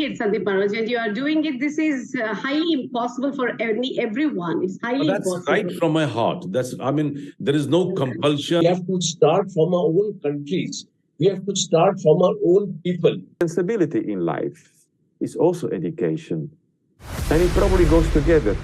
it, Sandeep Manoj, and you are doing it. This is highly impossible for everyone. It's highly That's impossible. right from my heart. There is no compulsion. We have to start from our own countries. We have to start from our own people. Stability in life is also education, and it probably goes together.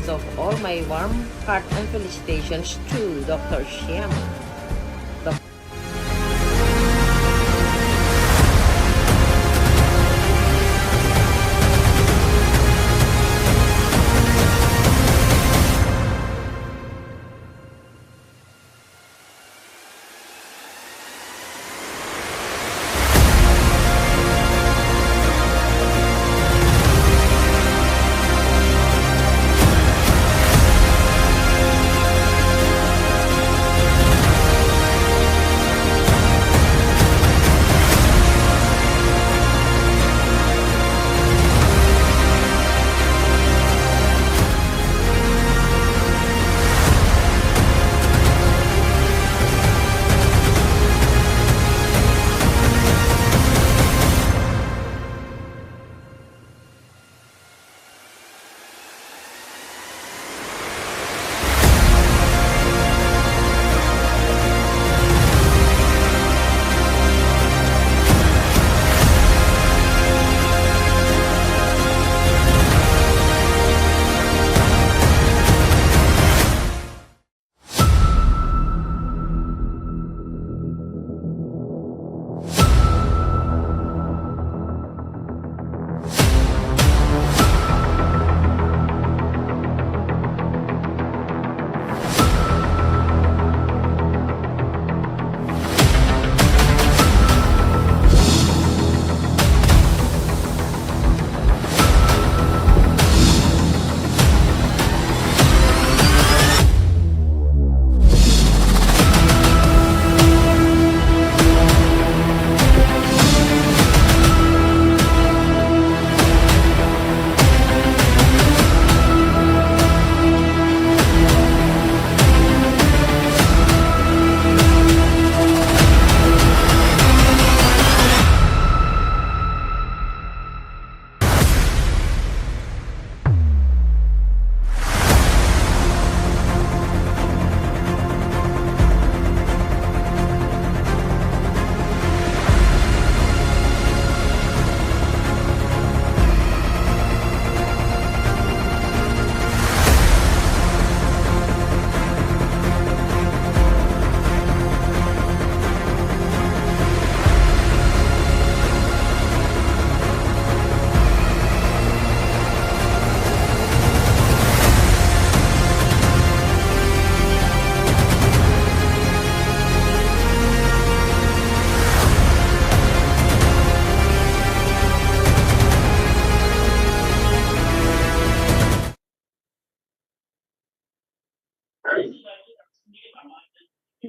Of all my warm heart and felicitations to Dr. Shama.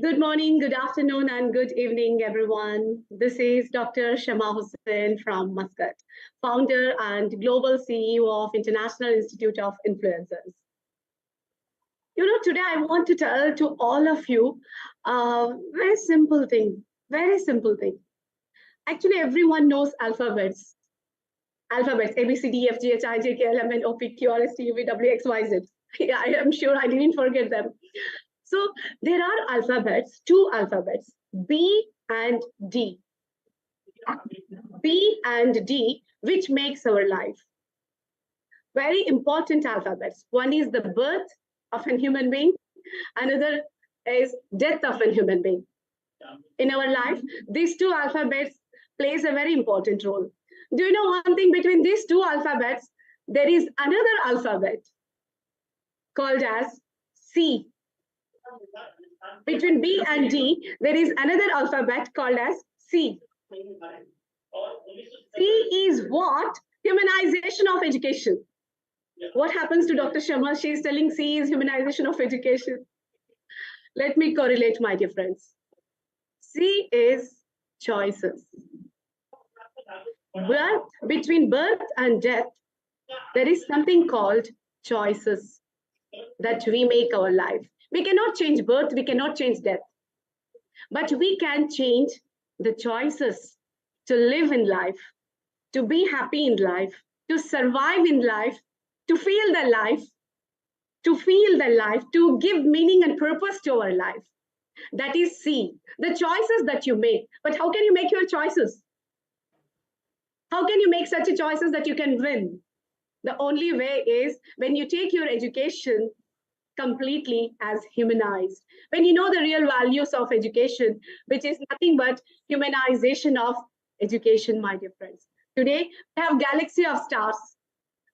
Good morning, good afternoon, and good evening, everyone. This is Dr. Shama Hussain from Muscat, founder and global CEO of International Institute of Influencers. Today I want to tell to all of you a very simple thing, Actually, everyone knows alphabets. Alphabets, A, B, C, D, F, G, H, I, J, K, L, M, N, O, P, Q, R, S, T, U, V, W, X, Y, Z. Yeah, I am sure I didn't forget them. So there are alphabets, two alphabets, B and D. B and D, which makes our life. Very important alphabets. One is the birth of a human being, another is death of a human being. In our life, these two alphabets plays a very important role. Do you know one thing? Between these two alphabets, there is another alphabet called as C. Between B and D, there is another alphabet called as C. C is what? Humanization of education. What happens to Dr. Sharma? She is telling C is humanization of education. Let me correlate, my dear friends. C is choices. Between birth and death, there is something called choices that we make our life. We cannot change birth, we cannot change death, but we can change the choices to live in life, to be happy in life, to survive in life, to feel the life, to give meaning and purpose to our life. That is C, the choices that you make. But how can you make your choices? How can you make such a choices that you can win? The only way is when you take your education completely as humanized. When you know the real values of education, which is nothing but humanization of education, my dear friends. Today, we have Galaxy of Stars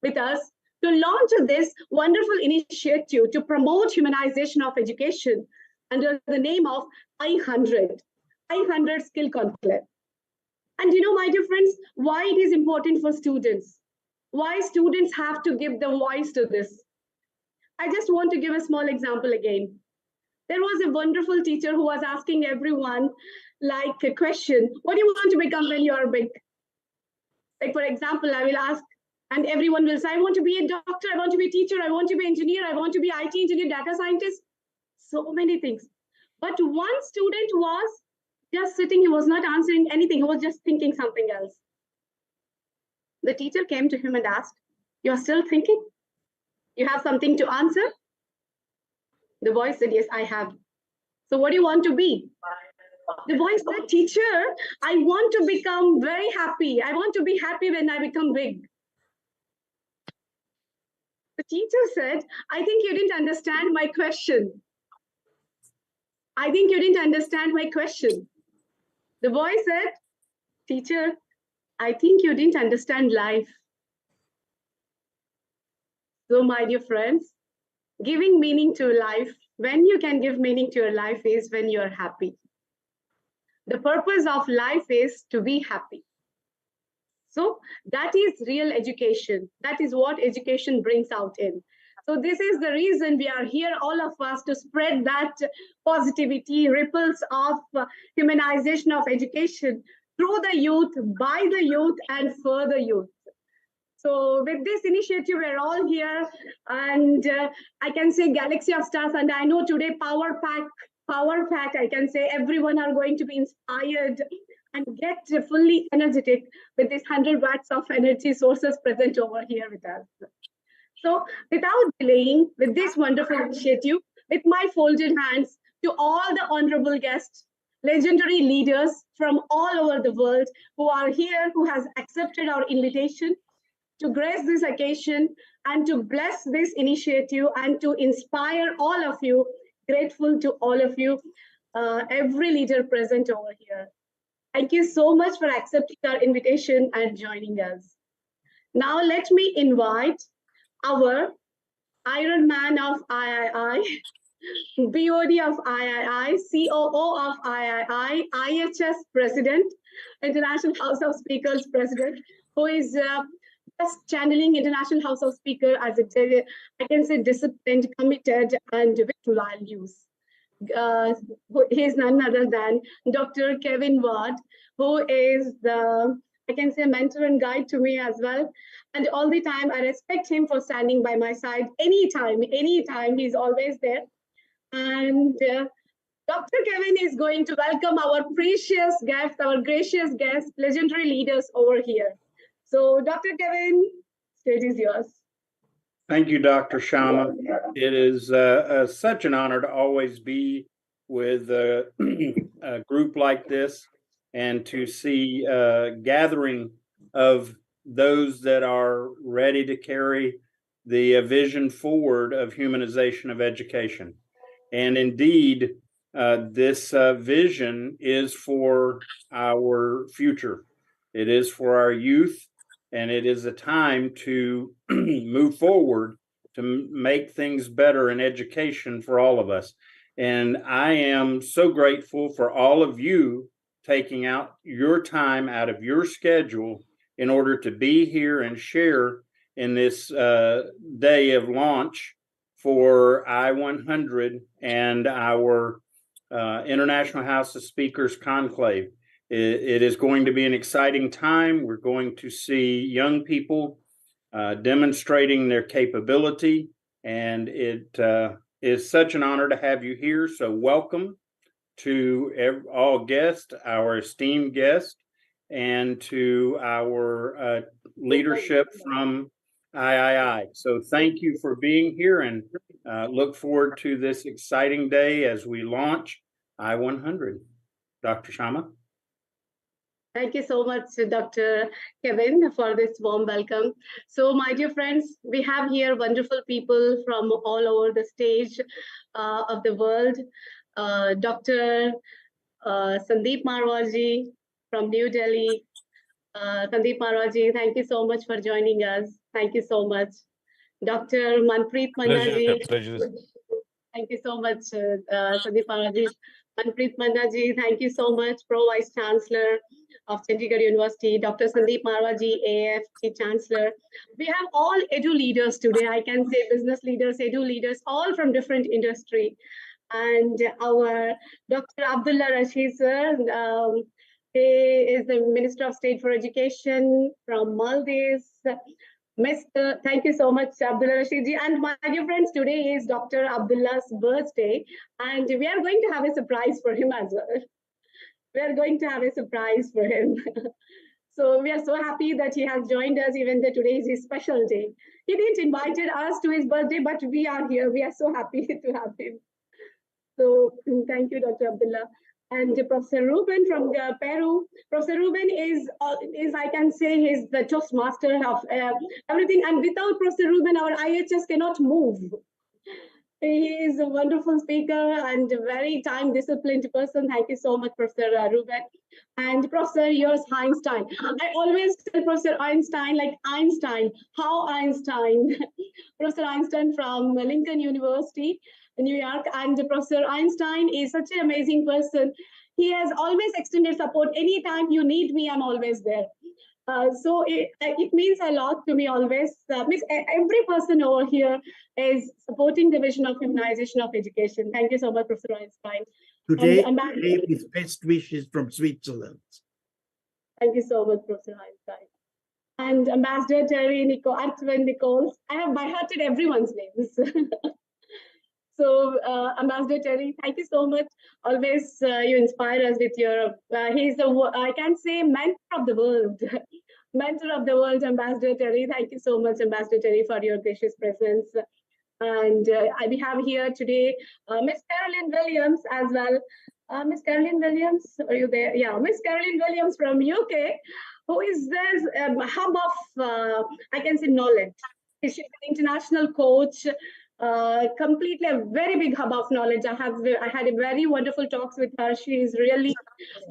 with us to launch this wonderful initiative to promote humanization of education under the name of I100 Skill Conclave. And you know, my dear friends, why it is important for students? Why students have to give the voice to this? I just want to give a small example again. There was a wonderful teacher who was asking everyone like a question, what do you want to become when you are big? Like, for example, I will ask, and everyone will say, I want to be a doctor, I want to be a teacher, I want to be an engineer, I want to be IT engineer, data scientist, so many things. But one student was just sitting, he was not answering anything, he was just thinking something else. The teacher came to him and asked, you are still thinking? You have something to answer? The boy said, yes, I have. So what do you want to be? The boy said, teacher, I want to become very happy. I want to be happy when I become big. The teacher said, I think you didn't understand my question. I think you didn't understand my question. The boy said, teacher, I think you didn't understand life. So, my dear friends, giving meaning to life, when you can give meaning to your life is when you're happy. The purpose of life is to be happy. So that is real education. That is what education brings out in. So this is the reason we are here, all of us, to spread that positivity, ripples of humanization of education through the youth, by the youth, and for the youth. So with this initiative, we're all here, and I can say Galaxy of Stars, and I know today Power Pack, I can say everyone are going to be inspired and get fully energetic with this 100 watts of energy sources present over here with us. So without delaying, with this wonderful initiative, with my folded hands to all the honorable guests, legendary leaders from all over the world who are here, who has accepted our invitation to grace this occasion and to bless this initiative and to inspire all of you, grateful to all of you, every leader present over here. Thank you so much for accepting our invitation and joining us. Now let me invite our Iron Man of III, BOD of III, COO of III, IHS President, International House of Speakers President, who is just channeling International House of Speakers as a, I can say, disciplined, committed, and with values. He is none other than Dr. Kevin Ward, who is the, I can say, mentor and guide to me as well. And all the time, I respect him for standing by my side anytime, he's always there. And Dr. Kevin is going to welcome our precious guests, our gracious guests, legendary leaders over here. So, Dr. Kevin, stage is yours. Thank you, Dr. Shama. It is such an honor to always be with a group like this and to see a gathering of those that are ready to carry the vision forward of humanization of education. And indeed, this vision is for our future. It is for our youth, and it is a time to move forward to make things better in education for all of us. And I am so grateful for all of you taking out your time out of your schedule in order to be here and share in this day of launch for I-100 and our International House of Speakers Conclave. It is going to be an exciting time. We're going to see young people demonstrating their capability, and it is such an honor to have you here. So welcome to all guests, our esteemed guests, and to our leadership from III. So thank you for being here, and look forward to this exciting day as we launch I-100. Dr. Shama. Thank you so much, Dr. Kevin, for this warm welcome. So, my dear friends, we have here wonderful people from all over the stage of the world. Dr. Sandeep Marwaji from New Delhi. Sandeep Marwaji, thank you so much for joining us. Thank you so much. Dr. Manpreet Mannaji. Pleasure. Thank you so much, Sandeep Marwaji. Manpreet Mannaji, thank you so much, Pro Vice Chancellor of Chandigarh University, Dr. Sandeep Marwaji, AFT Chancellor. We have all edu leaders today. I can say business leaders, edu leaders, all from different industry. And our Dr. Abdullah Rashid, sir, he is the Minister of State for Education from Maldives. Mr. Thank you so much, Abdullah Rashid. And my dear friends, today is Dr. Abdullah's birthday, and we are going to have a surprise for him as well. We are going to have a surprise for him. So we are so happy that he has joined us, even though today is his special day. He didn't invite us to his birthday, but we are here. We are so happy to have him. So thank you, Dr. Abdullah. And Professor Ruben from Peru. Professor Ruben is I can say, he's the Toastmaster of everything. And without Professor Ruben, our IHS cannot move. He is a wonderful speaker and a very time-disciplined person. Thank you so much, Professor Ruben. And Professor yours, Einstein. I always tell Professor Einstein, like Einstein, how Einstein? Professor Einstein from Lincoln University, New York. And Professor Einstein is such an amazing person. He has always extended support. Anytime you need me, I'm always there. So it means a lot to me always. Every person over here is supporting the vision of humanization of education. Thank you so much, Professor Einstein. Today is best wishes from Switzerland. Thank you so much, Professor Einstein. And Ambassador Terry Nichols. I have by-hearted everyone's names. So, Ambassador Terry, thank you so much. Always you inspire us with your, he's the, I can say, mentor of the world. Mentor of the world, Ambassador Terry. Thank you so much, Ambassador Terry, for your gracious presence. And we have here today Miss Carolyn Williams as well. Miss Carolyn Williams, are you there? Yeah, Miss Carolyn Williams from UK, who is this hub of, I can say, knowledge. She's an international coach. Completely a very big hub of knowledge. I had a very wonderful talks with her. She is really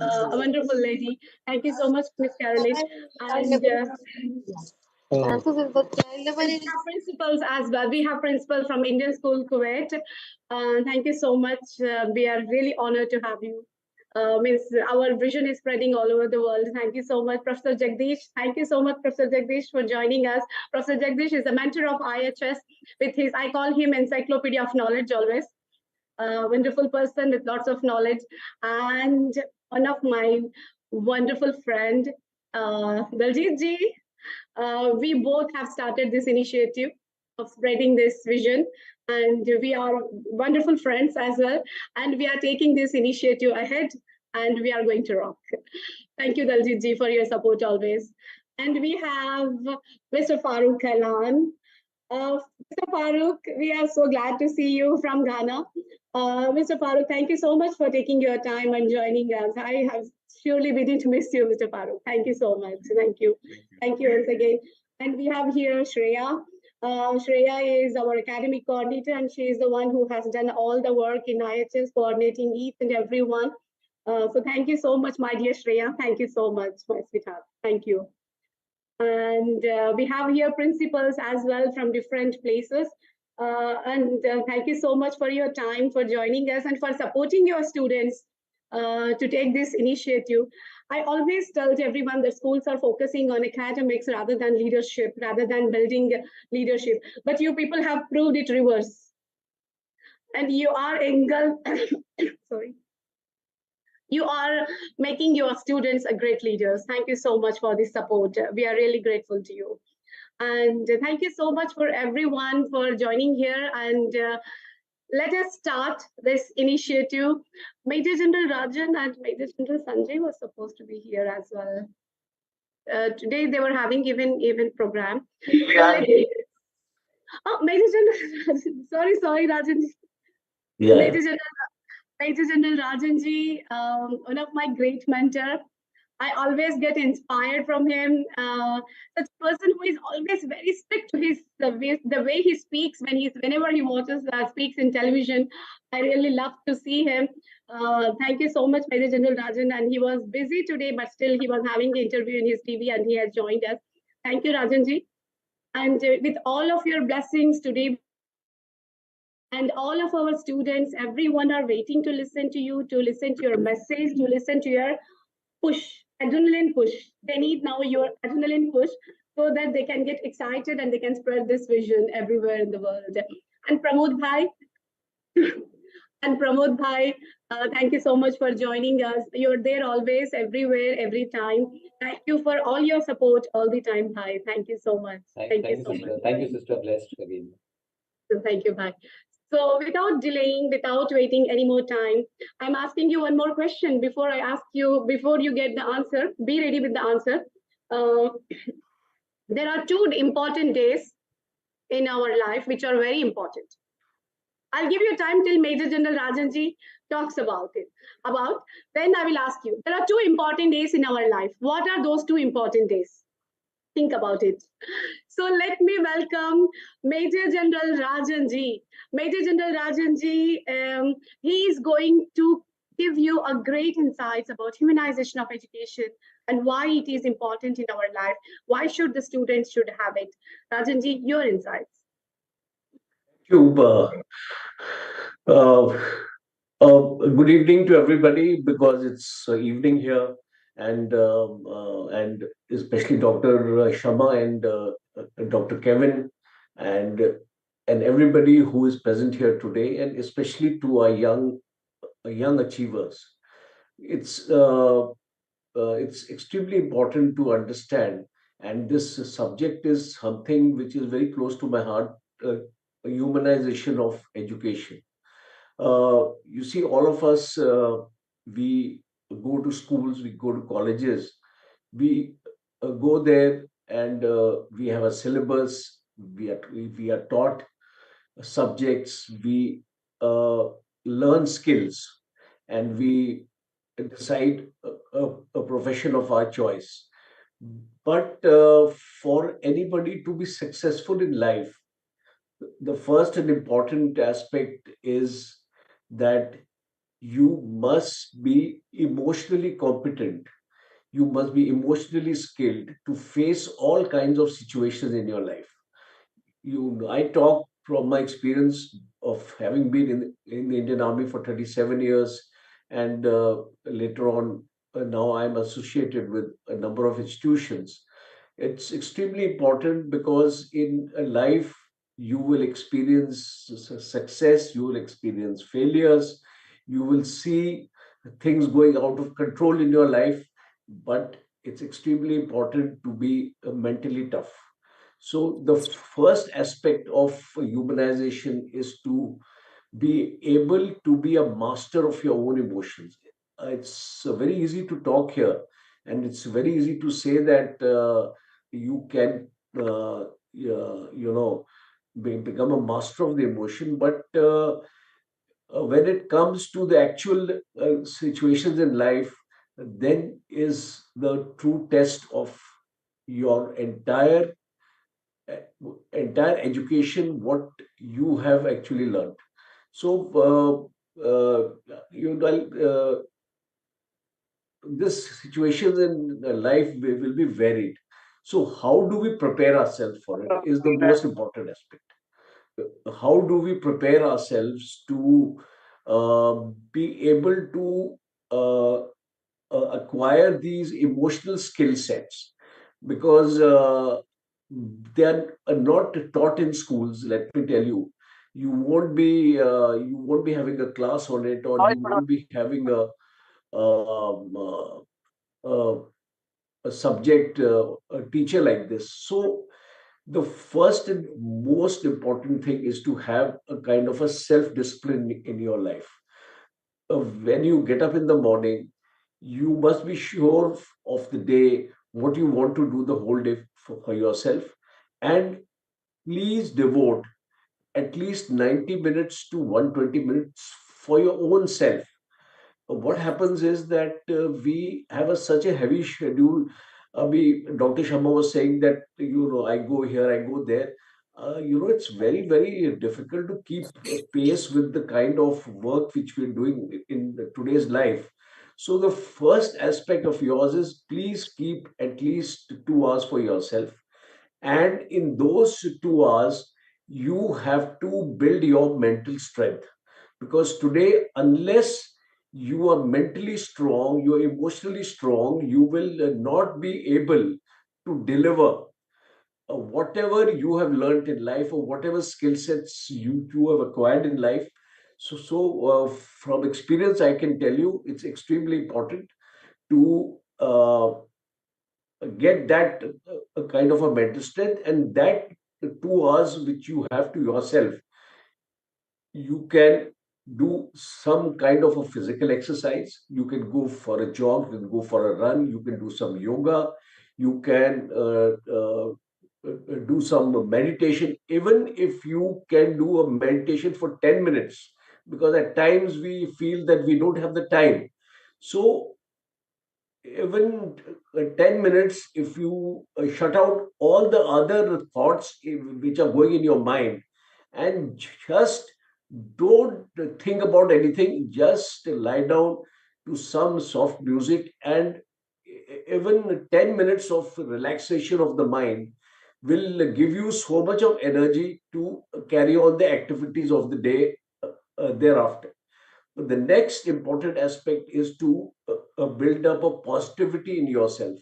a wonderful lady. Thank you so much, Miss Caroline. And we have principals as well. We have principals from Indian School, Kuwait. Thank you so much. We are really honored to have you. Our vision is spreading all over the world. Thank you so much, Professor Jagdish. Thank you so much, Professor Jagdish, for joining us. Professor Jagdish is a mentor of IHS with his, I call him Encyclopedia of Knowledge always. Wonderful person with lots of knowledge. And one of my wonderful friend, Daljit ji. We both have started this initiative of spreading this vision. And we are wonderful friends as well. And we are taking this initiative ahead, and we are going to rock. Thank you, Daljit ji, for your support always. And we have Mr. Farooq Kailan. Mr. Farooq, we are so glad to see you from Ghana. Mr. Farooq, thank you so much for taking your time and joining us. I have surely we didn't miss you, Mr. Farooq. Thank you so much. Thank you. Thank you once again. And we have here Shreya. Shreya is our academic coordinator, and she is the one who has done all the work in IHS, coordinating each and every one. So thank you so much, my dear Shreya. Thank you so much, my sweetheart. Thank you. And we have here principals as well from different places. Thank you so much for your time, for joining us, and for supporting your students to take this initiative. I always tell to everyone that schools are focusing on academics rather than leadership, rather than building leadership. But you people have proved it reverse. And you are sorry. You are making your students a great leaders. Thank you so much for this support. We are really grateful to you. And thank you so much for everyone for joining here. And let us start this initiative. Major General Rajan and Major General Sanjay was supposed to be here as well. Today they were having event program. Oh, Major General Rajan. Sorry, Rajan. Yeah. Major General Rajanji, one of my great mentor. I always get inspired from him. Such a person who is always very strict to the way he speaks whenever he speaks in television. I really love to see him. Thank you so much, Major General Rajan. And he was busy today, but still he was having the interview in his TV and he has joined us. Thank you, Rajanji. And with all of your blessings today, and all of our students, everyone are waiting to listen to you, to listen to your message, to listen to your adrenaline push. They need now your adrenaline push so that they can get excited and they can spread this vision everywhere in the world. And Pramod Bhai, thank you so much for joining us. You're there always, everywhere, every time. Thank you for all your support all the time, Bhai. Thank you so much. Thank you so much. Thank you, Sister. Blessed again. Thank you, Bhai. So without delaying, without waiting any more time, I'm asking you one more question before you get the answer. Be ready with the answer. There are two important days in our life which are very important. I'll give you time till Major General Rajanji talks about it. Then I will ask you. There are two important days in our life. What are those two important days? Think about it. So let me welcome Major General Rajanji. Major General Rajanji, he is going to give you a great insights about humanization of education and why it is important in our life. Why should the students should have it? Rajanji, your insights. Thank you. Good evening to everybody because it's evening here, and especially Dr. Shama and Dr. Kevin and everybody who is present here today, and especially to our young achievers. It's extremely important to understand, and this subject is something which is very close to my heart. Humanization of education. You see, all of us, we go to schools, we go to colleges, we go there, and we have a syllabus. We are taught subjects. We learn skills, and we decide a profession of our choice. But for anybody to be successful in life, the first and important aspect is that you must be emotionally competent. You must be emotionally skilled to face all kinds of situations in your life. I talk from my experience of having been in the Indian Army for 37 years, and later on, now I'm associated with a number of institutions. It's extremely important because in a life, you will experience success, you will experience failures, you will see things going out of control in your life, but it's extremely important to be mentally tough. So, the first aspect of humanization is to be able to be a master of your own emotions. It's very easy to talk here, and it's very easy to say that you can, become a master of the emotion. But when it comes to the actual situations in life, then is the true test of your entire education, what you have actually learned. So, this situations in life will be varied. So how do we prepare ourselves for it is the most important aspect. How do we prepare ourselves to be able to uh, acquire these emotional skill sets, because they are not taught in schools. Let me tell you, you won't be having a class on it, or you won't be having um, uh, uh, a subject a teacher like this. So the first and most important thing is to have a kind of a self discipline in your life. When you get up in the morning, you must be sure of the day, what you want to do the whole day for yourself. And please devote at least 90 minutes to 120 minutes for your own self. What happens is that we have such a heavy schedule. Dr. Sharma was saying that, I go here, I go there. It's very, very difficult to keep pace with the kind of work which we're doing in today's life. So the first aspect of yours is, please keep at least 2 hours for yourself. And in those 2 hours, you have to build your mental strength, because today, unless you are mentally strong, you are emotionally strong, you will not be able to deliver whatever you have learned in life, or whatever skill sets you have acquired in life. So from experience, I can tell you it's extremely important to get that kind of a mental strength, and that 2 hours which you have to yourself, you can do some kind of a physical exercise. You can go for a jog, you can go for a run, you can do some yoga, you can do some meditation. Even if you can do a meditation for 10 minutes, because at times we feel that we don't have the time. So even 10 minutes, if you shut out all the other thoughts which are going in your mind, and just don't think about anything, just lie down to some soft music, and even 10 minutes of relaxation of the mind will give you so much of energy to carry on the activities of the day thereafter. The next important aspect is to build up a positivity in yourself.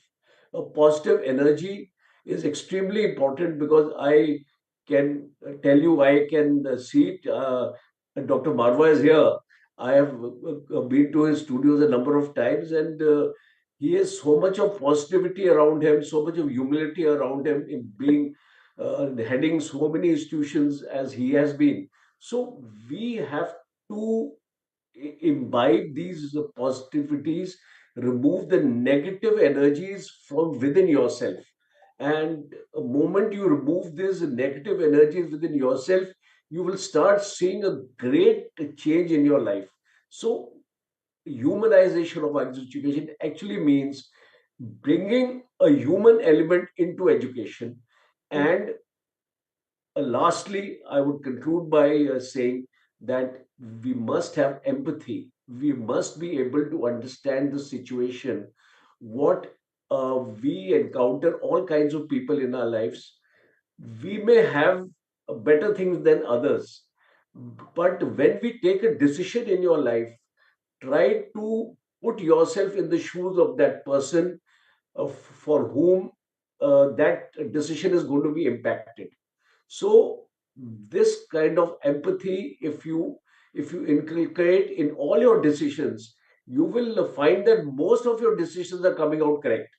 A positive energy is extremely important, because I can tell you, I can see it. Dr. Marwa is here. I have been to his studios a number of times, and he has so much of positivity around him, so much of humility around him, in being heading so many institutions as he has been. So we have to imbibe these positivities, remove the negative energies from within yourself. And the moment you remove these negative energies within yourself, you will start seeing a great change in your life. So, humanization of education actually means bringing a human element into education. And lastly, I would conclude by saying that we must have empathy. We must be able to understand the situation, what we encounter all kinds of people in our lives. We may have better things than others, but when we take a decision in your life, try to put yourself in the shoes of that person for whom that decision is going to be impacted. So this kind of empathy, if you inculcate in all your decisions, you will find that most of your decisions are coming out correct.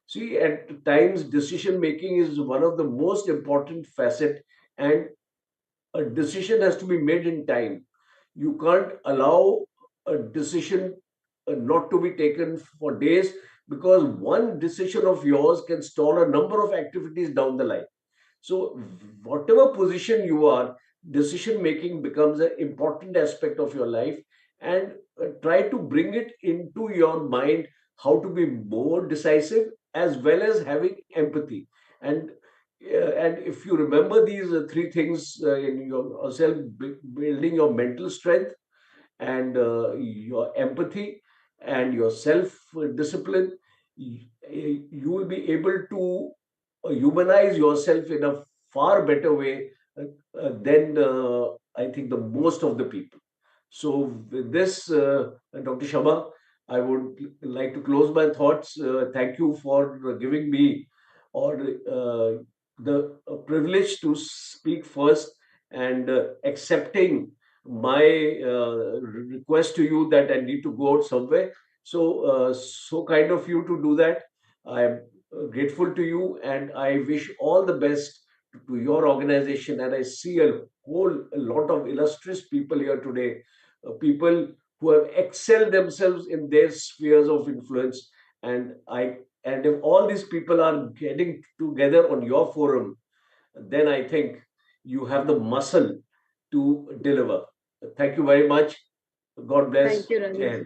See, at times decision making is one of the most important facet, and a decision has to be made in time. You can't allow a decision not to be taken for days, because one decision of yours can stall a number of activities down the line. So, whatever position you are, decision making becomes an important aspect of your life, and try to bring it into your mind how to be more decisive, as well as having empathy. And and if you remember these three things in yourself, building your mental strength, and your empathy, and your self-discipline, you will be able to humanize yourself in a far better way than I think the most of the people. So with this, Dr. Shama, I would like to close my thoughts. Thank you for giving me or the privilege to speak first and accepting my request to you that I need to go out somewhere. So kind of you to do that. I am grateful to you, and I wish all the best to your organization. And I see a lot of illustrious people here today, people who have excelled themselves in their spheres of influence. And if all these people are getting together on your forum, then I think you have the muscle to deliver. Thank you very much. God bless. Thank you, Rajan.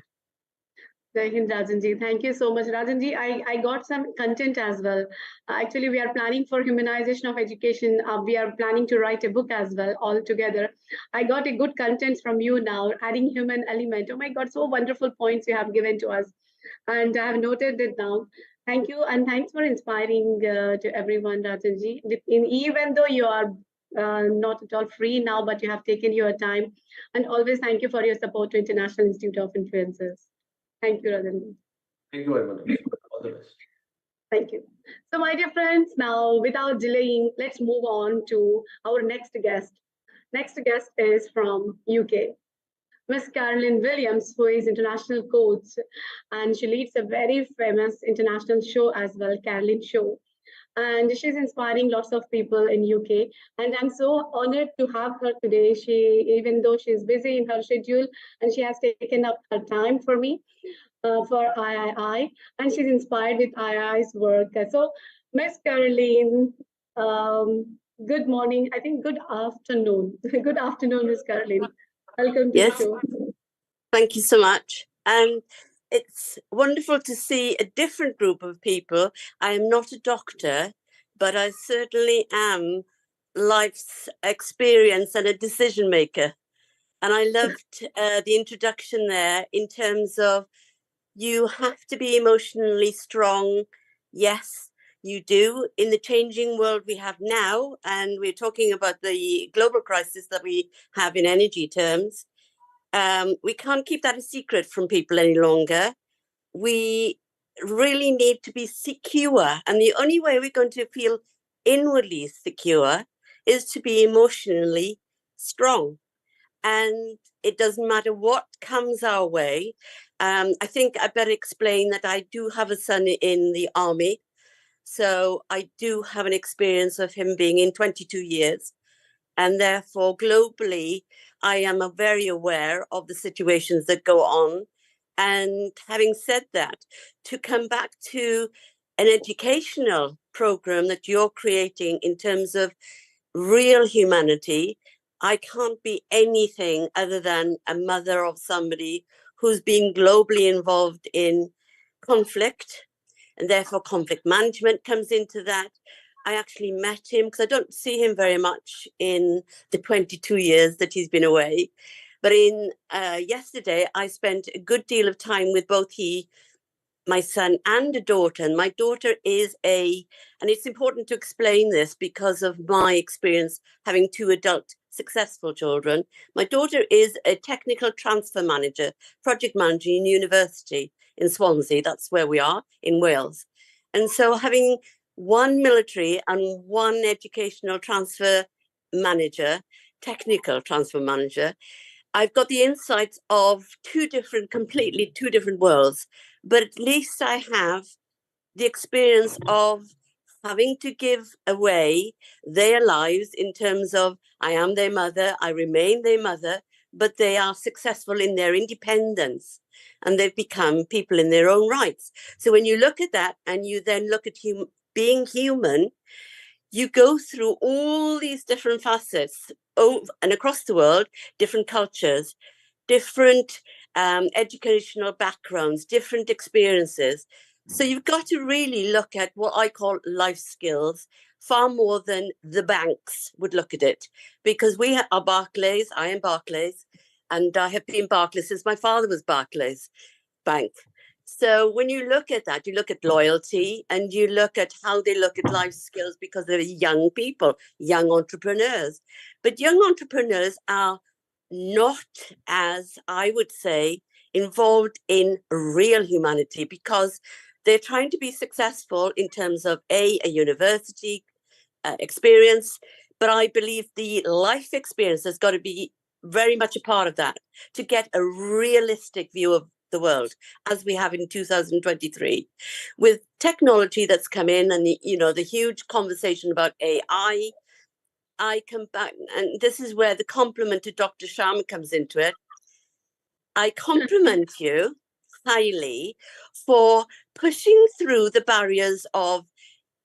Thank you, Rajanji. Thank you so much, Rajanji. I got some content as well. Actually, we are planning for humanization of education. We are planning to write a book as well, all together. I got a good content from you now, adding human element. Oh my God, so wonderful points you have given to us. And I have noted it down. Thank you, and thanks for inspiring to everyone, Rajanji. Even though you are not at all free now, but you have taken your time. And always thank you for your support to International Institute of Influencers. Thank you, Rajan. Thank you very much. All the best. Thank you. So, my dear friends, now without delaying, let's move on to our next guest. Next guest is from UK. Miss Carolyn Williams, who is international coach, and she leads a very famous international show as well, Carolyn Show. And she's inspiring lots of people in UK. And I'm so honored to have her today. Even though she's busy in her schedule, and she has taken up her time for me, for III, and she's inspired with II's work. So, Miss Caroline, good morning. I think good afternoon. Good afternoon, Miss Caroline. Welcome to the show. Thank you so much. And it's wonderful to see a different group of people. I am not a doctor, but I certainly am life's experience and a decision maker. And I loved the introduction there in terms of you have to be emotionally strong. Yes, you do. In the changing world we have now, and we're talking about the global crisis that we have in energy terms, we can't keep that a secret from people any longer. We really need to be secure. And the only way we're going to feel inwardly secure is to be emotionally strong. And it doesn't matter what comes our way. I think I better explain that I do have a son in the army. So I do have an experience of him being in 22 years. And therefore, globally, I am very aware of the situations that go on. And having said that, to come back to an educational program that you're creating in terms of real humanity, I can't be anything other than a mother of somebody who's been globally involved in conflict, and therefore conflict management comes into that. I actually met him because I don't see him very much in the 22 years that he's been away. But yesterday, I spent a good deal of time with both my son and a daughter. And my daughter is and it's important to explain this because of my experience having two adult successful children. My daughter is a technical transfer manager, project manager in university in Swansea. That's where we are in Wales. And so having one military and one educational transfer manager, technical transfer manager, I've got the insights of completely two different worlds, but at least I have the experience of having to give away their lives in terms of I am their mother, I remain their mother, but they are successful in their independence and they've become people in their own rights. So when you look at that and you then look at being human, you go through all these different facets and across the world, different cultures, different educational backgrounds, different experiences. So you've got to really look at what I call life skills far more than the banks would look at it. Because we are Barclays, I am Barclays, and I have been Barclays since my father was Barclays. bank. So when you look at that, you look at loyalty and you look at how they look at life skills, because they're young people, young entrepreneurs. But young entrepreneurs are not, as I would say, involved in real humanity, because they're trying to be successful in terms of a university experience. But I believe the life experience has got to be very much a part of that, to get a realistic view of the world as we have in 2023, with technology that's come in, and the huge conversation about AI. I come back, and this is where the compliment to Dr. Sharma comes into it. I compliment you highly for pushing through the barriers of,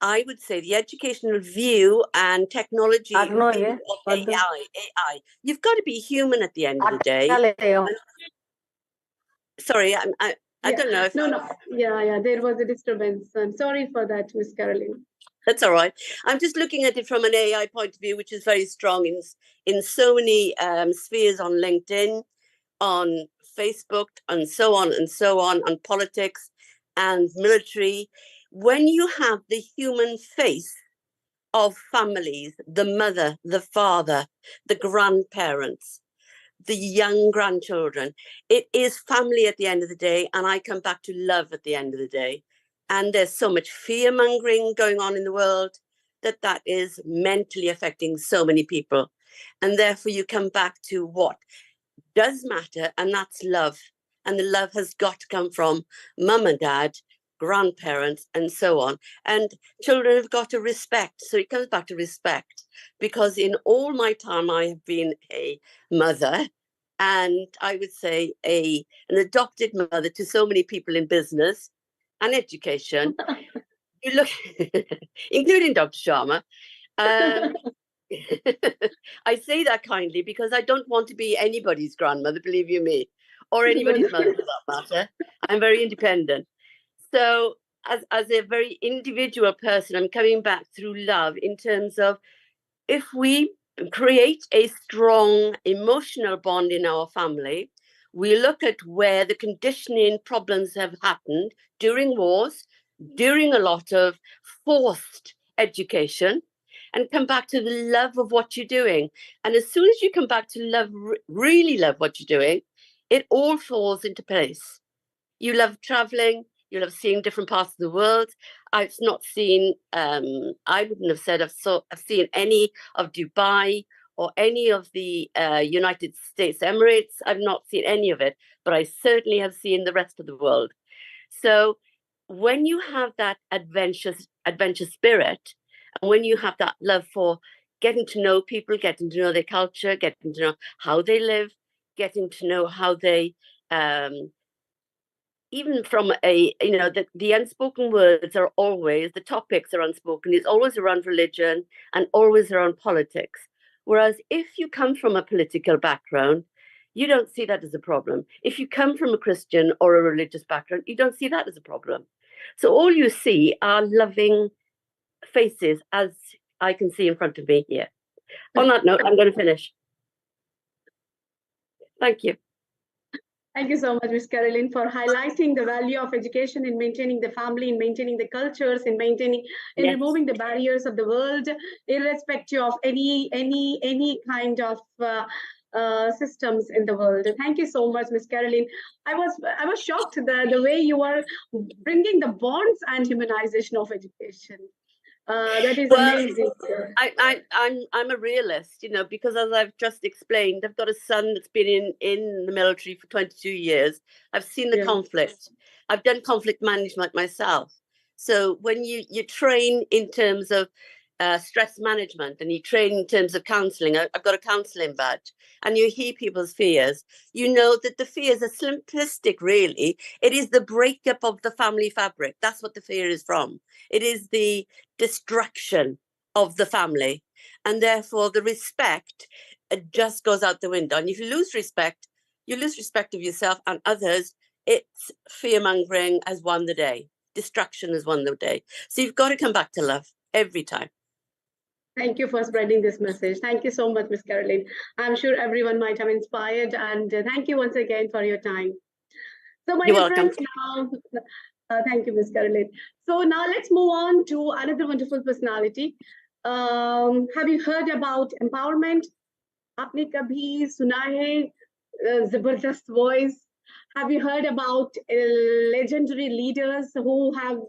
I would say, the educational view and technology of AI. You've got to be human at the end of the day. Sorry, I don't know if... No. Yeah, there was a disturbance. I'm sorry for that, Miss Caroline. That's all right. I'm just looking at it from an AI point of view, which is very strong in so many spheres, on LinkedIn, on Facebook, and so on politics and military. When you have the human face of families, the mother, the father, the grandparents, the young grandchildren, it is family at the end of the day. And I come back to love at the end of the day. And there's so much fear mongering going on in the world that is mentally affecting so many people. And therefore you come back to what does matter, and that's love. And the love has got to come from mum and dad, grandparents, and so on. And children have got to respect. So it comes back to respect, because in all my time I have been a mother, and I would say an adopted mother to so many people in business and education. You look, including Dr. Sharma. I say that kindly because I don't want to be anybody's grandmother, believe you me, or anybody's mother for that matter. I'm very independent. So as a very individual person, I'm coming back through love in terms of, if we create a strong emotional bond in our family, we look at where the conditioning problems have happened during wars, during a lot of forced education, and come back to the love of what you're doing. And as soon as you come back to love, really love what you're doing, it all falls into place. You love traveling, you love seeing different parts of the world. I've not seen, I wouldn't have said I've seen any of Dubai or any of the United States Emirates. I've not seen any of it, but I certainly have seen the rest of the world. So when you have that adventure spirit, and when you have that love for getting to know people, getting to know their culture, getting to know how they live, getting to know how they, even from the unspoken words are always, the topics are unspoken. It's always around religion and always around politics. Whereas if you come from a political background, you don't see that as a problem. If you come from a Christian or a religious background, you don't see that as a problem. So all you see are loving faces, as I can see in front of me here. On that note, I'm going to finish. Thank you. Thank you so much, Ms. Caroline, for highlighting the value of education in maintaining the family, in maintaining the cultures, in removing the barriers of the world, irrespective of any kind of systems in the world. Thank you so much, Ms. Caroline. I was shocked the way you are bringing the bonds and humanization of education. That is amazing. I'm a realist, because as I've just explained, I've got a son that's been in the military for 22 years. I've seen the conflict. I've done conflict management myself. So when you train in terms of stress management, and you train in terms of counselling, I've got a counselling badge, and you hear people's fears, you know that the fears are simplistic, really. It is the breakup of the family fabric. That's what the fear is from. It is the destruction of the family. And therefore, the respect just goes out the window. And if you lose respect, you lose respect of yourself and others. It's fear-mongering has won the day. Destruction has won the day. So you've got to come back to love every time. Thank you for spreading this message. Thank you so much, Ms. Caroline. I'm sure everyone might have inspired, and thank you once again for your time. So my You're dear welcome. friends, now, thank you, Ms. Caroline. So now let's move on to another wonderful personality. Have you heard about empowerment? आपने कभी सुना है जबरदस्त voice? Have you heard about legendary leaders who have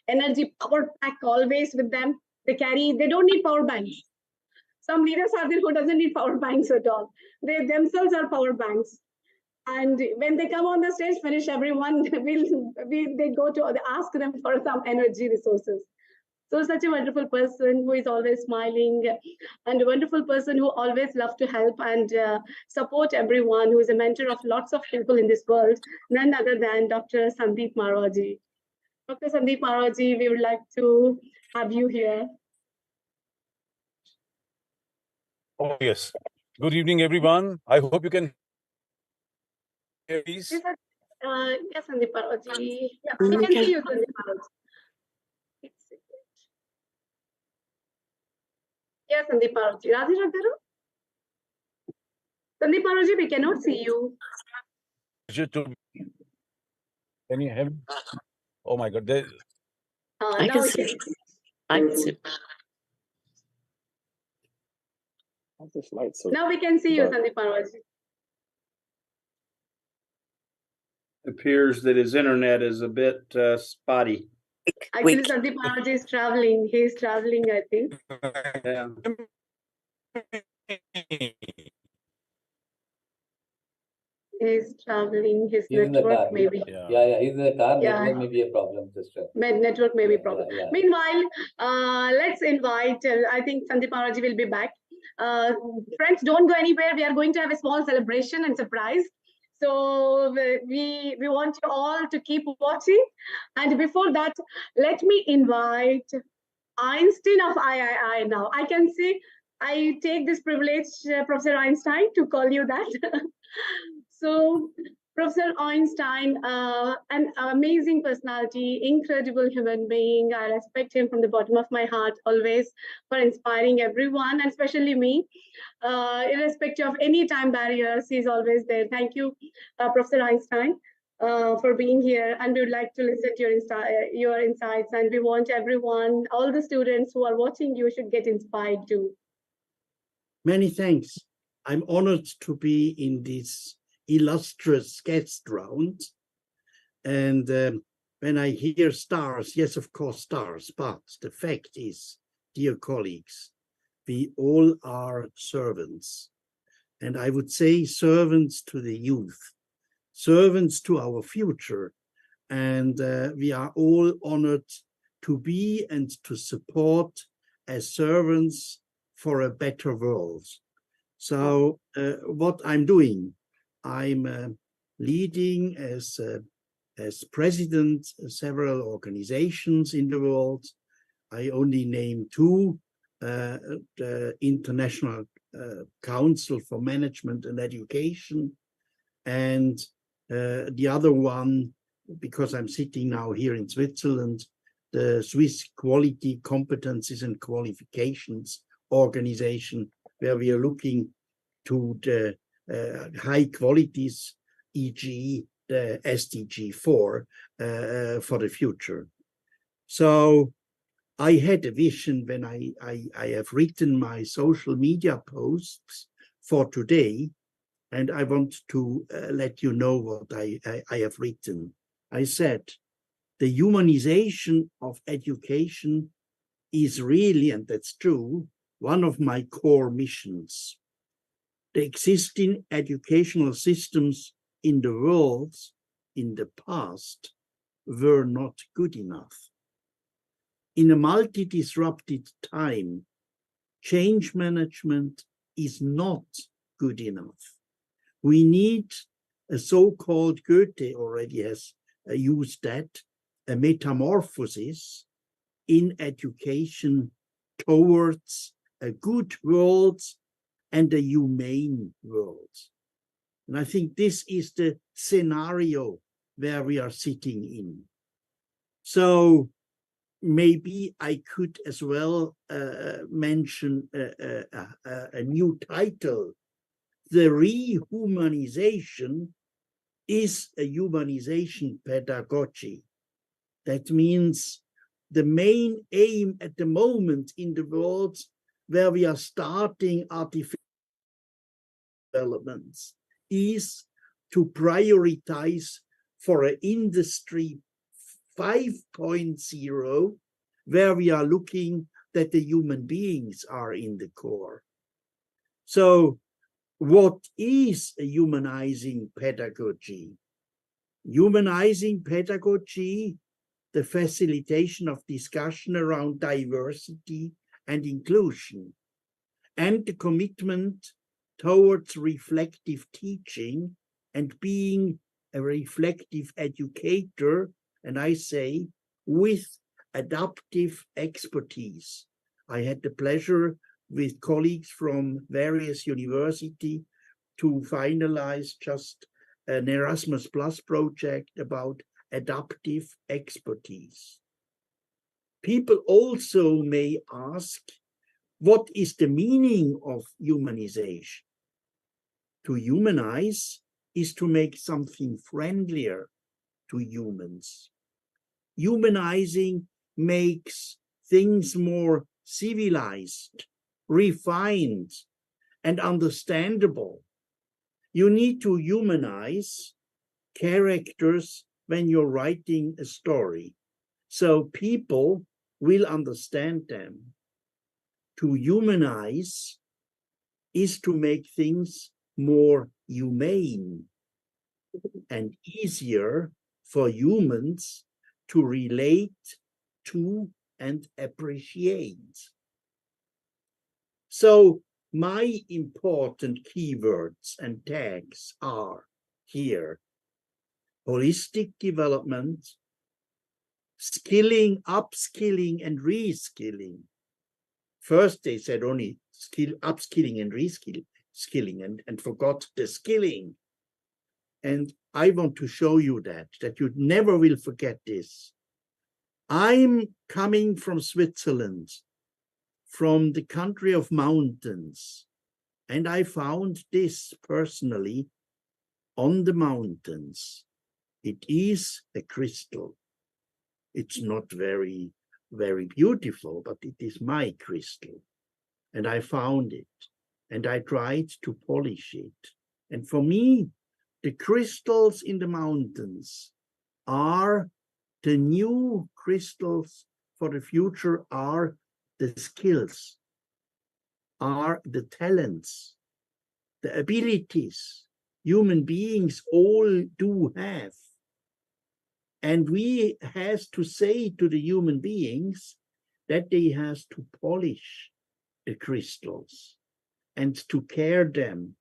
energy power pack always with them? They don't need power banks. Some leaders are there who doesn't need power banks at all. They themselves are power banks. And when they come on the stage, finish everyone, they go to ask them for some energy resources. So such a wonderful person who is always smiling, and a wonderful person who always loves to help and support everyone, who is a mentor of lots of people in this world, none other than Dr. Sandeep Marwaji. Dr. Sandeep Marwaji, we would like to have you here. Oh, yes. Good evening, everyone. I hope you can hear me. Yes, Sandeep Marwaji. Yeah, we can see you, Sandeep Marwaji. Yes, Sandeep Marwaji. Radhi Ragharu? Sandeep Marwaji, we cannot see you. Can you hear me? Oh my God. I can see. I can see. Now we can see you, Sandeep Marwaji. Appears that his internet is a bit spotty. Actually, Sandeep Marwaji is traveling. He is traveling, I think. Yeah. He's traveling. His network maybe. Yeah, he's in the car. Network may be a problem, sister. Network may be a problem. Meanwhile, let's invite, I think Sandeep Marwaji will be back. Friends, don't go anywhere. We are going to have a small celebration and surprise. So we want you all to keep watching. And before that, let me invite Einstein of III now. I can see, I take this privilege, Professor Einstein, to call you that. So, Professor Einstein, an amazing personality, incredible human being. I respect him from the bottom of my heart always for inspiring everyone, and especially me. Irrespective of any time barriers, he's always there. Thank you, Professor Einstein, for being here. And we would like to listen to your insights. And we want everyone, all the students who are watching you should get inspired too. Many thanks. I'm honored to be in this illustrious guest round. And when I hear stars, yes, of course, stars, but the fact is, dear colleagues, we all are servants. And I would say servants to the youth, servants to our future. And we are all honored to be and to support as servants for a better world. So what I'm doing, I'm leading as president several organizations in the world. I only name two, the International Council for Management and Education, and the other one, because I'm sitting now here in Switzerland, the Swiss Quality Competencies and Qualifications Organization, where we are looking to the high qualities, e.g. the SDG 4 for the future. So I had a vision when I have written my social media posts for today, and I want to let you know what I have written. I said, the humanization of education is really, and that's true, one of my core missions. The existing educational systems in the world in the past were not good enough. In a multi-disrupted time, change management is not good enough. We need a so-called, Goethe already has used that, a metamorphosis in education towards a good world and a humane world. And I think this is the scenario where we are sitting in. So maybe I could as well mention a new title. The rehumanization is a humanization pedagogy. That means the main aim at the moment in the world where we are starting artificial developments is to prioritize for an industry 5.0, where we are looking that the human beings are in the core. So what is a humanizing pedagogy? Humanizing pedagogy, the facilitation of discussion around diversity and inclusion, and the commitment towards reflective teaching and being a reflective educator, and I say with adaptive expertise. I had the pleasure with colleagues from various universities to finalize just an Erasmus Plus project about adaptive expertise. People also may ask, what is the meaning of humanization? To humanize is to make something friendlier to humans. Humanizing makes things more civilized, refined, and understandable. You need to humanize characters when you're writing a story, so people will understand them. To humanize is to make things more humane and easier for humans to relate to and appreciate. So my important keywords and tags are here: holistic development, skilling, upskilling, and reskilling. First, they said only upskilling and reskilling, and forgot the skilling. And I want to show you that you never will forget this. I'm coming from Switzerland, from the country of mountains, and I found this personally on the mountains. It is a crystal. It's not very, very beautiful, but it is my crystal. And I found it, and I tried to polish it. And for me, the crystals in the mountains are the new crystals for the future, are the skills, are the talents, the abilities human beings all do have. And we have to say to the human beings that they have to polish the crystals and to care them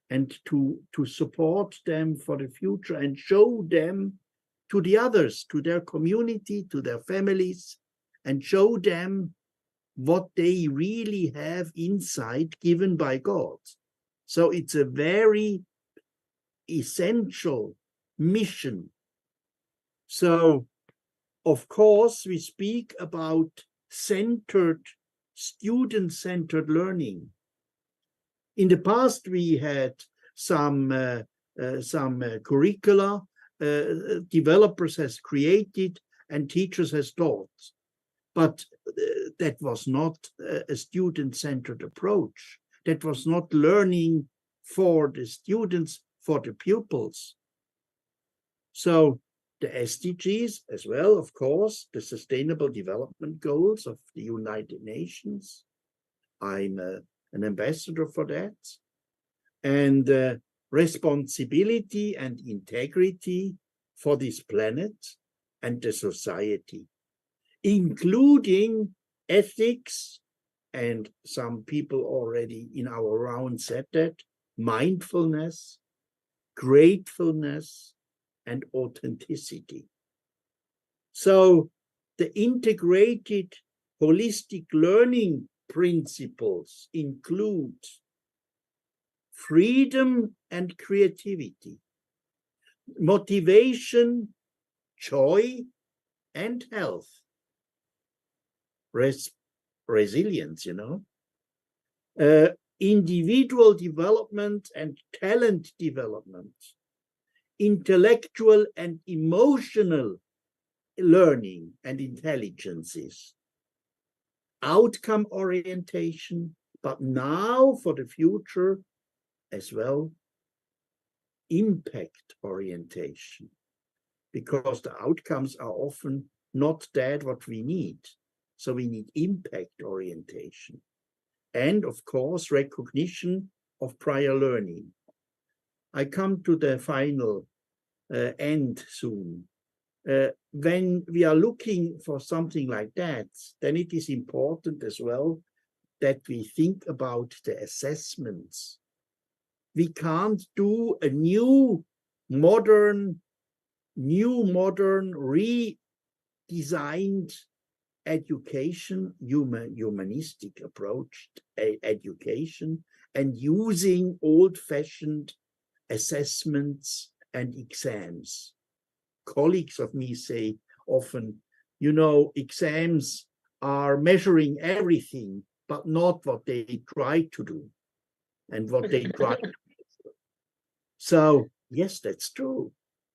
and to support them for the future and show them to the others, to their community, to their families, and show them what they really have inside given by God. So it's a very essential mission. So, of course, we speak about student-centered learning. In the past, we had some curricula developers has created and teachers has taught, but that was not a student-centered approach. That was not learning for the students, for the pupils. So the SDGs as well, of course, the Sustainable Development Goals of the United Nations. I'm an ambassador for that. And responsibility and integrity for this planet and the society, including ethics, and some people already in our round said that, mindfulness, gratefulness, and authenticity. So the integrated holistic learning principles include freedom and creativity, motivation, joy, and health, resilience, individual development and talent development, intellectual and emotional learning and intelligences, outcome orientation, but now for the future as well, impact orientation, because the outcomes are often not that what we need. So we need impact orientation. And of course, recognition of prior learning. I come to the final end soon. When we are looking for something like that, then it is important as well that we think about the assessments. We can't do a new modern, redesigned education, humanistic approach education, and using old-fashioned assessments and exams. Colleagues of me say often, you know, exams are measuring everything, but not what they try to do and what they try to do. So, yes, that's true,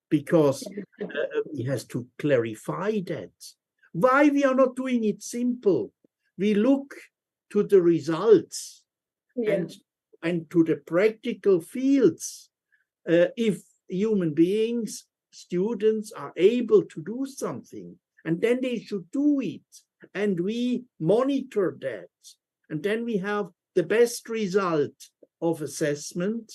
because we have to clarify that. Why we are not doing it simple? We look to the results and to the practical fields. If human beings, students are able to do something, and then they should do it, and we monitor that, and then we have the best result of assessment,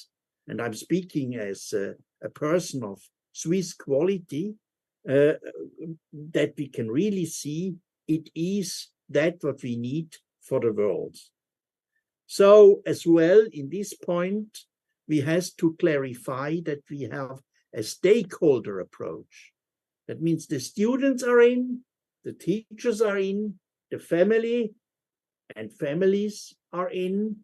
and I'm speaking as a person of Swiss quality, that we can really see it is that what we need for the world. So as well, in this point, we have to clarify that we have a stakeholder approach. That means the students are in, the teachers are in, the family and families are in,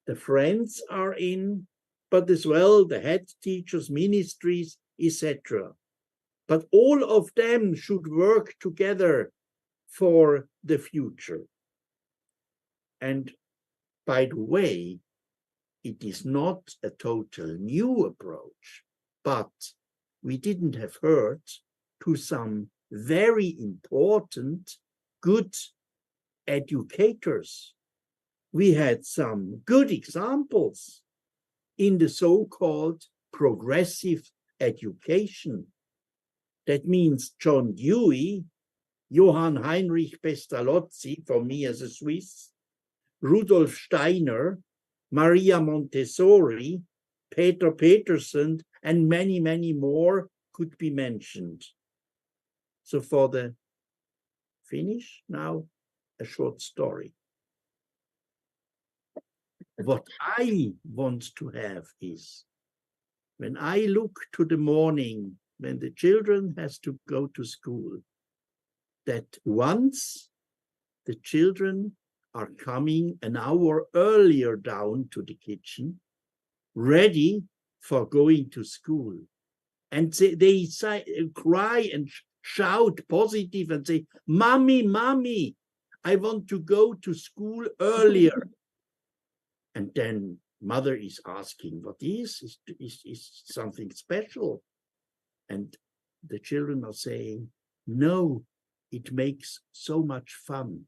the friends are in, but as well the head teachers, ministries, etc. But all of them should work together for the future. And by the way, it is not a total new approach, but we didn't have heard to some very important, good educators. We had some good examples in the so-called progressive education. That means John Dewey, Johann Heinrich Pestalozzi, for me as a Swiss, Rudolf Steiner, Maria Montessori, Peter Peterson, and many, many more could be mentioned. So for the finish, now a short story. What I want to have is, when I look to the morning, when the children has to go to school, that once the children are coming an hour earlier down to the kitchen, ready for going to school. And they cry and shout positive and say, "Mommy, mommy, I want to go to school earlier." And then mother is asking, what is something special? And the children are saying, no, it makes so much fun.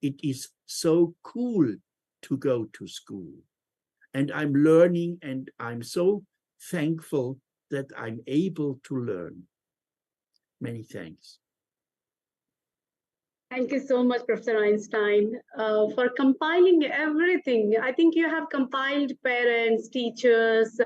It is so cool to go to school. And I'm learning, and I'm so thankful that I'm able to learn. Many thanks. Thank you so much, Professor Einstein, for compiling everything. I think you have compiled parents, teachers,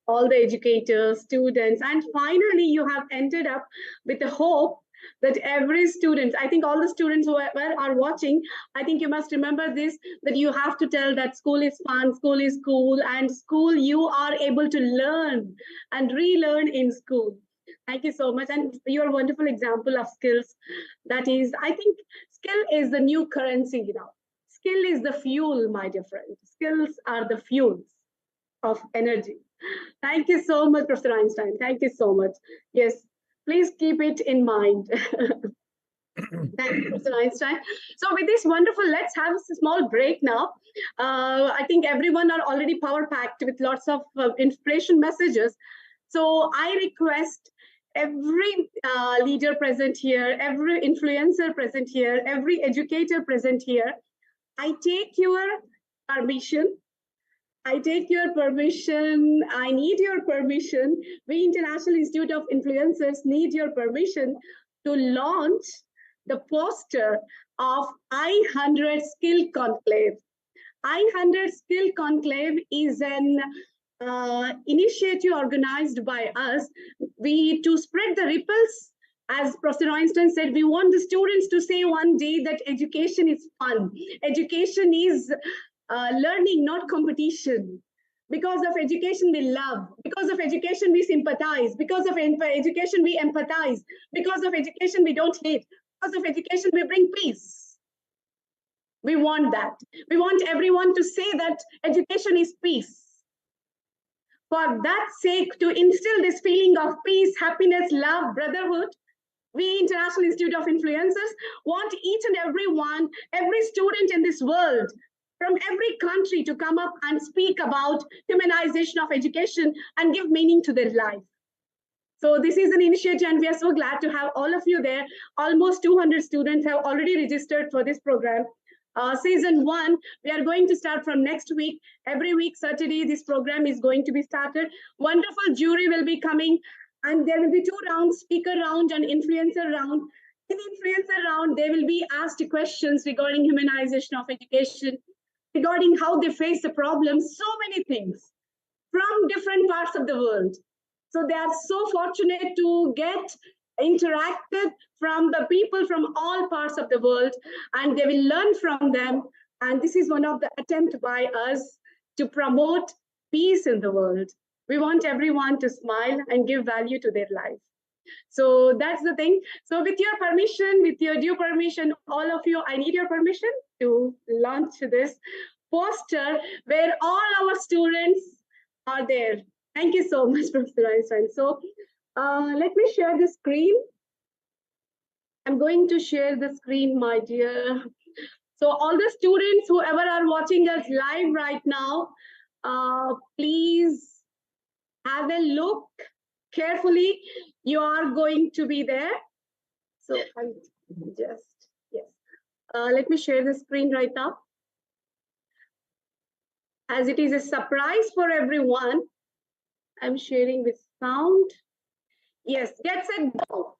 all the educators, students, and finally you have ended up with the hope that every student, I think all the students who are watching, I think you must remember this, that you have to tell that school is fun, school is cool, and school you are able to learn and relearn in school. Thank you so much. And you're a wonderful example of skills. That is, I think skill is the new currency now. Skill is the fuel, my dear friend. Skills are the fuels of energy. Thank you so much, Professor Einstein. Thank you so much. Yes, please keep it in mind. Thank you, Professor Einstein. So with this wonderful, let's have a small break now. I think everyone are already power packed with lots of inspiration messages. So I request every leader present here, every influencer present here, every educator present here, I take your permission. I take your permission. I need your permission. We International Institute of Influencers need your permission to launch the poster of I100 Skill Conclave. I100 Skill Conclave is an initiative organized by us to spread the ripples. As Professor Einstein said, we want the students to say one day that education is fun. Education is learning, not competition. Because of education, we love. Because of education, we sympathize. Because of education, we empathize. Because of education, we don't hate. Because of education, we bring peace. We want that. We want everyone to say that education is peace. For that sake, to instill this feeling of peace, happiness, love, brotherhood, we International Institute of Influencers want each and every one, every student in this world, from every country to come up and speak about humanization of education and give meaning to their life. So this is an initiative and we are so glad to have all of you there. Almost 200 students have already registered for this program. Season 1, we are going to start from next week. Every week, Saturday, this program is going to be started. Wonderful jury will be coming and there will be 2 rounds, speaker round and influencer round. In the influencer round, they will be asked questions regarding humanization of education, regarding how they face the problems, so many things from different parts of the world. So they are so fortunate to get interacted from the people from all parts of the world, and they will learn from them. And this is one of the attempts by us to promote peace in the world. We want everyone to smile and give value to their life. So that's the thing. So with your permission, with your due permission, all of you, I need your permission to launch this poster where all our students are there. Thank you so much, Professor Einstein. So let me share the screen. I'm going to share the screen, my dear. So all the students, whoever are watching us live right now, please have a look carefully. You are going to be there. So I'm just, yes. Let me share the screen right now. As it is a surprise for everyone, I'm sharing with sound. Yes, get set, go.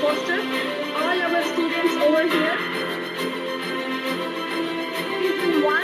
Poster. All our students over here. Season 1.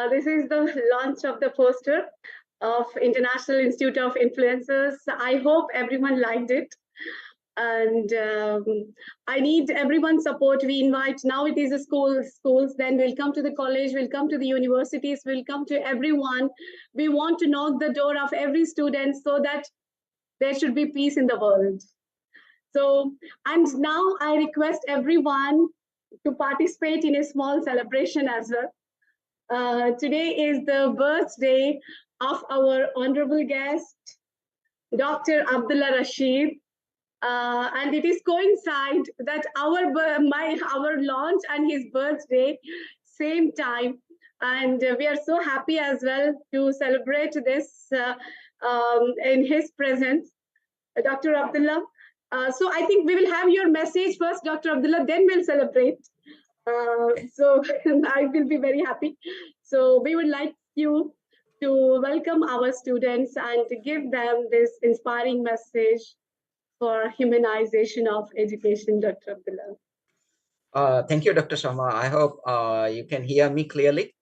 This is the launch of the poster of International Institute of Influencers. I hope everyone liked it. And I need everyone's support. We invite, now it is a schools, then we'll come to the college, we'll come to the universities, we'll come to everyone. We want to knock the door of every student so that there should be peace in the world. So, and now I request everyone to participate in a small celebration as well. Today is the birthday of our honorable guest, Dr. Abdullah Rashid. And it is coincide that our launch and his birthday, same time. And we are so happy as well to celebrate this in his presence, Dr. Abdullah. So I think we will have your message first, Dr. Abdullah, then we'll celebrate. So I will be very happy. So we would like you to welcome our students and to give them this inspiring message for humanization of education, Dr. Abdullah. Thank you, Dr. Shama. I hope you can hear me clearly.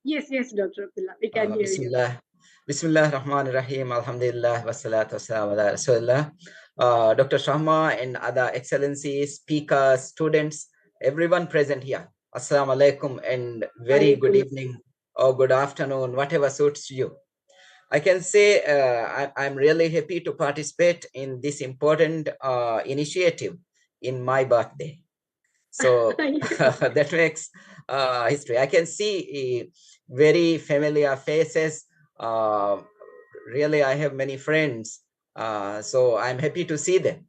Yes, Dr. Abdullah, we can hear Bismillah. you. Bismillah Rahman Rahim. Alhamdulillah. Wassalatu wassalamu ala Rasulullah. Dr. Shama and other excellencies, speakers, students, everyone present here. Assalamu alaikum and very good evening or good afternoon, whatever suits you. I can say I'm really happy to participate in this important initiative in my birthday. So that makes history. I can see very familiar faces. Really, I have many friends. So I'm happy to see them.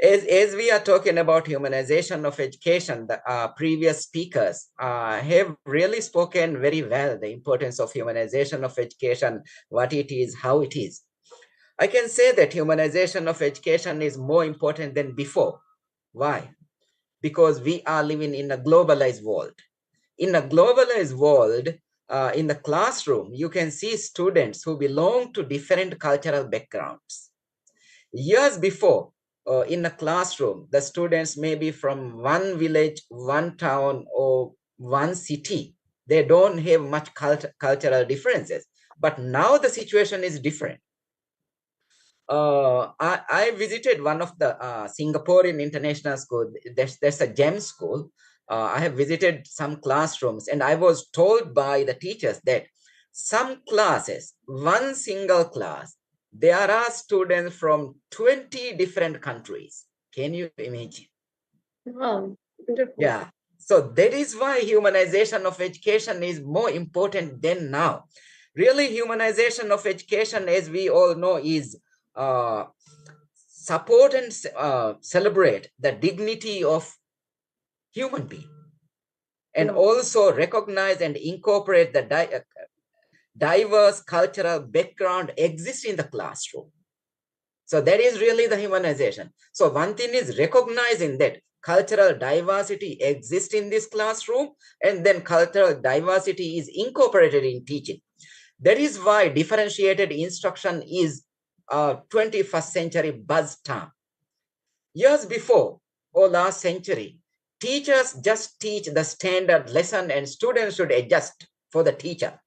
As we are talking about humanization of education, the previous speakers have really spoken very well the importance of humanization of education, what it is, how it is. I can say that humanization of education is more important than before. Why? Because we are living in a globalized world. In a globalized world, in the classroom, you can see students who belong to different cultural backgrounds. Years before, in a classroom, the students may be from one village, one town, or one city. They don't have much cultural differences. But now the situation is different. I visited one of the Singaporean international school. There's a GEM school. I have visited some classrooms and I was told by the teachers that some classes, one single class, there are students from 20 different countries. Can you imagine? Wow. Yeah. So that is why humanization of education is more important than now. Really, humanization of education, as we all know, is support and celebrate the dignity of human being, and also recognize and incorporate the diverse cultural background exists in the classroom. So that is really the humanization. So one thing is recognizing that cultural diversity exists in this classroom, and then cultural diversity is incorporated in teaching. That is why differentiated instruction is a 21st century buzz term. Years before or last century, teachers just teach the standard lesson and students should adjust for the teacher.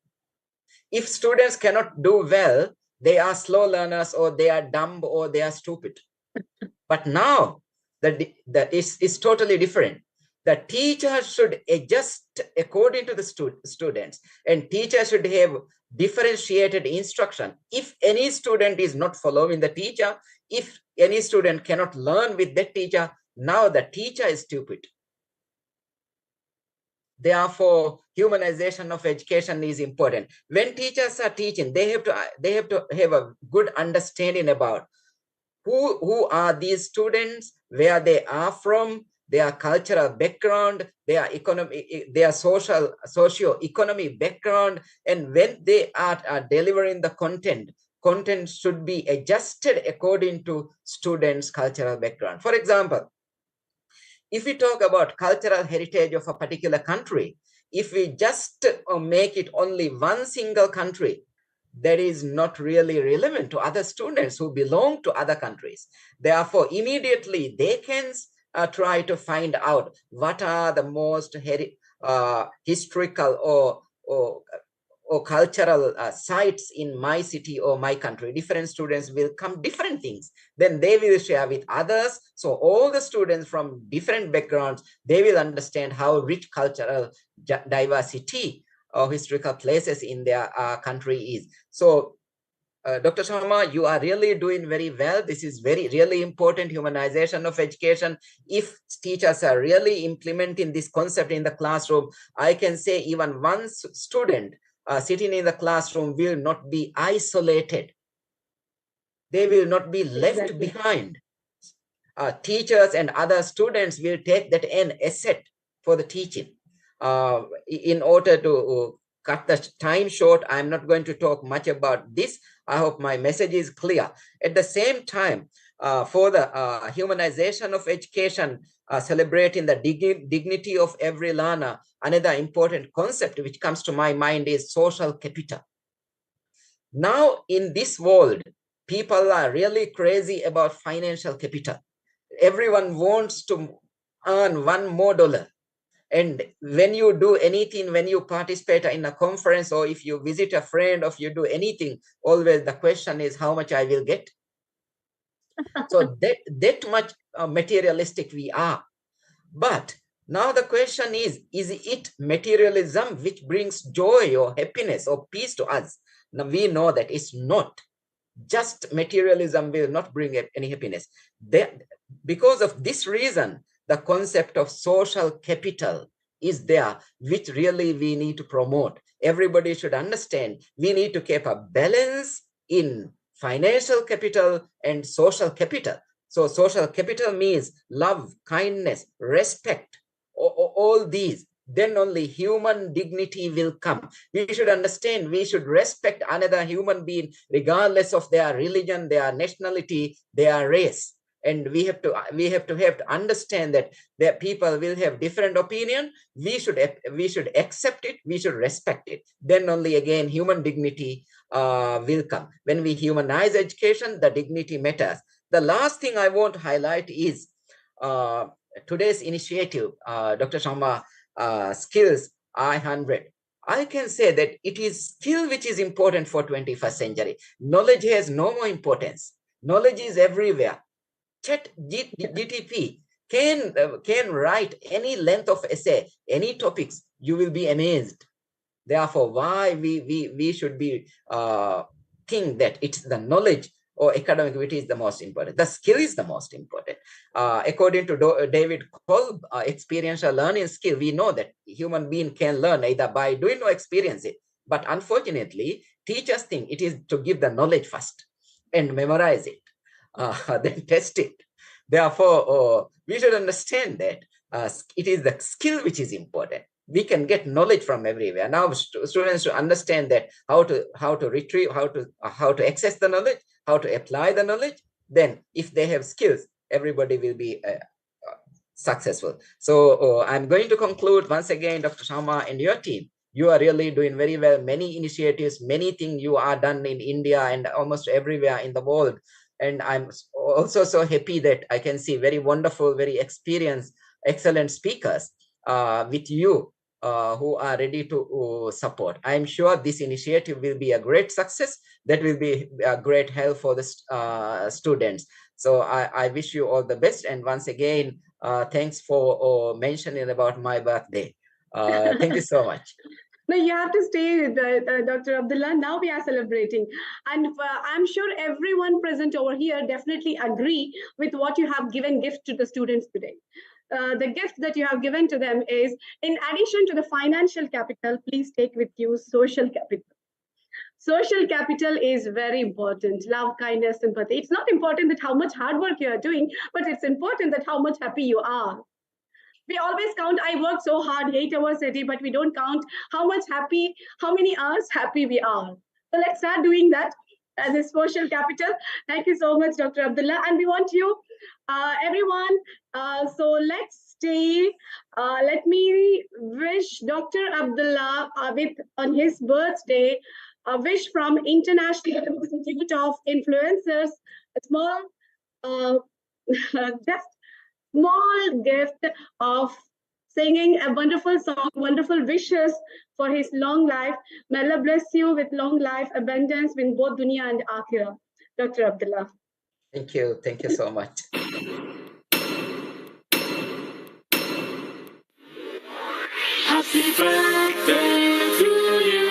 If students cannot do well, they are slow learners or they are dumb or they are stupid. But now that is totally different. The teacher should adjust according to the students, and teachers should have differentiated instruction. If any student is not following the teacher, if any student cannot learn with that teacher, now the teacher is stupid. Therefore, humanization of education is important. When teachers are teaching, they have to have a good understanding about who are these students, where they are from, their cultural background, their economic, their socio-economic background, and when they are delivering the content should be adjusted according to students' cultural background. For example, if we talk about cultural heritage of a particular country, if we just make it only one single country, that is not really relevant to other students who belong to other countries. Therefore, immediately they can try to find out what are the most historical or cultural sites in my city or my country. Different students will come different things. Then they will share with others. So all the students from different backgrounds, they will understand how rich cultural diversity or historical places in their country is. So Dr. Shama, you are really doing very well. This is really important, humanization of education. If teachers are really implementing this concept in the classroom, I can say even one student sitting in the classroom will not be isolated. They will not be left behind. Teachers and other students will take that an asset for the teaching. In order to cut the time short, I'm not going to talk much about this. I hope my message is clear. At the same time, for the humanization of education, celebrating the dignity of every learner, another important concept which comes to my mind is social capital. Now, in this world, people are really crazy about financial capital. Everyone wants to earn $1 more. And when you do anything, when you participate in a conference, or if you visit a friend, or if you do anything, always the question is how much I will get. So that much materialistic we are. But now the question is it materialism which brings joy or happiness or peace to us? Now we know that it's not. Just materialism will not bring any happiness. Because of this reason, the concept of social capital is there, which really we need to promote. Everybody should understand we need to keep a balance in financial capital and social capital. So social capital means love, kindness, respect, all these. Then only human dignity will come. We should understand, we should respect another human being regardless of their religion, their nationality, their race. And we have to understand that people will have different opinion. We should accept it. We should respect it. Then only again human dignity will come. When we humanize education, the dignity matters. The last thing I want to highlight is today's initiative, Dr. Shama, skills I100. I can say that it is skill which is important for 21st century. Knowledge has no more importance. Knowledge is everywhere. ChatGPT can write any length of essay, any topics. You will be amazed. Therefore, why we should be think that it's the knowledge or academic which is the most important. The skill is the most important. According to David Kolb, experiential learning skill, we know that human being can learn either by doing or experience it. But unfortunately, teachers think it is to give the knowledge first and memorize it, then test it. Therefore, we should understand that it is the skill which is important. We can get knowledge from everywhere. Now, students should understand that how to retrieve, how to access the knowledge, how to apply the knowledge. Then, if they have skills, everybody will be successful. So, I'm going to conclude once again, Dr. Shama and your team. You are really doing very well. Many initiatives, many things you are done in India and almost everywhere in the world. And I'm also so happy that I can see very wonderful, very experienced, excellent speakers with you who are ready to support. I'm sure this initiative will be a great success. That will be a great help for the students. So I wish you all the best. And once again, thanks for mentioning about my birthday. Thank you so much. No, you have to stay, Dr. Abdullah. Now we are celebrating. And I'm sure everyone present over here definitely agree with what you have given gift to the students today. The gift that you have given to them is, in addition to the financial capital, please take with you social capital. Social capital is very important. Love, kindness, sympathy. It's not important that how much hard work you are doing, but it's important that how much happy you are. We always count, I work so hard, 8 hours a day, but we don't count how many hours happy we are. So let's start doing that as a social capital. Thank you so much, Dr. Abdullah. And we want you, everyone, so let's stay. Let me wish Dr. Abdullah on his birthday, a wish from International Institute of Influencers, a small, just small gift of singing a wonderful song, wonderful wishes for his long life. May Allah bless you with long life, abundance in both dunya and akhirah. Dr. Abdullah. Thank you. Thank you so much. Happy birthday to you.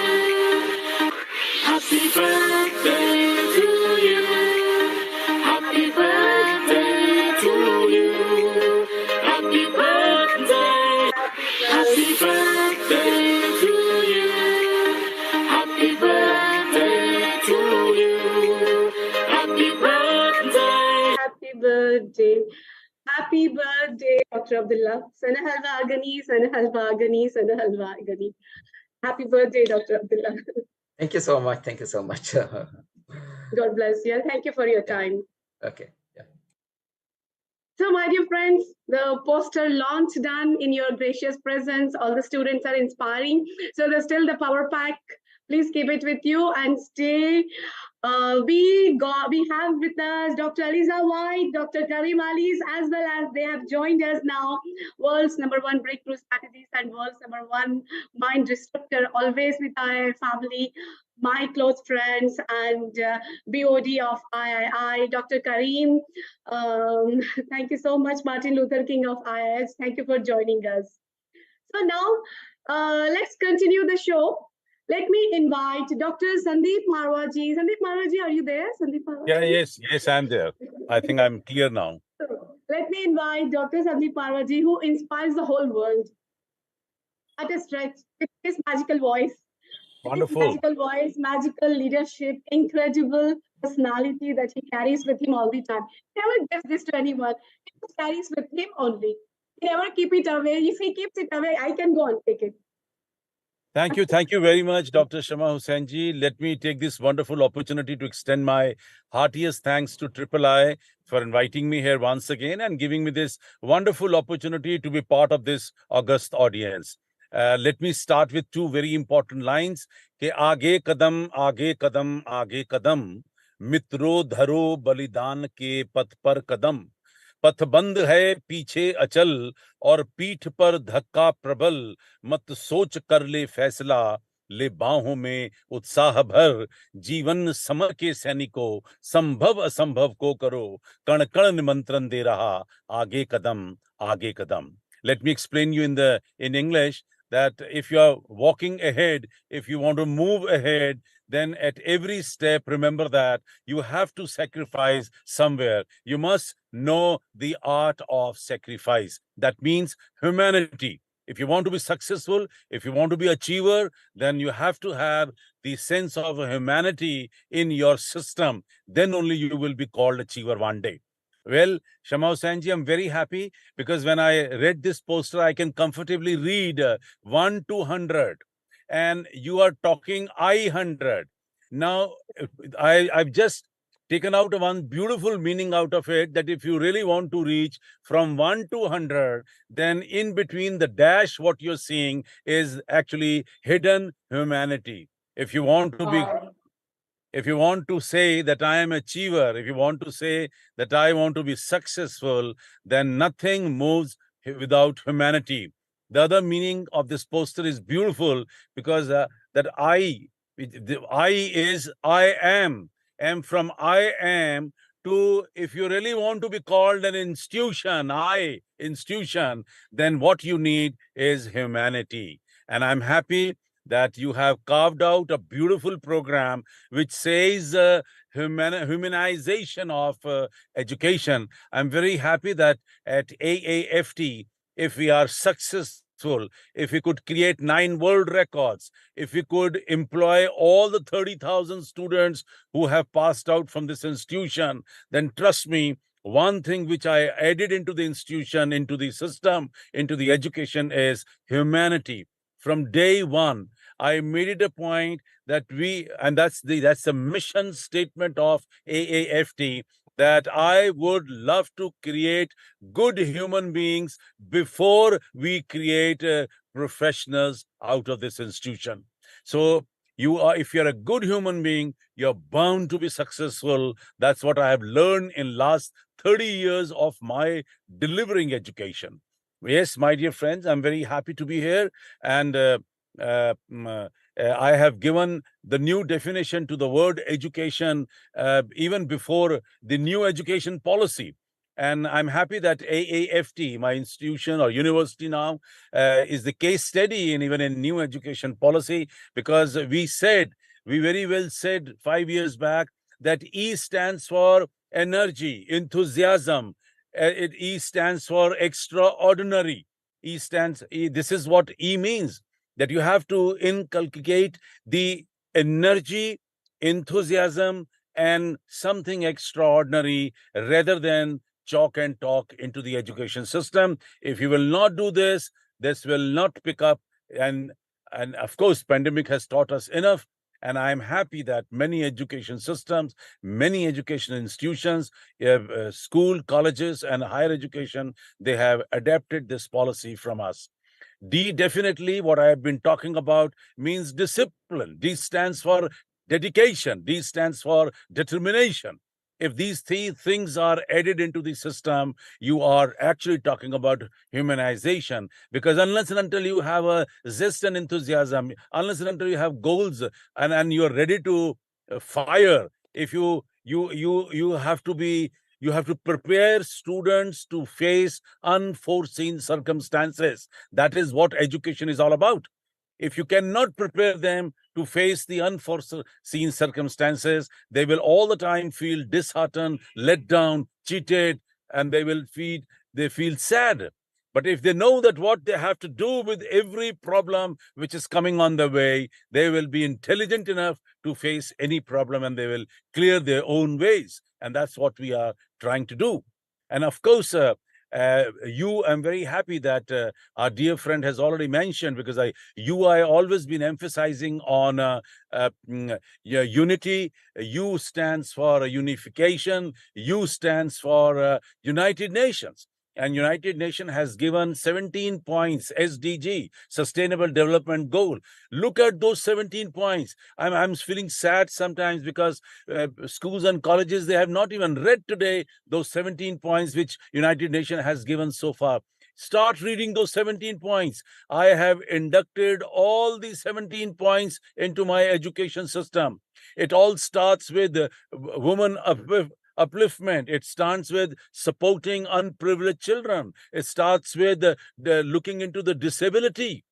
Happy birthday to you. Happy birthday to you. Happy birthday. Happy birthday to you. Happy birthday to you. Happy birthday. Happy birthday. Happy birthday, Dr. Dr. Abdullah. Sana halwa agani, sana halwa agani, sana halwa agani. Happy birthday, Dr. Abdullah. Thank you so much. Thank you so much. God bless you. Thank you for your time. Okay. Yeah. So, my dear friends, the poster launch done in your gracious presence. All the students are inspiring. So, there's still the power pack. Please keep it with you and stay. We have with us Dr. Aliza White, Dr. Karim Alis, as well as they have joined us now. World's #1 breakthrough strategies and world's #1 mind disruptor. Always with our family, my close friends, and BOD of III, Dr. Karim. Thank you so much, Martin Luther King of IHS. Thank you for joining us. So now, let's continue the show. Let me invite Dr. Sandeep Marwaji. Sandeep Marwaji, are you there? Sandeep Marwaji? Yeah, yes, I'm there. I think I'm clear now. Let me invite Dr. Sandeep Marwaji, who inspires the whole world at a stretch with his magical voice. Wonderful. Magical voice, magical leadership, incredible personality that he carries with him all the time. He never gives this to anyone. He just carries with him only. He never keep it away. If he keeps it away, I can go and take it. Thank you very much, Dr. Shama Hussain ji. Let me take this wonderful opportunity to extend my heartiest thanks to III for inviting me here once again and giving me this wonderful opportunity to be part of this august audience. Let me start with two very important lines. Ke aage kadam, aage kadam, aage kadam, mitro dharo balidan ke path par kadam. पथबंद है पीछे अचल और पीठ पर धक्का प्रबल मत सोच कर ले फैसला ले बाहों में उत्साह भर जीवन समर के सैनिकों संभव असंभव को करो कण कण निमंत्रण दे रहा आगे कदम. Let me explain you in English that if you are walking ahead, if you want to move ahead, then at every step, remember that you have to sacrifice somewhere. You must know the art of sacrifice. That means humanity. If you want to be successful, if you want to be achiever, then you have to have the sense of humanity in your system. Then only you will be called achiever one day. Well, Shama Hussain ji, I'm very happy because when I read this poster, I can comfortably read 1 to 100. And you are talking I100. Now, I've just taken out one beautiful meaning out of it, that if you really want to reach from 1 to 100, then in between the dash, what you're seeing is actually hidden humanity. If you want to be... If you want to say that I am an achiever, if you want to say that I want to be successful, then nothing moves without humanity. The other meaning of this poster is beautiful because the I is I am. And from I am to, if you really want to be called an institution, institution, then what you need is humanity. And I'm happy that you have carved out a beautiful program which says humanization of education. I'm very happy that at AAFT, if we are successful, if we could create 9 world records, if we could employ all the 30,000 students who have passed out from this institution, then trust me, one thing which I added into the institution, into the system, into the education is humanity. From day one, I made it a point that that's the mission statement of AAFT, that I would love to create good human beings before we create professionals out of this institution. So if you're a good human being, you're bound to be successful. That's what I have learned in last 30 years of my delivering education. Yes, my dear friends, I'm very happy to be here. And I have given the new definition to the word education even before the new education policy. And I'm happy that AAFT, my institution or university now, is the case study even in new education policy, because we very well said 5 years back that E stands for energy, enthusiasm. E stands for extraordinary. This is what E means, that you have to inculcate the energy, enthusiasm, and something extraordinary rather than chalk and talk into the education system. If you will not do this, this will not pick up. And of course, pandemic has taught us enough. And I'm happy that many education systems, many education institutions, school, colleges, and higher education, they have adapted this policy from us. D, definitely what I have been talking about, means discipline. D stands for dedication. D stands for determination. If these three things are added into the system, you are actually talking about humanization. Because unless and until you have a zest and enthusiasm, unless and until you have goals and you're ready to fire, if you have to prepare students to face unforeseen circumstances. That is what education is all about. If you cannot prepare them to face the unforeseen circumstances, they will all the time feel disheartened, let down, cheated, and they feel sad. But if they know that what they have to do with every problem which is coming on the way, they will be intelligent enough to face any problem and they will clear their own ways. And that's what we are trying to do. And of course, I'm very happy that our dear friend has already mentioned, because I always been emphasizing on unity. U stands for unification. U stands for United Nations. And United Nations has given 17 points, SDG, Sustainable Development Goal. Look at those 17 points. I'm feeling sad sometimes because schools and colleges, they have not even read today those 17 points which United Nations has given so far. Start reading those 17 points. I have inducted all these 17 points into my education system. It all starts with women upliftment. It starts with supporting unprivileged children. It starts with looking into the disability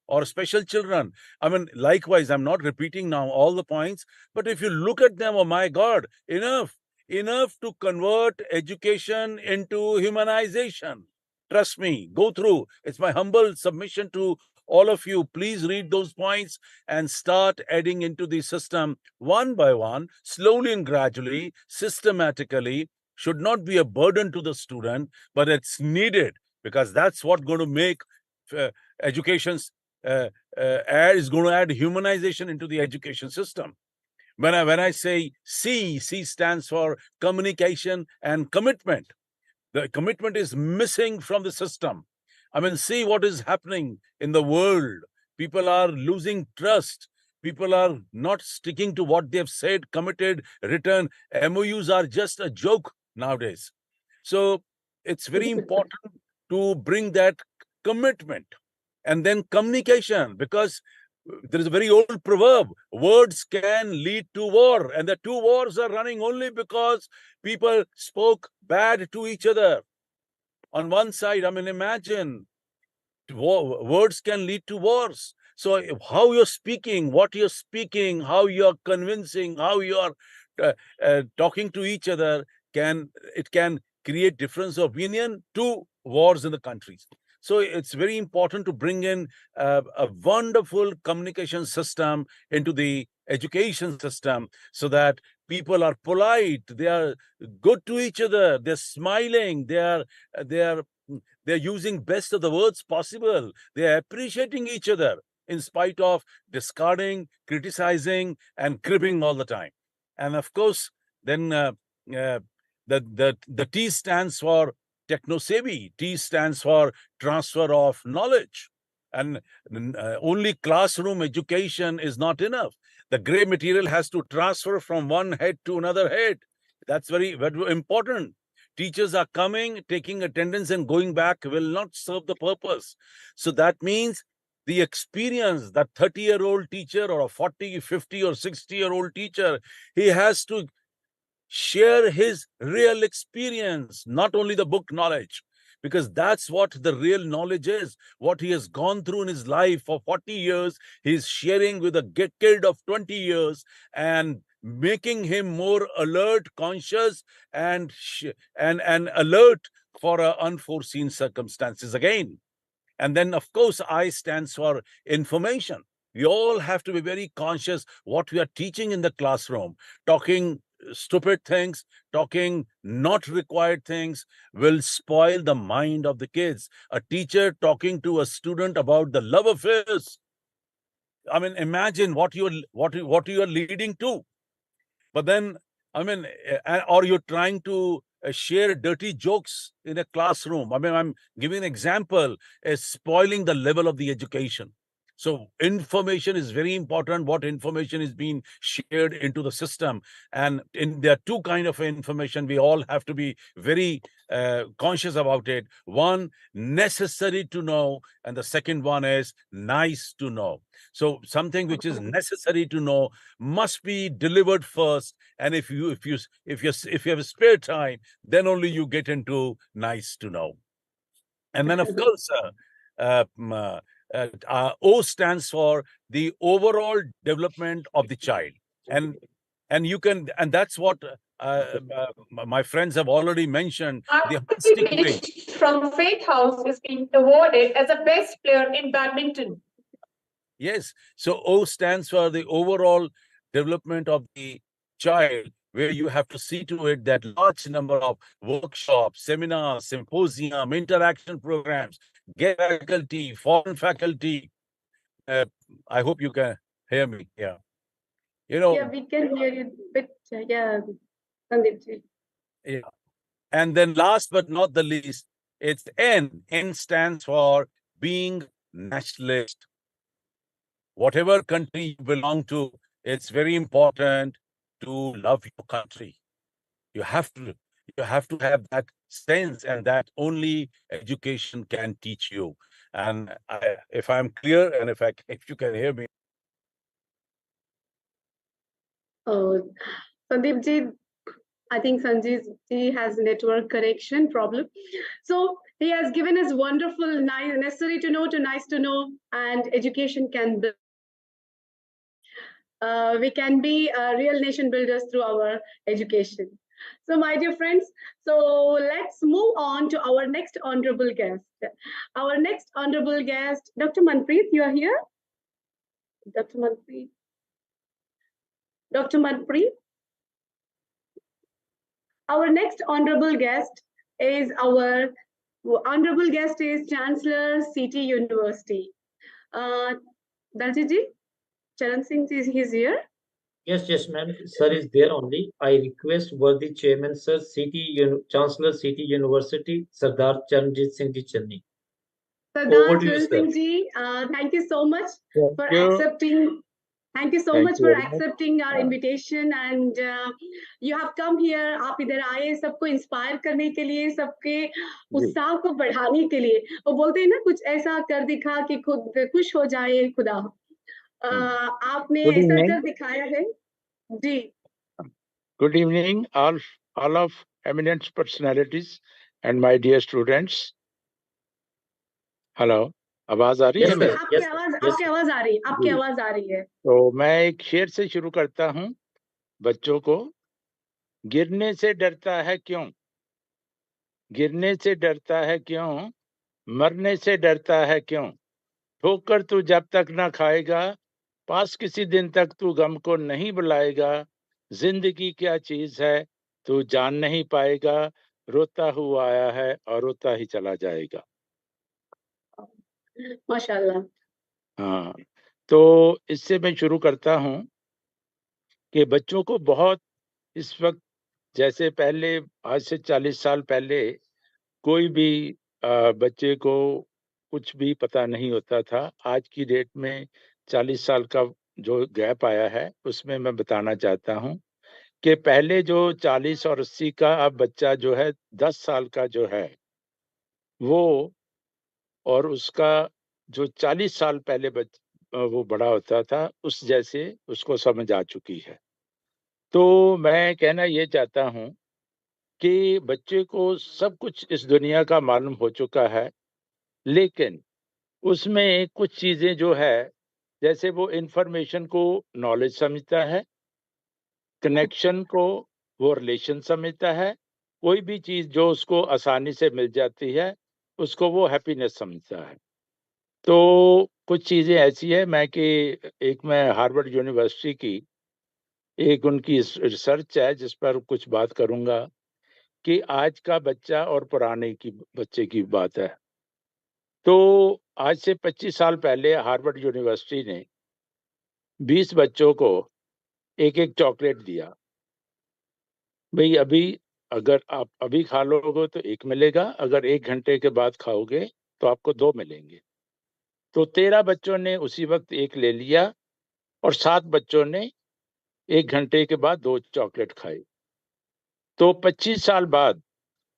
or special children. I mean, likewise, I'm not repeating now all the points, but if you look at them, oh my God, enough to convert education into humanization. Trust me, go through. It's my humble submission to all of you. Please read those points and start adding into the system one by one, slowly and gradually, systematically. Should not be a burden to the student, but it's needed, because that's what's going to make education's is going to add humanization into the education system. When I say C stands for communication and commitment. The commitment is missing from the system. I mean, see what is happening in the world. People are losing trust. People are not sticking to what they've said, committed, written. MOUs are just a joke nowadays. So it's very important to bring that commitment. And then communication, because there is a very old proverb, words can lead to war. And the two wars are running only because people spoke bad to each other. On one side, I mean, imagine, words can lead to wars. So how you're speaking, what you're speaking, how you're convincing, how you're talking to each other, can create difference of opinion to wars in the countries. So it's very important to bring in a wonderful communication system into the education system, so that people are polite, they are good to each other, they're smiling, they're using best of the words possible, they're appreciating each other in spite of discarding, criticizing, and cribbing all the time. And of course, then the T stands for techno-savvy. T stands for transfer of knowledge. And only classroom education is not enough. The gray material has to transfer from one head to another head. That's very, very important. Teachers are coming, taking attendance and going back will not serve the purpose. So that means the experience, that 30-year-old teacher or a 40, 50 or 60-year-old teacher, he has to share his real experience, not only the book knowledge, because that's what the real knowledge is. What he has gone through in his life for 40 years, he's sharing with a kid of 20 years and making him more alert, conscious, and alert for unforeseen circumstances again. And then, of course, I stands for information. We all have to be very conscious what we are teaching in the classroom, talking stupid things, talking not required things will spoil the mind of the kids. A teacher talking to a student about the love affairs. I mean, imagine what you are leading to. But then, I mean, or you're trying to share dirty jokes in a classroom. I mean, I'm giving an example, is spoiling the level of the education. So information is very important, what information is being shared into the system. And there are two kinds of information. We all have to be very conscious about it. One, necessary to know, and the second one is nice to know. So something which is necessary to know must be delivered first. And if you have a spare time, then only you get into nice to know. And then, of course, O stands for the overall development of the child, and that's what my friends have already mentioned. The holistic way. From Faith House is being awarded as a best player in badminton. Yes, so O stands for the overall development of the child, where you have to see to it that large number of workshops, seminars, symposium, interaction programs, get faculty, foreign faculty. I hope you can hear me. Yeah. Yeah, we can hear you, but yeah, Sandeepji. Yeah. And then last but not the least, it's N. N stands for being nationalist. Whatever country you belong to, it's very important to love your country. You have to have that sense, and that only education can teach you. And if I'm clear, and if you can hear me. Oh, Sandeep ji, I think Sanjeev ji has network correction problem. So he has given us wonderful, nice, necessary to know to nice to know, and education can build. We can be real nation builders through our education. So my dear friends, so let's move on to our next honorable guest. Our next honorable guest, Dr. Manpreet, you are here? Dr. Manpreet? Dr. Manpreet? Our next honorable guest is Chancellor CT University. Daljit ji, Charan Singh is here. Yes, ma'am. Sir is there only. I request worthy chairman, sir, Chancellor CT University, Sardar Charanjit Singh ji Channi. Sardar Charan Singh ji, thank you so much for accepting. Thank you so much for accepting our invitation, and you have come here. आप इधर आए सबको inspire करने के लिए, सबके उत्साह को बढ़ाने के लिए. वो बोलते हैं ना, कुछ ऐसा कर दिखा कि खुद खुश हो जाए खुदा. आपने ऐसा कर दिखाया है. जी. Good evening, all of eminent personalities and my dear students. Hello, आवाज आ रही है? आपकी आवाज आ रही है. आपकी आवाज आ रही है. तो मैं एक शेर से शुरू करता हूँ बच्चों को. गिरने से डरता है क्यों? गिरने से डरता है क्यों? मरने से डरता है क्यों? ठोकर तू जब तक ना खाएगा, पास किसी दिन तक तू गम को नहीं बुलाएगा. जिंदगी क्या चीज है तू जान नहीं पाएगा. रोता हुआ आया है और रोता ही चला जाएगा. माशाल्लाह. हाँ, तो इससे मैं शुरू करता हूँ कि बच्चों को बहुत इस वक्त, जैसे पहले आज से 40 साल पहले कोई भी बच्चे को कुछ भी पता नहीं होता था. आज की डेट में 40 साल का जो गैप आया है, उसमें मैं बताना चाहता हूँ कि पहले जो 40 और 80 का अब बच्चा जो है 10 साल का जो है वो, और उसका जो 40 साल पहले वो बड़ा होता था, उस जैसे उसको समझ आ चुकी है. तो मैं कहना ये चाहता हूँ कि बच्चे को सब कुछ इस दुनिया का मालूम हो चुका है, लेकिन उसमें कुछ चीजें जो है, जैसे वो इंफॉर्मेशन को नॉलेज समझता है, कनेक्शन को वो रिलेशन समझता है, कोई भी चीज जो उसको आसानी से मिल जाती है उसको वो हैप्पीनेस समझता है. तो कुछ चीजें ऐसी है, मैं हार्वर्ड यूनिवर्सिटी की एक उनकी रिसर्च है जिस पर कुछ बात करूंगा कि आज का बच्चा और पुराने की बच्चे की बात है। तो आज से 25 साल पहले हार्वर्ड यूनिवर्सिटी ने 20 बच्चों को एक एक चॉकलेट दिया। भाई अभी अगर आप अभी खा लोगे तो एक मिलेगा, अगर 1 घंटे के बाद खाओगे तो आपको 2 मिलेंगे। तो 13 बच्चों ने उसी वक्त एक ले लिया और 7 बच्चों ने 1 घंटे के बाद 2 चॉकलेट खाए। तो 25 साल बाद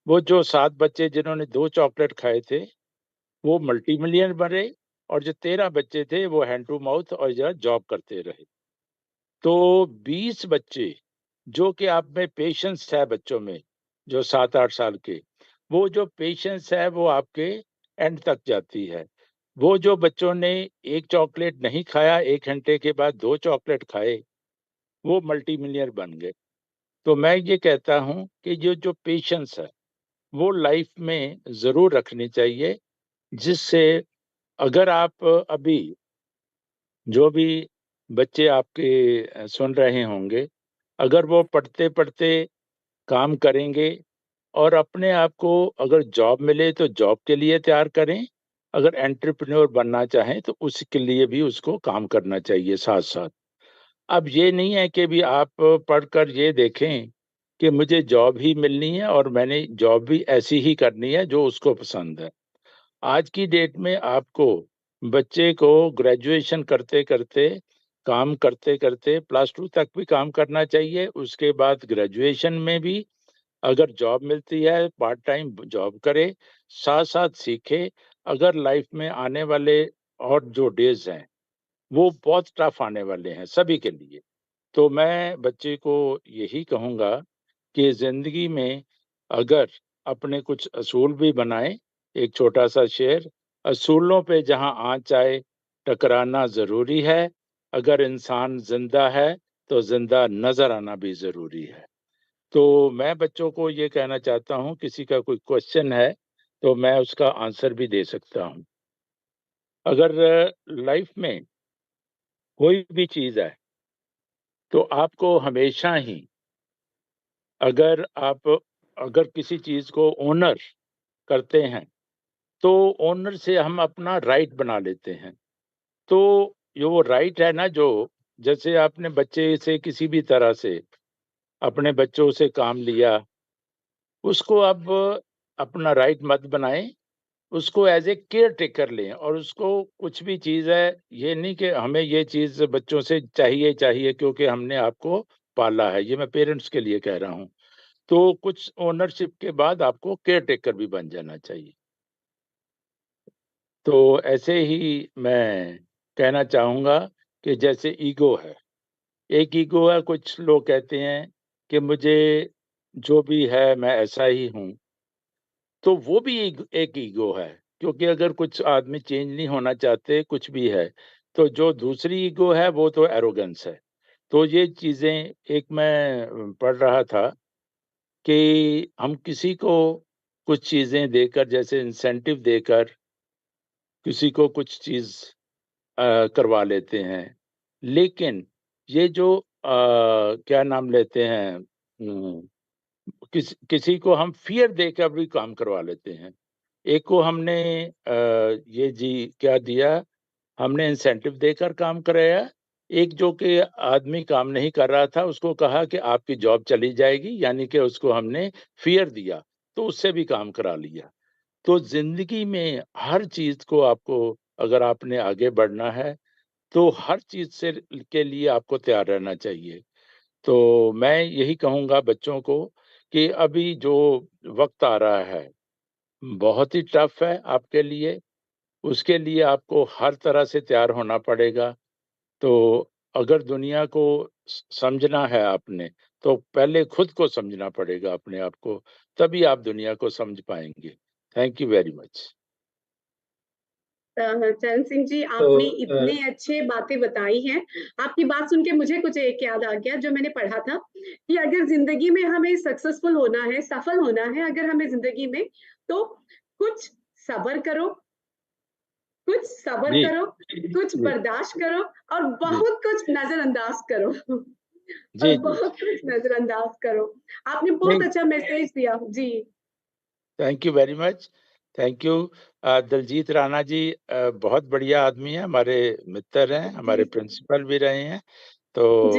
वो जो 7 बच्चे जिन्होंने 2 चॉकलेट खाए थे वो मल्टी मिलियनर बने, और जो 13 बच्चे थे वो हैंड टू माउथ और जॉब करते रहे। तो 20 बच्चे जो कि आप में पेशेंस है बच्चों में, जो 7-8 साल के, वो जो पेशेंस है वो आपके एंड तक जाती है। वो जो बच्चों ने 1 चॉकलेट नहीं खाया, 1 घंटे के बाद 2 चॉकलेट खाए, वो मल्टी मिलियनर बन गए। तो मैं ये कहता हूं कि जो पेशेंस है वो लाइफ में जरूर रखनी चाहिए, जिससे अगर आप अभी जो भी बच्चे आपके सुन रहे होंगे, अगर वो पढ़ते पढ़ते काम करेंगे और अपने आप को अगर जॉब मिले तो जॉब के लिए तैयार करें, अगर एंटरप्रेन्योर बनना चाहें तो उसके लिए भी उसको काम करना चाहिए साथ साथ। अब ये नहीं है कि भी आप पढ़कर ये देखें कि मुझे जॉब ही मिलनी है और मैंने जॉब भी ऐसी ही करनी है जो उसको पसंद है। आज की डेट में आपको बच्चे को ग्रेजुएशन करते करते, काम करते करते +2 तक भी काम करना चाहिए। उसके बाद ग्रेजुएशन में भी अगर जॉब मिलती है पार्ट टाइम जॉब करे, साथ साथ सीखे। अगर लाइफ में आने वाले और जो डेज हैं वो बहुत टफ आने वाले हैं सभी के लिए। तो मैं बच्चे को यही कहूँगा कि जिंदगी में अगर अपने कुछ असूल भी बनाए, एक छोटा सा शेर, असूलों पे जहां आँच आए टकराना जरूरी है, अगर इंसान जिंदा है तो जिंदा नजर आना भी जरूरी है। तो मैं बच्चों को ये कहना चाहता हूँ, किसी का कोई क्वेश्चन है तो मैं उसका आंसर भी दे सकता हूँ। अगर लाइफ में कोई भी चीज है तो आपको हमेशा ही अगर किसी चीज को ओनर करते हैं तो ओनर से हम अपना राइट बना लेते हैं। तो जो वो राइट है ना, जो जैसे आपने बच्चे से किसी भी तरह से अपने बच्चों से काम लिया, उसको अब अपना राइट मत बनाएं, उसको एज ए केयर टेकर लें। और उसको कुछ भी चीज़ है, ये नहीं कि हमें ये चीज़ बच्चों से चाहिए चाहिए क्योंकि हमने आपको पाला है, ये मैं पेरेंट्स के लिए कह रहा हूँ। तो कुछ ओनरशिप के बाद आपको केयर टेकर भी बन जाना चाहिए। तो ऐसे ही मैं कहना चाहूँगा कि जैसे ईगो है, एक ईगो है, कुछ लोग कहते हैं कि मुझे जो भी है मैं ऐसा ही हूँ, तो वो भी एक ईगो है। क्योंकि अगर कुछ आदमी चेंज नहीं होना चाहते, कुछ भी है, तो जो दूसरी ईगो है वो तो एरोगेंस है। तो ये चीजें, एक मैं पढ़ रहा था कि हम किसी को कुछ चीजें देकर, जैसे इंसेंटिव देकर किसी को कुछ चीज करवा लेते हैं, लेकिन ये जो क्या नाम लेते हैं, किसी को हम फियर देकर भी काम करवा लेते हैं। एक को हमने ये जी क्या दिया, हमने इंसेंटिव देकर काम कराया। एक जो कि आदमी काम नहीं कर रहा था, उसको कहा कि आपकी जॉब चली जाएगी, यानी कि उसको हमने फियर दिया, तो उससे भी काम करा लिया। तो जिंदगी में हर चीज को आपको, अगर आपने आगे बढ़ना है तो हर चीज से के लिए आपको तैयार रहना चाहिए। तो मैं यही कहूँगा बच्चों को कि अभी जो वक्त आ रहा है बहुत ही टफ है आपके लिए, उसके लिए आपको हर तरह से तैयार होना पड़ेगा। तो अगर दुनिया को समझना है आपने, तो पहले खुद को समझना पड़ेगा अपने आप को, तभी आप दुनिया को समझ पाएंगे। Thank you very much. चरण सिंह जी, आपने इतने अच्छे बातें बताई हैं। आपकी बात सुन के मुझे कुछ एक याद आ गया जो मैंने पढ़ा था कि अगर जिंदगी में हमें सक्सेसफुल होना है, सफल होना है अगर हमें जिंदगी में, तो कुछ सब्र करो, कुछ बर्दाश्त करो और बहुत कुछ नजरअंदाज करो। जी बहुत कुछ नजरअंदाज करो। आपने बहुत अच्छा मैसेज दिया जी। Thank you very much, thank you. Daljit Rana ji बहुत बढ़िया आदमी है, हमारे मित्र हैं, हमारे प्रिंसिपल भी रहे हैं, तो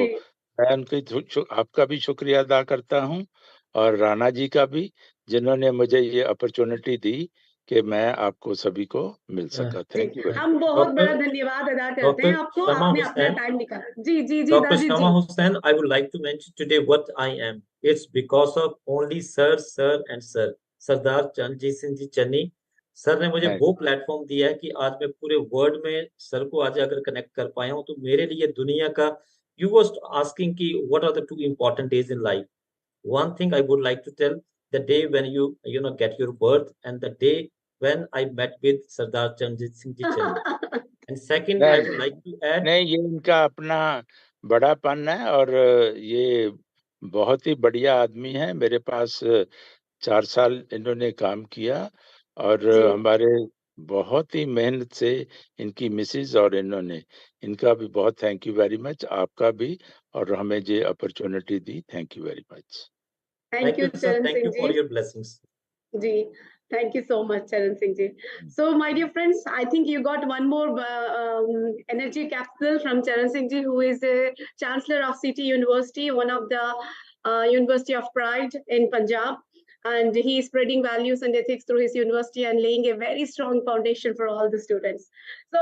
मैं उनकी आपका भी शुक्रिया अदा करता हूँ और राणा जी का भी, जिन्होंने मुझे ये अपॉर्चुनिटी दी कि मैं आपको सभी को मिल सका। Thank you very much. हम बहुत बड़ा धन्यवाद अदा करते हैं आपको, आपने अपना टाइम निकाला। जी जी जी Dr. Daljit Shama ji. Hussain, I would like to mention today what I am. It's because of only sir, and sir. Sardar Charanjit Singh ji Channi sir ने मुझे वो प्लेटफॉर्म दिया है कि आज मैं पूरे वर्ल्ड में सर को आज अगर कनेक्ट कर पाया हूँ, तो मेरे लिए दुनिया का, you was asking कि what are the two important days in life. One thing I would like to tell, the day when you get your birth, and the day when I met with Sardar Charanjit Singh ji Channi. And second, I would like to add, नहीं, ये इनका अपना बड़ापन है और ये बहुत ही बढ़िया आदमी है। मेरे पास 4 साल इन्होंने काम किया और हमारे बहुत ही मेहनत से इनकी मिसेज और इन्होंने, इनका भी बहुत थैंक यू वेरी मच, आपका भी, और हमें ये opportunity the. Thank you very much. Thank you, sir. Charan Thank you Singh for ji. your blessings. Ji, thank you so much, Charan Singh ji. So, my dear friends, I think you got one more energy capsule from Charan Singh ji, who is a Chancellor of City University, one of the University of Pride in Punjab. And he is spreading values and ethics through his university and laying a very strong foundation for all the students. So,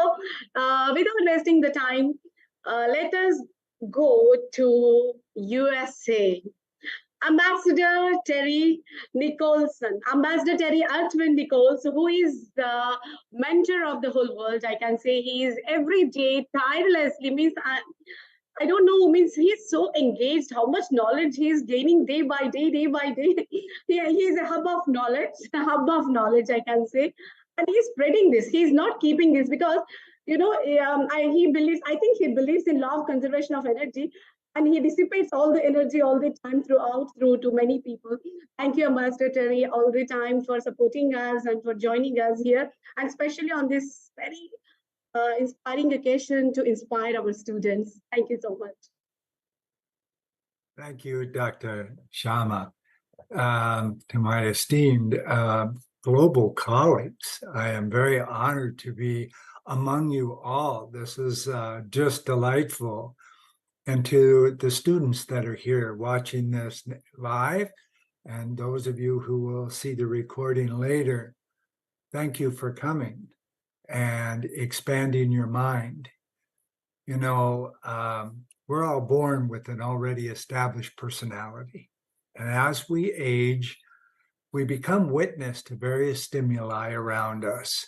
without wasting the time, let us go to USA. Ambassador Terry Nicholson, Ambassador Terry Altman Nichols, who is the mentor of the whole world. I can say he is every day tirelessly, means I don't know, means he's so engaged, how much knowledge he is gaining day by day, day by day. He is a hub of knowledge, I can say. And he's spreading this. He's not keeping this because, he believes, I think he believes in law of conservation of energy. And he dissipates all the energy all the time through to many people. Thank you, Ambassador Terry, all the time for supporting us and for joining us here, and especially on this very inspiring occasion to inspire our students. Thank you so much. Thank you, Dr. Shama. To my esteemed global colleagues, I am very honored to be among you all. This is just delightful. And to the students that are here watching this live, and those of you who will see the recording later, thank you for coming and expanding your mind. You know, we're all born with an already established personality. And as we age, we become witness to various stimuli around us.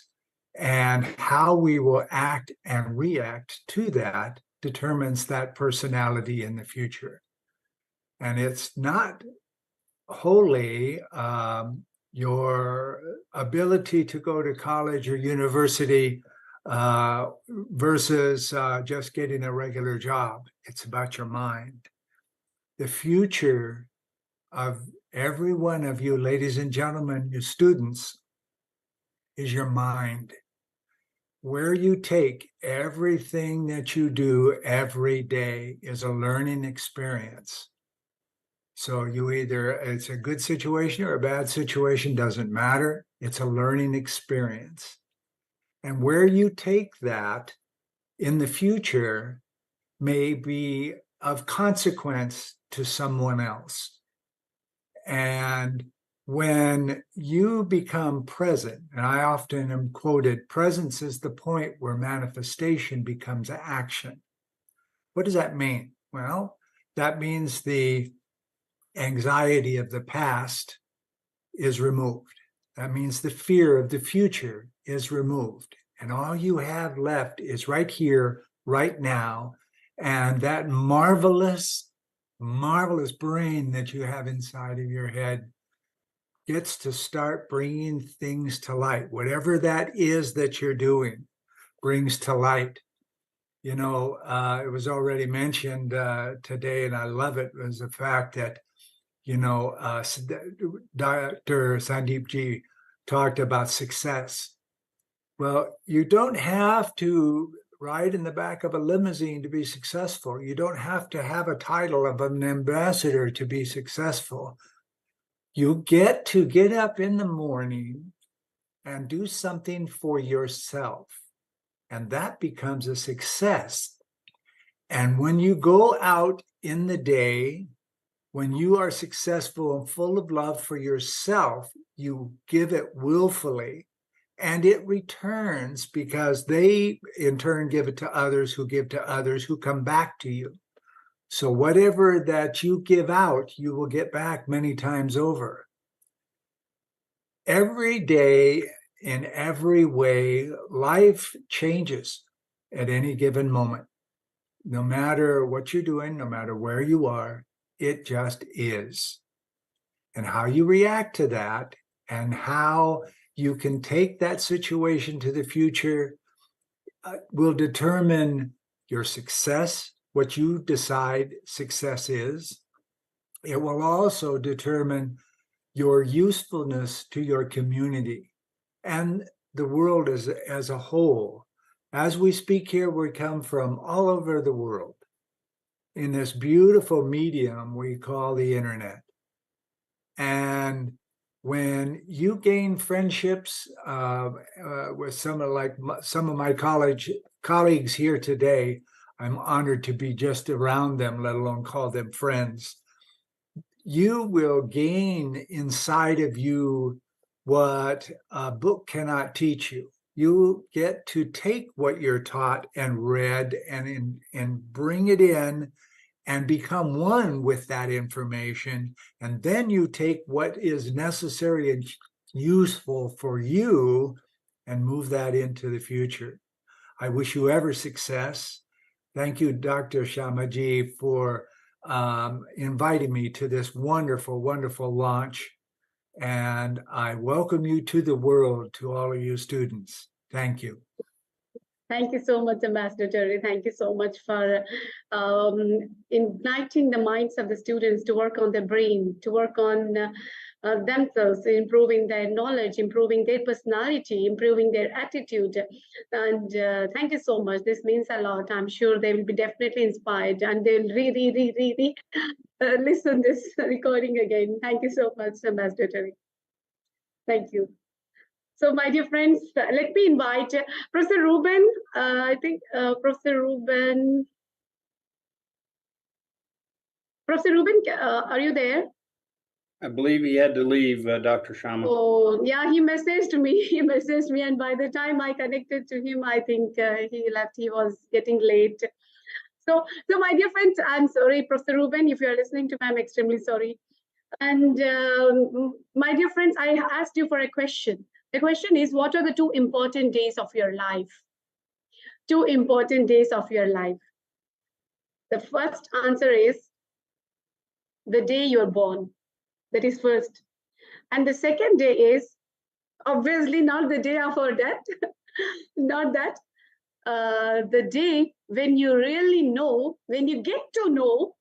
And how we will act and react to that determines that personality in the future. And it's not wholly your ability to go to college or university versus just getting a regular job. It's about your mind. The future of every one of you, ladies and gentlemen, you students, is your mind. Where you take everything that you do every day is a learning experience. So you either, it's a good situation or a bad situation, doesn't matter. It's a learning experience. And where you take that in the future may be of consequence to someone else. And when you become present, and I often am quoted, presence is the point where manifestation becomes action. What does that mean? Well, that means the anxiety of the past is removed. That means the fear of the future is removed. And all you have left is right here, right now. And that marvelous, marvelous brain that you have inside of your head gets to start bringing things to light. Whatever that is that you're doing brings to light. You know, it was already mentioned today, and I love it, was the fact that, you know, Dr. Sandeep Ji talked about success. Well, you don't have to ride in the back of a limousine to be successful. You don't have to have a title of an ambassador to be successful. You get to get up in the morning and do something for yourself, and that becomes a success. And when you go out in the day, when you are successful and full of love for yourself, you give it willfully, and it returns because they in turn give it to others who give to others who come back to you. So whatever that you give out, you will get back many times over. Every day, in every way, life changes at any given moment. No matter what you're doing, no matter where you are, it just is. And how you react to that and how you can take that situation to the future will determine your success, what you decide success is. It will also determine your usefulness to your community and the world as a whole. As we speak here, we come from all over the world in this beautiful medium we call the internet. And when you gain friendships with some of my colleagues here today, I'm honored to be just around them, let alone call them friends. You will gain inside of you what a book cannot teach you. You get to take what you're taught and read and bring it in and become one with that information. And then you take what is necessary and useful for you and move that into the future. I wish you ever success. Thank you, Dr. Shama Ji, for inviting me to this wonderful, wonderful launch. And I welcome you to the world, to all of you students. Thank you. Thank you so much, Ambassador Terry. Thank you so much for igniting the minds of the students to work on their brain, to work on themselves, improving their knowledge, improving their personality, improving their attitude. And thank you so much. This means a lot. I'm sure they will be definitely inspired and they'll really listen to this recording again. Thank you so much, Ambassador Terry. Thank you. So, my dear friends, let me invite Professor Ruben. I think Professor Ruben. Professor Ruben, are you there? I believe he had to leave, Dr. Shama. Oh, yeah, he messaged me. He messaged me, and by the time I connected to him, I think he left. He was getting late. So my dear friends, I'm sorry, Professor Ruben, if you are listening to me, I'm extremely sorry. And my dear friends, I asked you for a question. The question is, what are the 2 important days of your life? 2 important days of your life. The first answer is the day you're born. That is first. And the second day is obviously not the day after death, not that. The day when you really know, when you get to know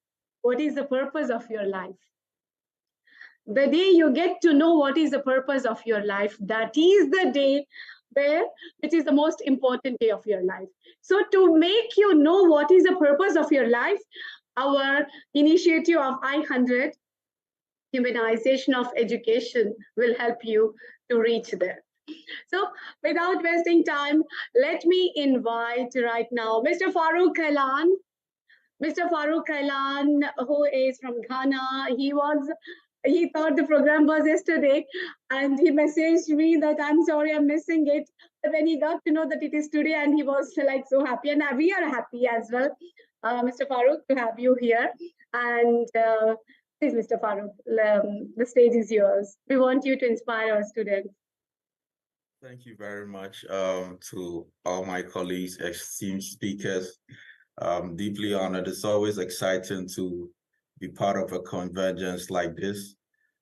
what is the purpose of your life. The day you get to know what is the purpose of your life, that is the day where it is the most important day of your life. So to make you know what is the purpose of your life, our initiative of I100, Humanization of Education, will help you to reach there. So without wasting time, let me invite right now Mr. Farooq Kailan. Mr. Farooq Kailan, who is from Ghana. He thought the program was yesterday, and he messaged me that I'm sorry, I'm missing it. But when he got to know that it is today, and he was like so happy, and we are happy as well, Mr. Farooq, to have you here. And please, Mr. Farooq, the stage is yours. We want you to inspire our students. Thank you very much to all my colleagues, esteemed speakers. Deeply honored. It's always exciting to be part of a convergence like this.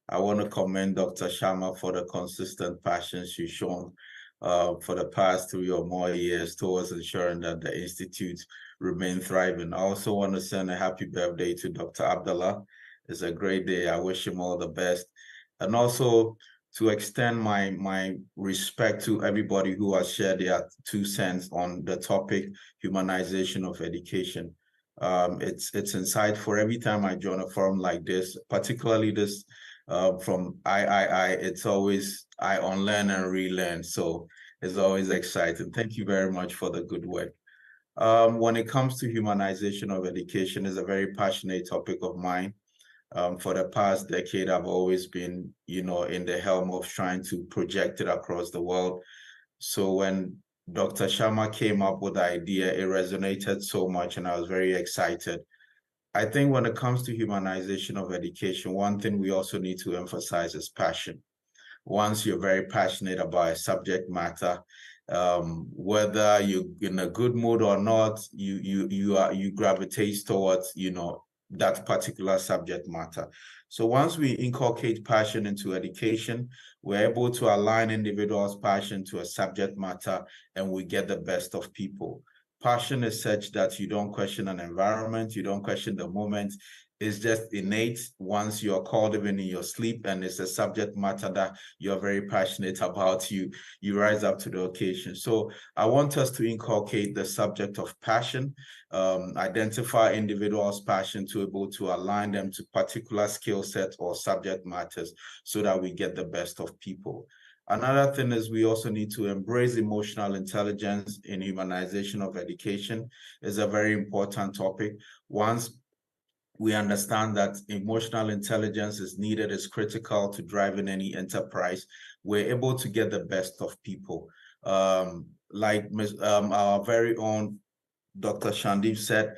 I want to commend Dr. Shama for the consistent passion she's shown for the past 3 or more years towards ensuring that the Institute remain thriving. I also want to send a happy birthday to Dr. Abdullah. It's a great day. I wish him all the best. And also to extend my respect to everybody who has shared their 2 cents on the topic, humanization of education. It's insightful every time I join a forum like this, particularly this from III. It's always, I unlearn and relearn. So it's always exciting. Thank you very much for the good work. When it comes to humanization of education, is a very passionate topic of mine. For the past decade, I've always been, in the helm of trying to project it across the world. So when Dr. Shama came up with the idea, it resonated so much, and I was very excited. I think when it comes to humanization of education, one thing we also need to emphasize is passion. Once you're very passionate about a subject matter, whether you're in a good mood or not, you gravitate towards, that particular subject matter. So once we inculcate passion into education, we're able to align individuals' passion to a subject matter, and we get the best of people. Passion is such that you don't question an environment, you don't question the moment. It's just innate. Once you're called even in your sleep and it's a subject matter that you're very passionate about, you rise up to the occasion. So I want us to inculcate the subject of passion, identify individuals' passion to be able to align them to particular skill sets or subject matters so that we get the best of people. Another thing is we also need to embrace emotional intelligence in humanization of education. Is a very important topic. Once we understand that emotional intelligence is needed, is critical to driving any enterprise, we're able to get the best of people. Like our very own Dr. Shandip said,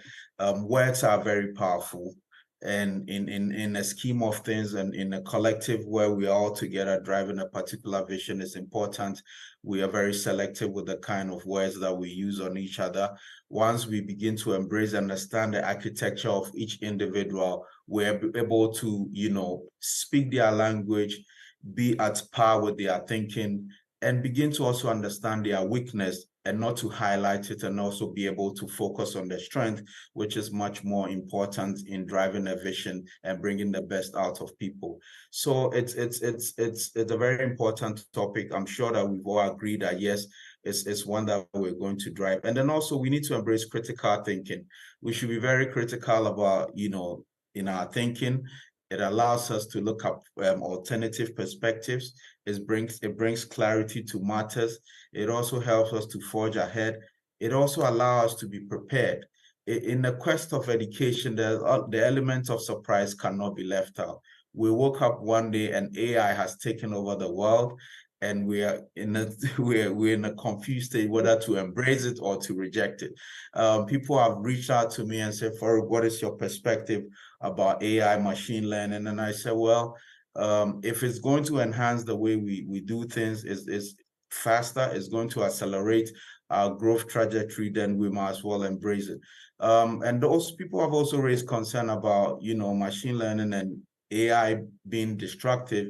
words are very powerful. And in a scheme of things and in a collective where we are all together driving a particular vision is important, we are very selective with the kind of words that we use on each other. Once we begin to embrace and understand the architecture of each individual, we're able to, speak their language, be at par with their thinking, and begin to also understand their weakness and not to highlight it, and also be able to focus on their strength, which is much more important in driving a vision and bringing the best out of people. So it's a very important topic. I'm sure that we've all agreed that yes, it's one that we're going to drive. And then also we need to embrace critical thinking. We should be very critical about, in our thinking. It allows us to look up alternative perspectives. It brings clarity to matters. It also helps us to forge ahead. It also allows us to be prepared. In the quest of education, the element of surprise cannot be left out. We woke up one day and AI has taken over the world, and we're in a confused state whether to embrace it or to reject it. People have reached out to me and said, Farouk, what is your perspective about AI, machine learning? And I said, well, if it's going to enhance the way we do things, is faster, it's going to accelerate our growth trajectory, then we might as well embrace it. And those people have also raised concern about, machine learning and AI being destructive.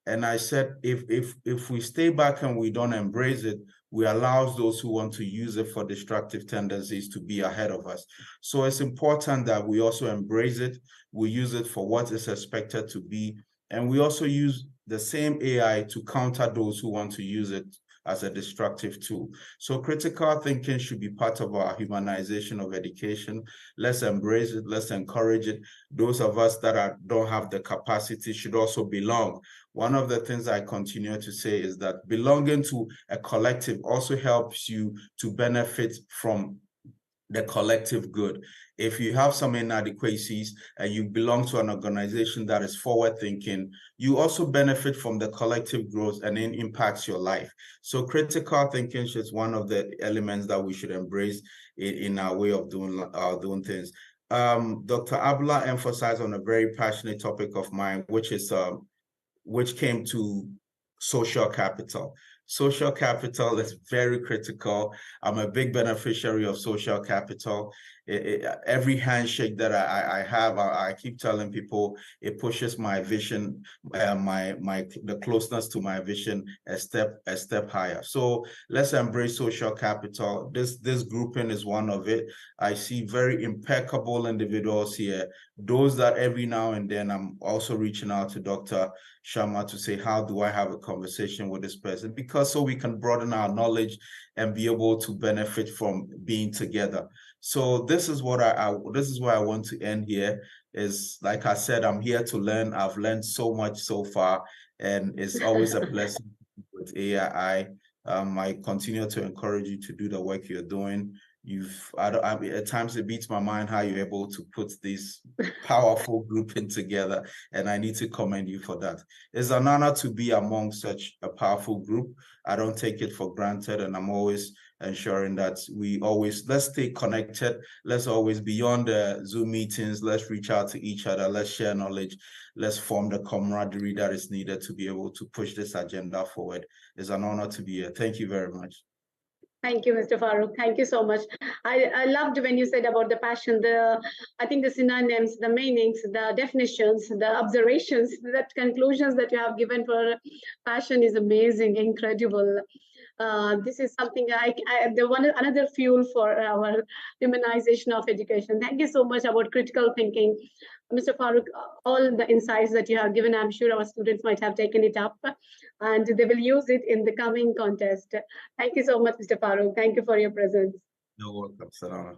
And I said, if we stay back and we don't embrace it, we allow those who want to use it for destructive tendencies to be ahead of us. So it's important that we also embrace it. We use it for what is expected to be. And we also use the same AI to counter those who want to use it as a destructive tool. So critical thinking should be part of our humanization of education. Let's embrace it, let's encourage it. Those of us that don't have the capacity should also belong. One of the things I continue to say is that belonging to a collective also helps you to benefit from the collective good. If you have some inadequacies and you belong to an organization that is forward thinking, you also benefit from the collective growth and it impacts your life. So critical thinking is one of the elements that we should embrace in our way of doing things. Dr. Abdullah emphasized on a very passionate topic of mine, which came to social capital. Social capital is very critical. I'm a big beneficiary of social capital. Every handshake that I have, I keep telling people, it pushes my vision, the closeness to my vision a step higher. So let's embrace social capital. This grouping is one of it. I see very impeccable individuals here those that every now and then I'm also reaching out to Dr. Shama to say, how do I have a conversation with this person? Because so we can broaden our knowledge and be able to benefit from being together. So this is what this is where I want to end here. Is like I said, I'm here to learn. I've learned so much so far, and it's always a blessing with AII. I continue to encourage you to do the work you're doing. At times it beats my mind how you're able to put this powerful grouping together, and I need to commend you for that. It's an honor to be among such a powerful group. I don't take it for granted, and I'm always ensuring that let's stay connected. Let's always, beyond the Zoom meetings, let's reach out to each other. Let's share knowledge. Let's form the camaraderie that is needed to be able to push this agenda forward. It's an honor to be here. Thank you very much. Thank you, Mr. Farooq. Thank you so much. I loved when you said about the passion, I think the synonyms, the meanings, the definitions, the observations, the conclusions that you have given for passion is amazing, incredible. This is something another fuel for our humanization of education. Thank you so much about critical thinking. Mr. Farooq, all the insights that you have given, I'm sure our students might have taken it up and they will use it in the coming contest. Thank you so much, Mr. Farooq. Thank you for your presence. You're welcome, Sarana.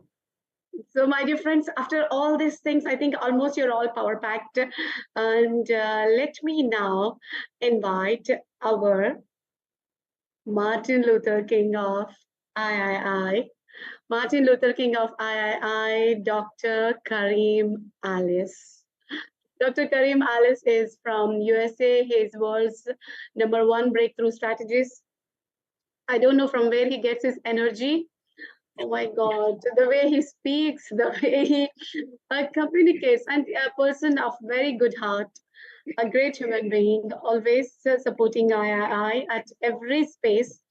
So, my dear friends, after all these things, I think almost you're all power-packed. And let me now invite our Martin Luther King of III, Martin Luther King of III, Dr. Karim Alice. Dr. Karim Alice is from USA. He is world's #1 breakthrough strategist. I don't know from where he gets his energy. Oh my God, the way he speaks, the way he communicates, and a person of very good heart, a great human being, always supporting III at every space.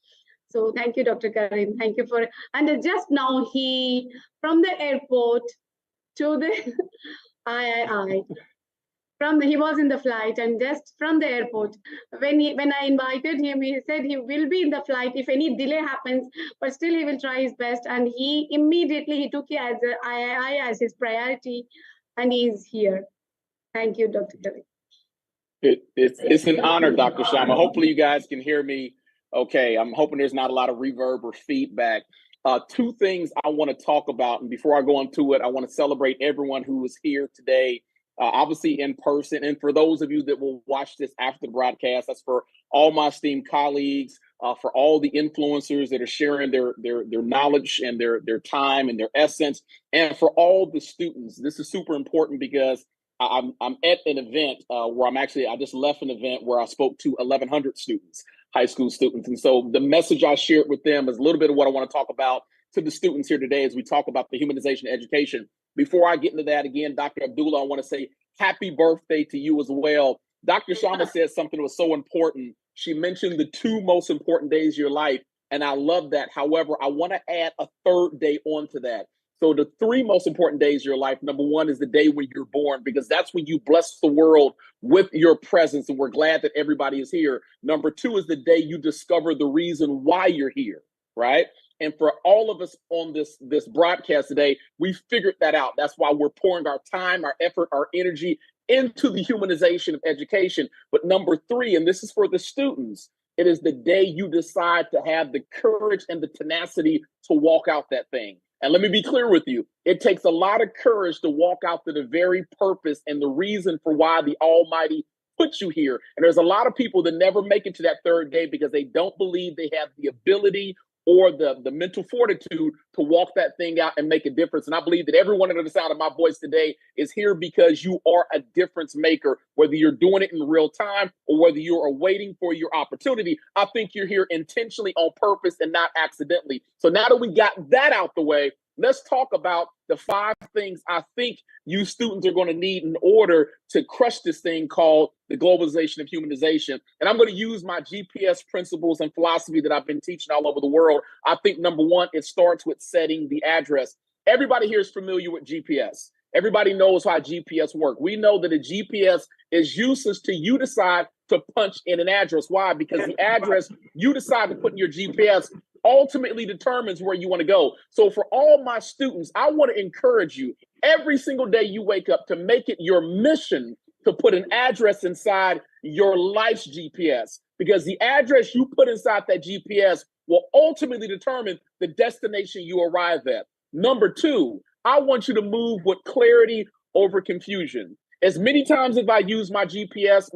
So thank you, Dr. Karim. Thank you for, and just now he, from the airport to the III, he was in the flight, and just from the airport, when I invited him, he said he will be in the flight if any delay happens, but still he will try his best. And he immediately took it as III as his priority, and he is here. Thank you, Dr. Karim. It's an honor, Dr. Shama. Hopefully you guys can hear me okay. I'm hoping there's not a lot of reverb or feedback. Two things I want to talk about, and before I go into it, I want to celebrate everyone who is here today, obviously in person, and for those of you that will watch this after the broadcast, that's for all my esteemed colleagues, for all the influencers that are sharing their knowledge and their time and their essence, and for all the students. This is super important because I'm at an event where I just left an event where I spoke to 1,100 students, high school students. And so the message I shared with them is a little bit of what I want to talk about to the students here today as we talk about the humanization of education. Before I get into that, again, Dr. Abdullah, I want to say happy birthday to you as well. Dr. Shama said something that was so important. She mentioned the 2 most important days of your life, and I love that. However, I want to add a 3rd day onto that. So the 3 most important days of your life, #1 is the day when you're born, because that's when you bless the world with your presence, and we're glad that everybody is here. #2 is the day you discover the reason why you're here, right? And for all of us on this broadcast today, we figured that out. That's why we're pouring our time, our effort, our energy into the humanization of education. But #3, and this is for the students, it is the day you decide to have the courage and the tenacity to walk out that thing. And let me be clear with you, it takes a lot of courage to walk out to the very purpose and the reason for why the Almighty put you here. And there's a lot of people that never make it to that 3rd day because they don't believe they have the ability or the mental fortitude to walk that thing out and make a difference. And I believe that everyone under the sound of my voice today is here because you are a difference maker, whether you're doing it in real time or whether you are waiting for your opportunity. I think you're here intentionally on purpose and not accidentally. So now that we got that out the way, let's talk about the 5 things I think you students are going to need in order to crush this thing called the globalization of humanization. And I'm going to use my GPS principles and philosophy that I've been teaching all over the world. I think #1, it starts with setting the address. Everybody here is familiar with GPS. Everybody knows how GPS work. We know that a GPS is useless till you decide to punch in an address. Why? Because the address you decide to put in your GPS ultimately determines where you want to go. So for all my students, I want to encourage you, every single day you wake up, to make it your mission to put an address inside your life's GPS, because the address you put inside that GPS will ultimately determine the destination you arrive at. Number two, I want you to move with clarity over confusion. As many times as I use my GPS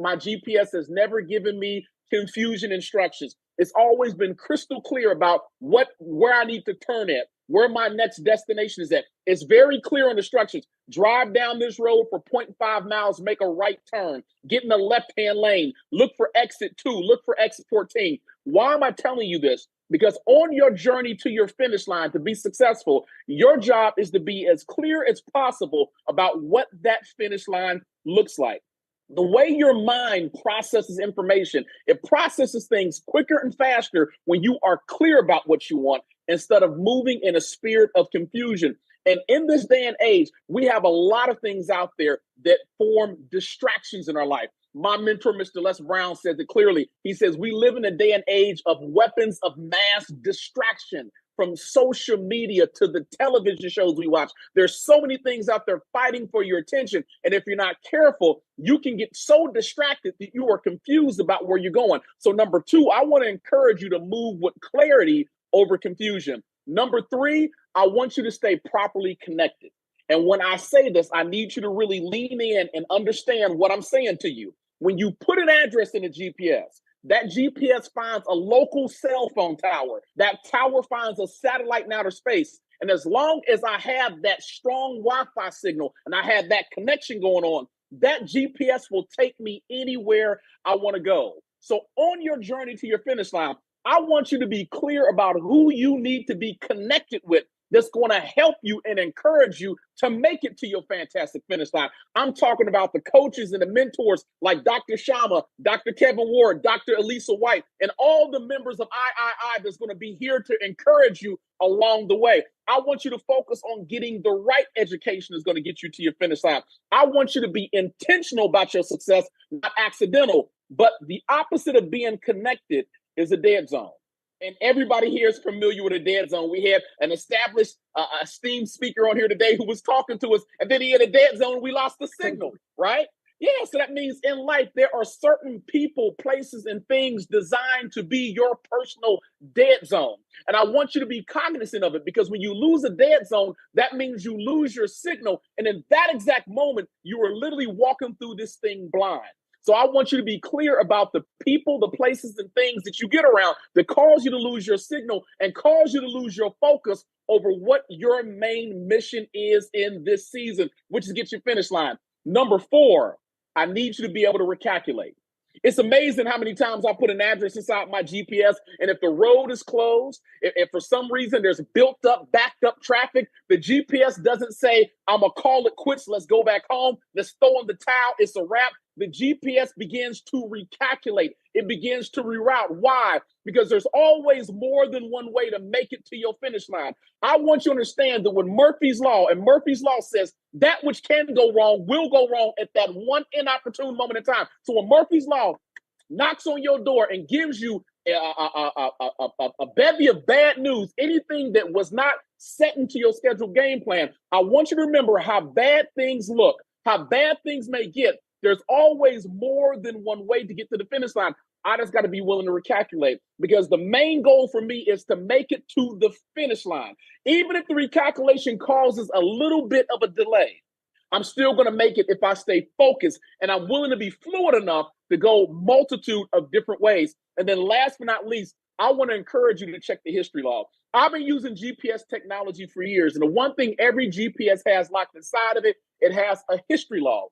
has never given me confusion instructions. It's always been crystal clear about where I need to turn at, where my next destination is at. It's very clear on instructions. Drive down this road for 0.5 miles, make a right turn, get in the left-hand lane, look for exit 2, look for exit 14. Why am I telling you this? Because on your journey to your finish line to be successful, your job is to be as clear as possible about what that finish line looks like. The way your mind processes information, it processes things quicker and faster when you are clear about what you want instead of moving in a spirit of confusion. And in this day and age, we have a lot of things out there that form distractions in our life. My mentor, Mr. Les Brown, says it clearly. He says, we live in a day and age of weapons of mass distraction, from social media to the television shows we watch. There's so many things out there fighting for your attention. And if you're not careful, you can get so distracted that you are confused about where you're going. So number two, I want to encourage you to move with clarity over confusion. Number three, I want you to stay properly connected. And when I say this, I need you to really lean in and understand what I'm saying to you. When you put an address in a GPS, that GPS finds a local cell phone tower. That tower finds a satellite in outer space. And as long as I have that strong Wi-Fi signal and I have that connection going on, that GPS will take me anywhere I want to go. So on your journey to your finish line, I want you to be clear about who you need to be connected with that's going to help you and encourage you to make it to your fantastic finish line. I'm talking about the coaches and the mentors like Dr. Shama, Dr. Kevin Ward, Dr. Elisa White, and all the members of III that's going to be here to encourage you along the way. I want you to focus on getting the right education that's going to get you to your finish line. I want you to be intentional about your success, not accidental. But the opposite of being connected is a dead zone. And everybody here is familiar with a dead zone. We had an established, esteemed speaker on here today who was talking to us, and then he had a dead zone and we lost the signal, right? Yeah, so that means in life, there are certain people, places, and things designed to be your personal dead zone. And I want you to be cognizant of it, because when you lose a dead zone, that means you lose your signal. And in that exact moment, you are literally walking through this thing blind. So I want you to be clear about the people, the places, and things that you get around that cause you to lose your signal and cause you to lose your focus over what your main mission is in this season, which is get your finish line. Number four, I need you to be able to recalculate. It's amazing how many times I put an address inside my GPS, and if the road is closed, if for some reason there's built up, backed up traffic, the GPS doesn't say, I'm going to call it quits, let's go back home, let's throw in the towel, it's a wrap. The GPS begins to recalculate. It begins to reroute. Why? Because there's always more than one way to make it to your finish line. I want you to understand that when Murphy's Law, and Murphy's Law says that which can go wrong will go wrong at that one inopportune moment in time. So when Murphy's Law knocks on your door and gives you a bevy of bad news, anything that was not set into your scheduled game plan, I want you to remember how bad things look, how bad things may get. There's always more than one way to get to the finish line. I just got to be willing to recalculate, because the main goal for me is to make it to the finish line. Even if the recalculation causes a little bit of a delay, I'm still going to make it if I stay focused and I'm willing to be fluid enough to go multitude of different ways. And then last but not least, I want to encourage you to check the history log. I've been using GPS technology for years. And the one thing every GPS has locked inside of it, it has a history log.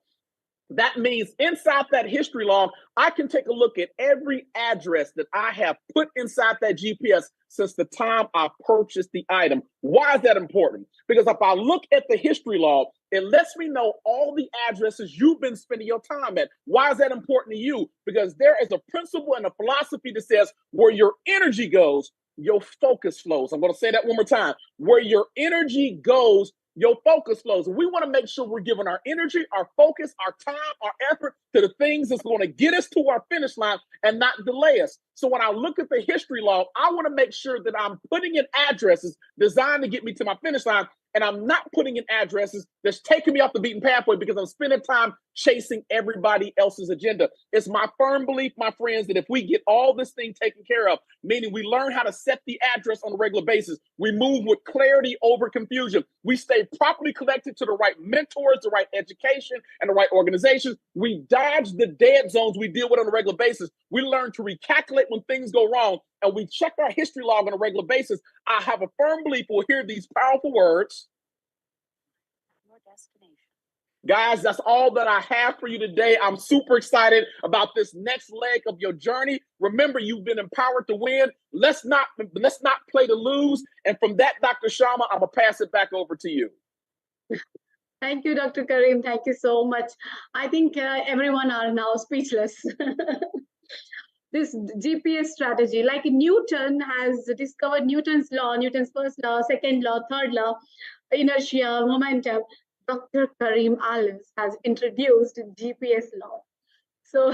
That means inside that history log, I can take a look at every address that I have put inside that GPS since the time I purchased the item. Why is that important? Because if I look at the history log, it lets me know all the addresses you've been spending your time at. Why is that important to you? Because there is a principle and a philosophy that says where your energy goes, your focus flows. I'm going to say that one more time. Where your energy goes, your focus flows. We want to make sure we're giving our energy, our focus, our time, our effort to the things that's going to get us to our finish line and not delay us. So when I look at the history log, I want to make sure that I'm putting in addresses designed to get me to my finish line. and I'm not putting in addresses that's taking me off the beaten pathway because I'm spending time chasing everybody else's agenda. It's my firm belief, my friends, that if we get all this thing taken care of, meaning we learn how to set the address on a regular basis, we move with clarity over confusion, we stay properly connected to the right mentors, the right education, and the right organizations, we dodge the dead zones we deal with on a regular basis, we learn to recalculate when things go wrong, and we check our history log on a regular basis, I have a firm belief we'll hear these powerful words. Guys, that's all that I have for you today. I'm super excited about this next leg of your journey. Remember, you've been empowered to win. Let's not play to lose. And from that, Dr. Shama, I'm gonna pass it back over to you. Thank you, Dr. Karim. Thank you so much. I think everyone are now speechless. This GPS strategy, like Newton has discovered Newton's law, Newton's first law, second law, third law, inertia, momentum. Dr. Karim Alice has introduced GPS law. So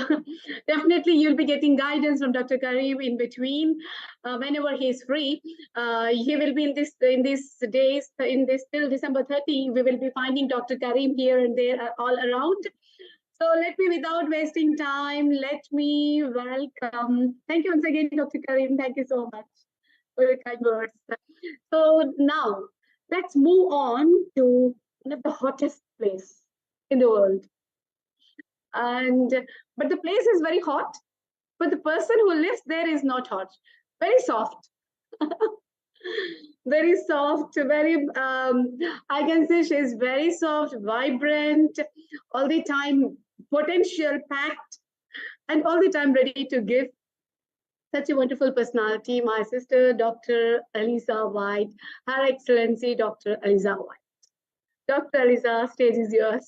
definitely you'll be getting guidance from Dr. Karim in between whenever he's free. He will be in these days, till December 30, we will be finding Dr. Karim here and there all around. So let me, without wasting time, let me welcome. Thank you once again, Dr. Karim. Thank you so much for your kind words. So now let's move on to one of the hottest place in the world. But the place is very hot, but the person who lives there is not hot. Very soft. Very soft, very, I can say she's very soft, vibrant, all the time potential packed, and all the time ready to give. Such a wonderful personality, my sister, Dr. Eliza White, Her Excellency, Dr. Eliza White. Dr. Eliza, stage is yours.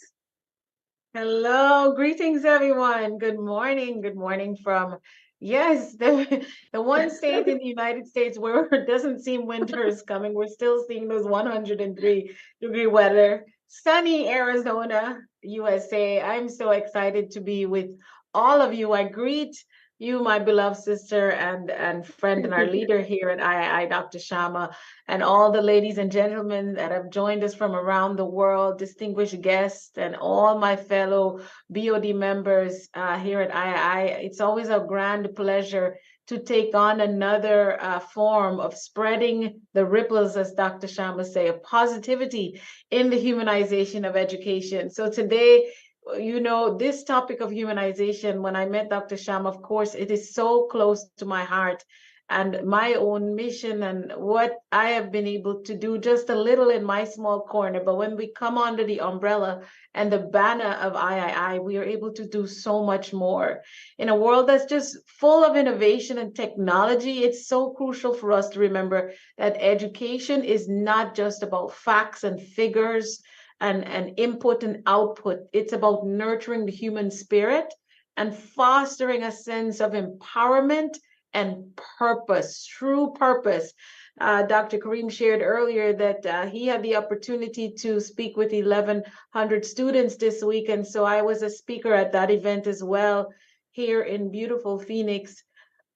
Hello, greetings, everyone. Good morning from, yes, the one state in the United States where it doesn't seem winter is coming. We're still seeing those 103-degree weather. Sunny Arizona, USA. I'm so excited to be with all of you. I greet you, my beloved sister and friend and our leader here at III, Dr. Shama, and all the ladies and gentlemen that have joined us from around the world, distinguished guests, and all my fellow BOD members here at III. It's always a grand pleasure to take on another form of spreading the ripples, as Dr. Shama say, of positivity in the humanization of education. So today, you know, this topic of humanization, when I met Dr. Shama, of course, it is so close to my heart and my own mission and what I have been able to do just a little in my small corner. But when we come under the umbrella and the banner of III, we are able to do so much more. In a world that's just full of innovation and technology, it's so crucial for us to remember that education is not just about facts and figures and input and output. It's about nurturing the human spirit and fostering a sense of empowerment and purpose, true purpose. Dr. Karim shared earlier that he had the opportunity to speak with 1,100 students this week. And so I was a speaker at that event as well here in beautiful Phoenix.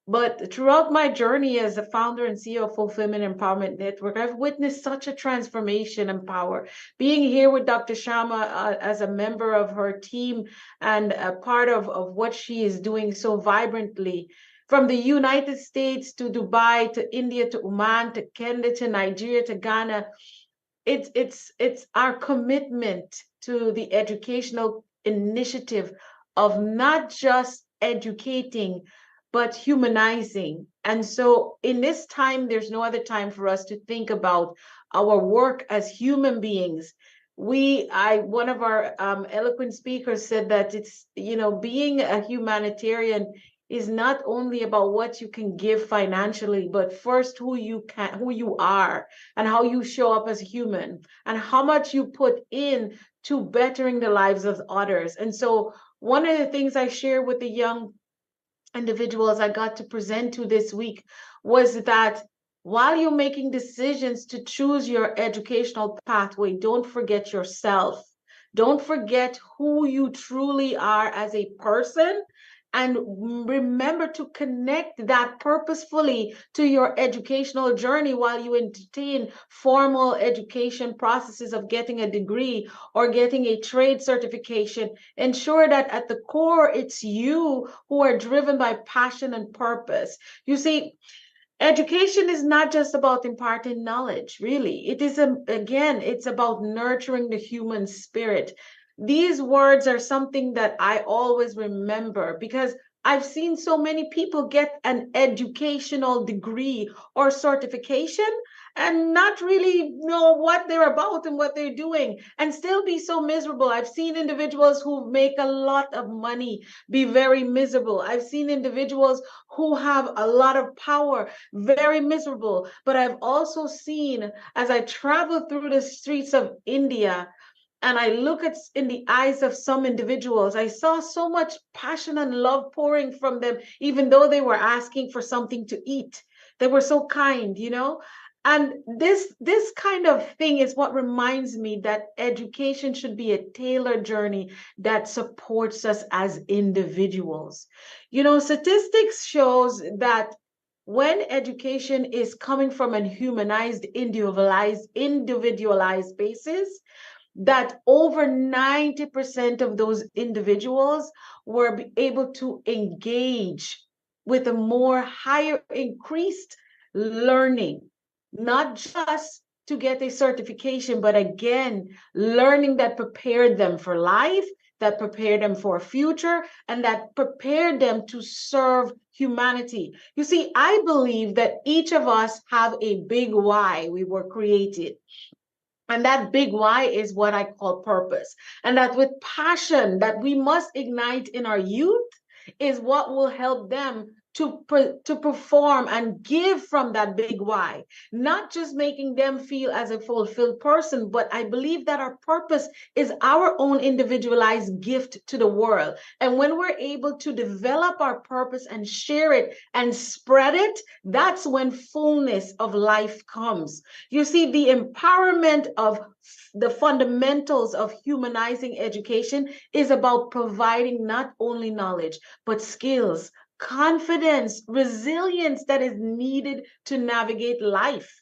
But throughout my journey as a founder and CEO of Fulfillment Empowerment Network, I've witnessed such a transformation and power. Being here with Dr. Shama as a member of her team and a part of what she is doing so vibrantly, from the United States to Dubai, to India, to Oman, to Kenya, to Nigeria, to Ghana, it's our commitment to the educational initiative of not just educating, but humanizing. And so in this time, there's no other time for us to think about our work as human beings. One of our eloquent speakers said that it's, you know, being a humanitarian is not only about what you can give financially, but first who you are and how you show up as human and how much you put in to bettering the lives of others. And so one of the things I share with the young individuals I got to present to this week was that while you're making decisions to choose your educational pathway, don't forget yourself. Don't forget who you truly are as a person and remember to connect that purposefully to your educational journey while you entertain formal education processes of getting a degree or getting a trade certification. Ensure that at the core, it's you who are driven by passion and purpose. You see, education is not just about imparting knowledge, really. It is, again, it's about nurturing the human spirit. These words are something that I always remember because I've seen so many people get an educational degree or certification and not really know what they're about and what they're doing and still be so miserable. I've seen individuals who make a lot of money be very miserable. I've seen individuals who have a lot of power very miserable. But I've also seen, as I travel through the streets of India, and I look at in the eyes of some individuals, I saw so much passion and love pouring from them, even though they were asking for something to eat. They were so kind, you know? And this kind of thing is what reminds me that education should be a tailored journey that supports us as individuals. You know, statistics shows that when education is coming from a humanized, individualized basis, that over 90% of those individuals were able to engage with a more higher increased learning, not just to get a certification, but again, learning that prepared them for life, that prepared them for a future, and that prepared them to serve humanity. You see, I believe that each of us have a big why we were created. And that big why is what I call purpose. And that with passion that we must ignite in our youth is what will help them to perform and give from that big why, not just making them feel as a fulfilled person, but I believe that our purpose is our own individualized gift to the world. And when we're able to develop our purpose and share it and spread it, that's when fullness of life comes. You see, the empowerment of the fundamentals of humanizing education is about providing not only knowledge, but skills, confidence, resilience that is needed to navigate life.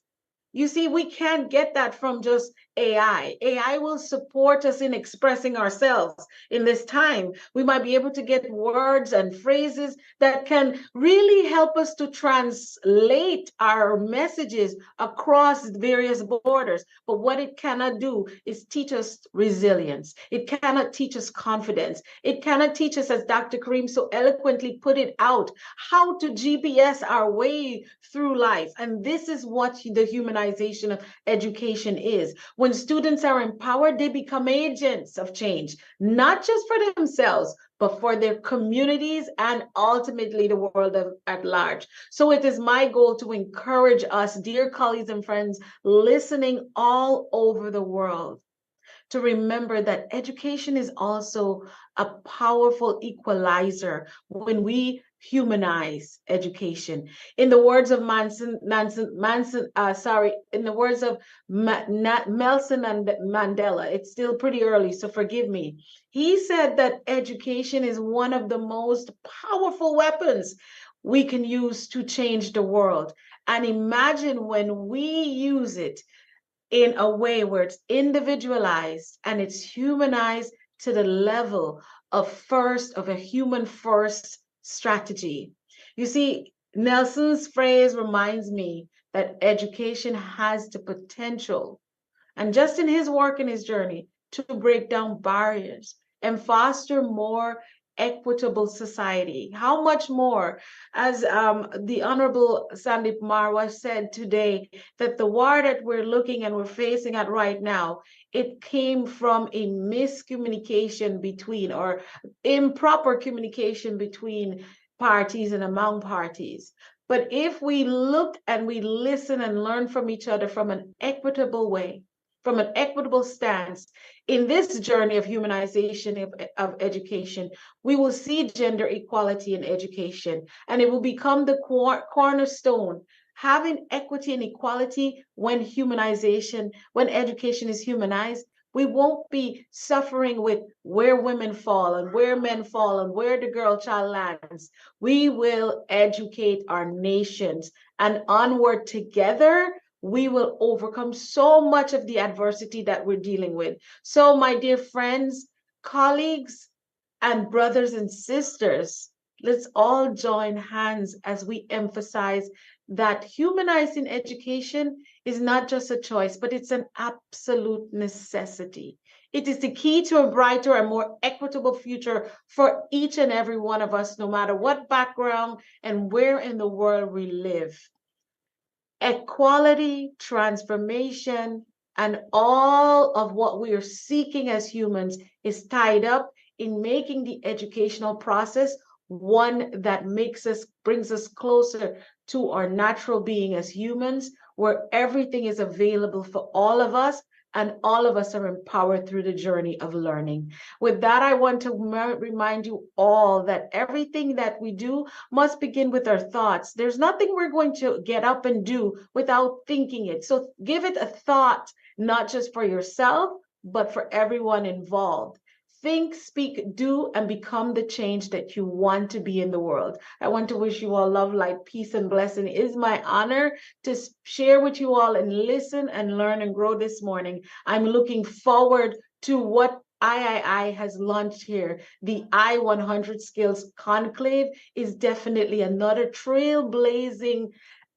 You see, we can't get that from just AI. AI will support us in expressing ourselves in this time. We might be able to get words and phrases that can really help us to translate our messages across various borders. But what it cannot do is teach us resilience. It cannot teach us confidence. It cannot teach us, as Dr. Kareem so eloquently put it out, how to GPS our way through life. And this is what the humanization of education is. When students are empowered, they become agents of change, not just for themselves, but for their communities and ultimately the world at large. So it is my goal to encourage us, dear colleagues and friends, listening all over the world, to remember that education is also a powerful equalizer when we humanize education. In the words of Nelson Mandela, it's still pretty early, so forgive me. He said that education is one of the most powerful weapons we can use to change the world. And imagine when we use it in a way where it's individualized and it's humanized to the level of a human first strategy. You see, Nelson's phrase reminds me that education has the potential, and just in his work and his journey, to break down barriers and foster more equitable society. How much more, as the Honorable Sandip Marwa said today, that the war that we're looking and we're facing at right now, it came from a miscommunication between, or improper communication between parties and among parties. But if we look and we listen and learn from each other from an equitable way, from an equitable stance in this journey of humanization of education, we will see gender equality in education, and it will become the cornerstone. Having equity and equality when education is humanized, We won't be suffering with where women fall and where men fall and where the girl child lands. We will educate our nations, and onward together, we will overcome so much of the adversity that we're dealing with. So, my dear friends, colleagues, and brothers and sisters, let's all join hands as we emphasize that humanizing education is not just a choice, but it's an absolute necessity. It is the key to a brighter and more equitable future for each and every one of us, no matter what background and where in the world we live. Equality, transformation, and all of what we are seeking as humans is tied up in making the educational process one that brings us closer to our natural being as humans, where everything is available for all of us and all of us are empowered through the journey of learning. With that, I want to remind you all that everything that we do must begin with our thoughts. There's nothing we're going to get up and do without thinking it. So give it a thought, not just for yourself, but for everyone involved. Think, speak, do, and become the change that you want to be in the world. I want to wish you all love, light, peace, and blessing. It is my honor to share with you all and listen and learn and grow this morning. I'm looking forward to what III has launched here. The I-100 Skills Conclave is definitely another trailblazing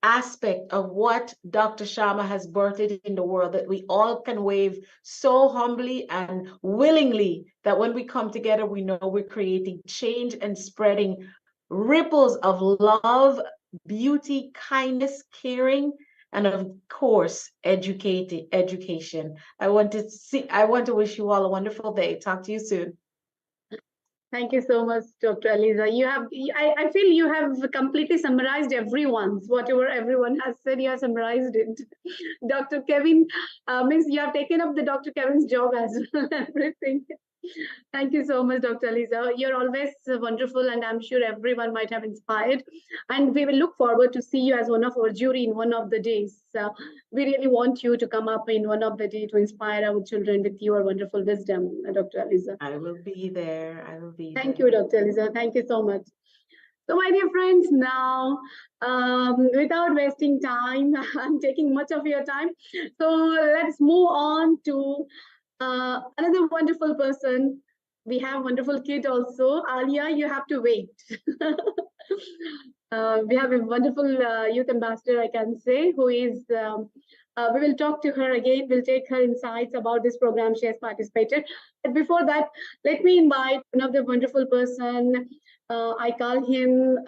aspect of what Dr. Shama has birthed in the world that we all can wave so humbly and willingly, that when we come together, we know we're creating change and spreading ripples of love, beauty, kindness, caring, and of course, education. I want to wish you all a wonderful day. Talk to you soon. Thank you so much, Dr. Aliza. I feel you have completely summarized whatever everyone has said, you have summarized it. Dr. Kevin, means you have taken up the Dr. Kevin's job as well, everything. Thank you so much, Dr. Aliza. You're always wonderful, and I'm sure everyone might have inspired. And we will look forward to see you as one of our jury in one of the days. We really want you to come up in one of the days to inspire our children with your wonderful wisdom, Dr. Aliza. I will be there. Thank you, Dr. Aliza. Thank you so much. So, my dear friends, now, without wasting time, I'm taking much of your time. So let's move on to another wonderful person. We have a wonderful kid also. Alia, you have to wait. We have a wonderful youth ambassador, I can say, who is, we will talk to her again. We'll take her insights about this program she has participated. But before that, let me invite another wonderful person. I call him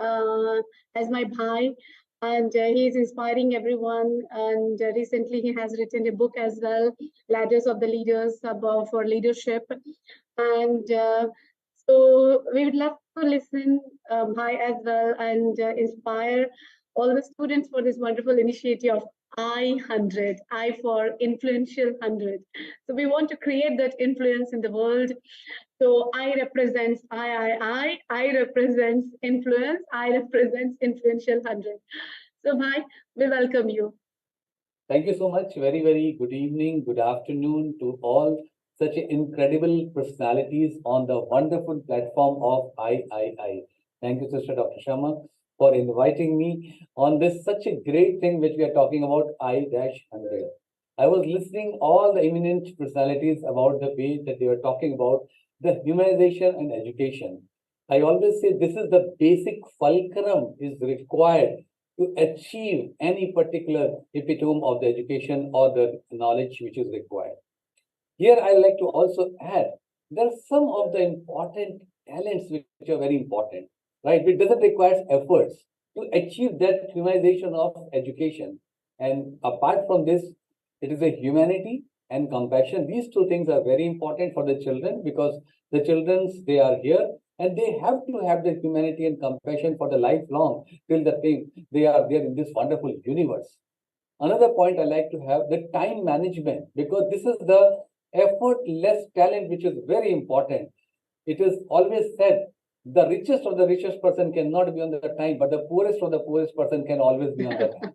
as my bhai, and he is inspiring everyone. And recently he has written a book as well, Ladders of the Leaders, for leadership. And so we would love to listen bhai as well and inspire all the students for this wonderful initiative of I-100, I for influential 100. So we want to create that influence in the world. So I represents I represents influence, I represents influential 100. So bhai, we welcome you. Thank you so much. Very, very good evening, good afternoon to all such incredible personalities on the wonderful platform of III. Thank you, Sister Dr. Shama, for inviting me on this such a great thing which we are talking about, I-100. I was listening all the eminent personalities about the way that they were talking about the humanization and education. I always say this is the basic fulcrum is required to achieve any particular epitome of the education or the knowledge which is required. Here, I like to also add, there are some of the important talents which are very important, right? It doesn't require efforts to achieve that humanization of education. And apart from this, it is a humanity and compassion. These two things are very important for the children because the children, they are here and they have to have the humanity and compassion for the lifelong till the thing they are there in this wonderful universe. Another point I like to have the time management, because this is the effortless talent which is very important. It is always said the richest of the richest person cannot be on the time, but the poorest of the poorest person can always be on the time.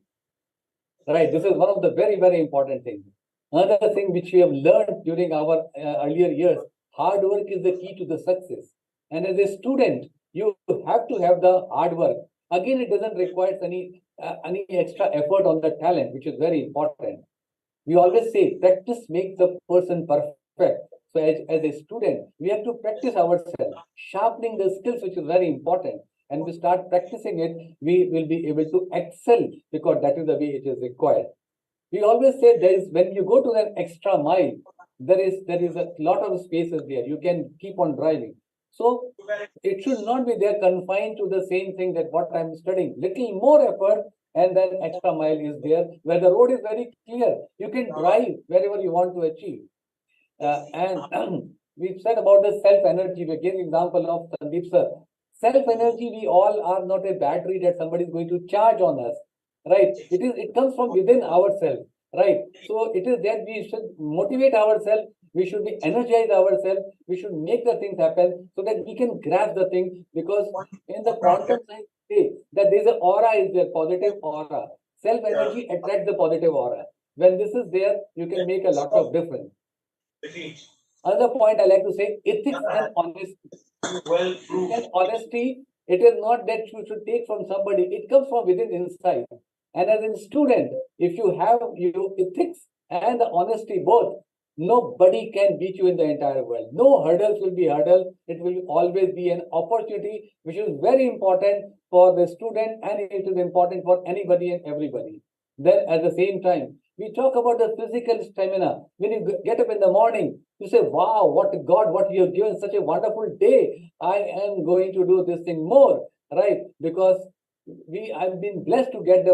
Right, this is one of the very, very important things. Another thing which we have learned during our earlier years, hard work is the key to the success. And as a student, you have to have the hard work. Again, it doesn't require any extra effort on the talent, which is very important. We always say practice makes the person perfect. So as a student, we have to practice ourselves, sharpening the skills, which is very important. And we start practicing it, we will be able to excel because that is the way it is required. We always say when you go to that extra mile, there is a lot of spaces there. You can keep on driving. So it should not be there confined to the same thing that what I'm studying. Little more effort and then extra mile is there where the road is very clear. You can drive wherever you want to achieve. And we've said about the self-energy. We gave example of Sandeep sir. Self-energy, we all are not a battery that somebody is going to charge on us. Right? It comes from within ourselves. Right? So it is that we should motivate ourselves. We should be energized ourselves. We should make the things happen so that we can grasp the thing. Because in the quantum science, say that there's an aura, is there positive aura. Self-energy attracts the positive aura. When this is there, you can make a lot of difference. Another point I like to say, ethics and honesty. Ethics and honesty, it is not that you should take from somebody. It comes from within inside. And as a student, if you have your ethics and the honesty both, nobody can beat you in the entire world. No hurdles will be hurdle. It will always be an opportunity, which is very important for the student and it is important for anybody and everybody. Then at the same time, we talk about the physical stamina. When you get up in the morning, you say, wow, what you have given such a wonderful day. I am going to do this thing more, right? Because I've been blessed to get the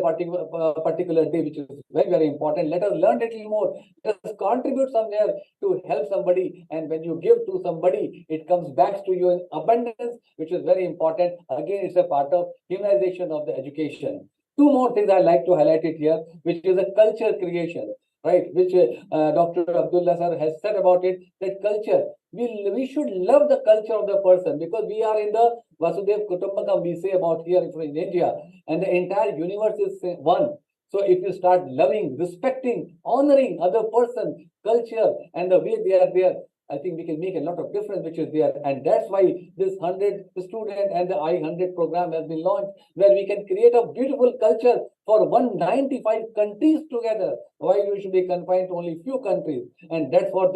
particular day, which is very, very important. Let us learn a little more. Let us contribute somewhere to help somebody. And when you give to somebody, it comes back to you in abundance, which is very important. Again, it's a part of humanization of the education. Two more things I like to highlight it here, which is a culture creation, right? Which Dr. Abdullah sir has said about it, that culture, we should love the culture of the person because we are in the Vasudev Kutumbakam, we say about here in India, and the entire universe is one. So if you start loving, respecting, honoring other person, culture, and the way they are there, I think we can make a lot of difference, which is there. And that's why this 100 student and the I100 program has been launched, where we can create a beautiful culture for 195 countries together. Why we should be confined to only few countries? And that's what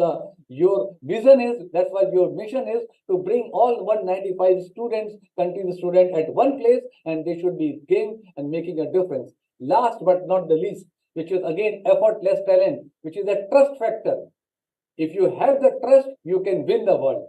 your vision is. That's what your mission is, to bring all 195 countries students at one place, and they should be game and making a difference. Last but not the least, which is again effortless talent, which is a trust factor. If you have the trust, you can win the world.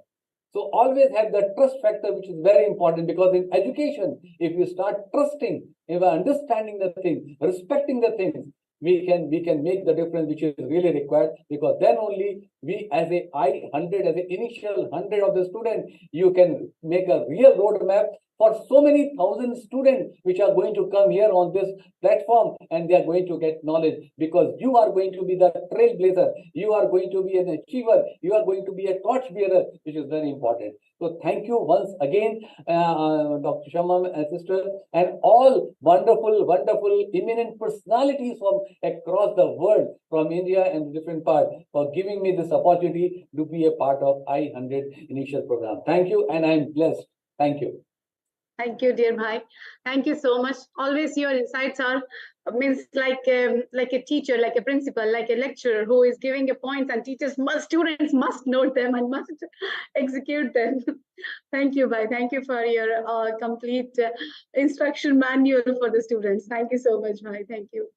So always have the trust factor, which is very important, because in education, if you start trusting, if you are understanding the things, respecting the things, we can make the difference which is really required, because then only we as a I100, as an initial 100 of the student, you can make a real roadmap for so many thousand students which are going to come here on this platform, and they are going to get knowledge, because you are going to be the trailblazer, you are going to be an achiever, you are going to be a torch bearer, which is very important. So thank you once again, Dr. Shama and sister, and all wonderful, eminent personalities from across the world, from India and different parts, for giving me this opportunity to be a part of I100 initial program. Thank you, and I'm blessed. Thank you. Thank you, dear Bhai. Thank you so much. Always your insights are means like a teacher, like a principal, like a lecturer who is giving a point, and students must note them and must execute them. Thank you, Bhai. Thank you for your complete instruction manual for the students. Thank you so much, Bhai. Thank you.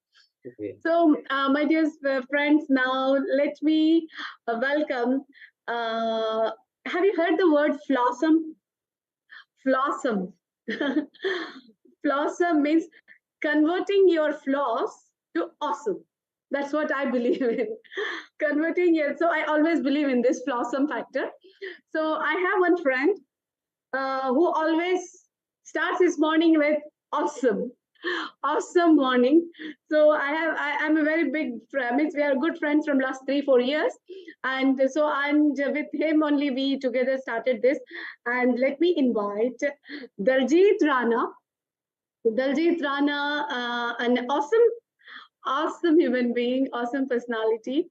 Okay. So, my dear friends, now let me welcome. Have you heard the word flossom? Flossom. Flossom means converting your flaws to awesome. That's what I believe in. So I always believe in this flossom factor. So I have one friend who always starts his morning with awesome. Awesome morning. So I'm a very big friend. We are good friends from last 3-4 years, and so with him only we together started this. And let me invite Daljit Rana. Daljit Rana, an awesome human being, awesome personality,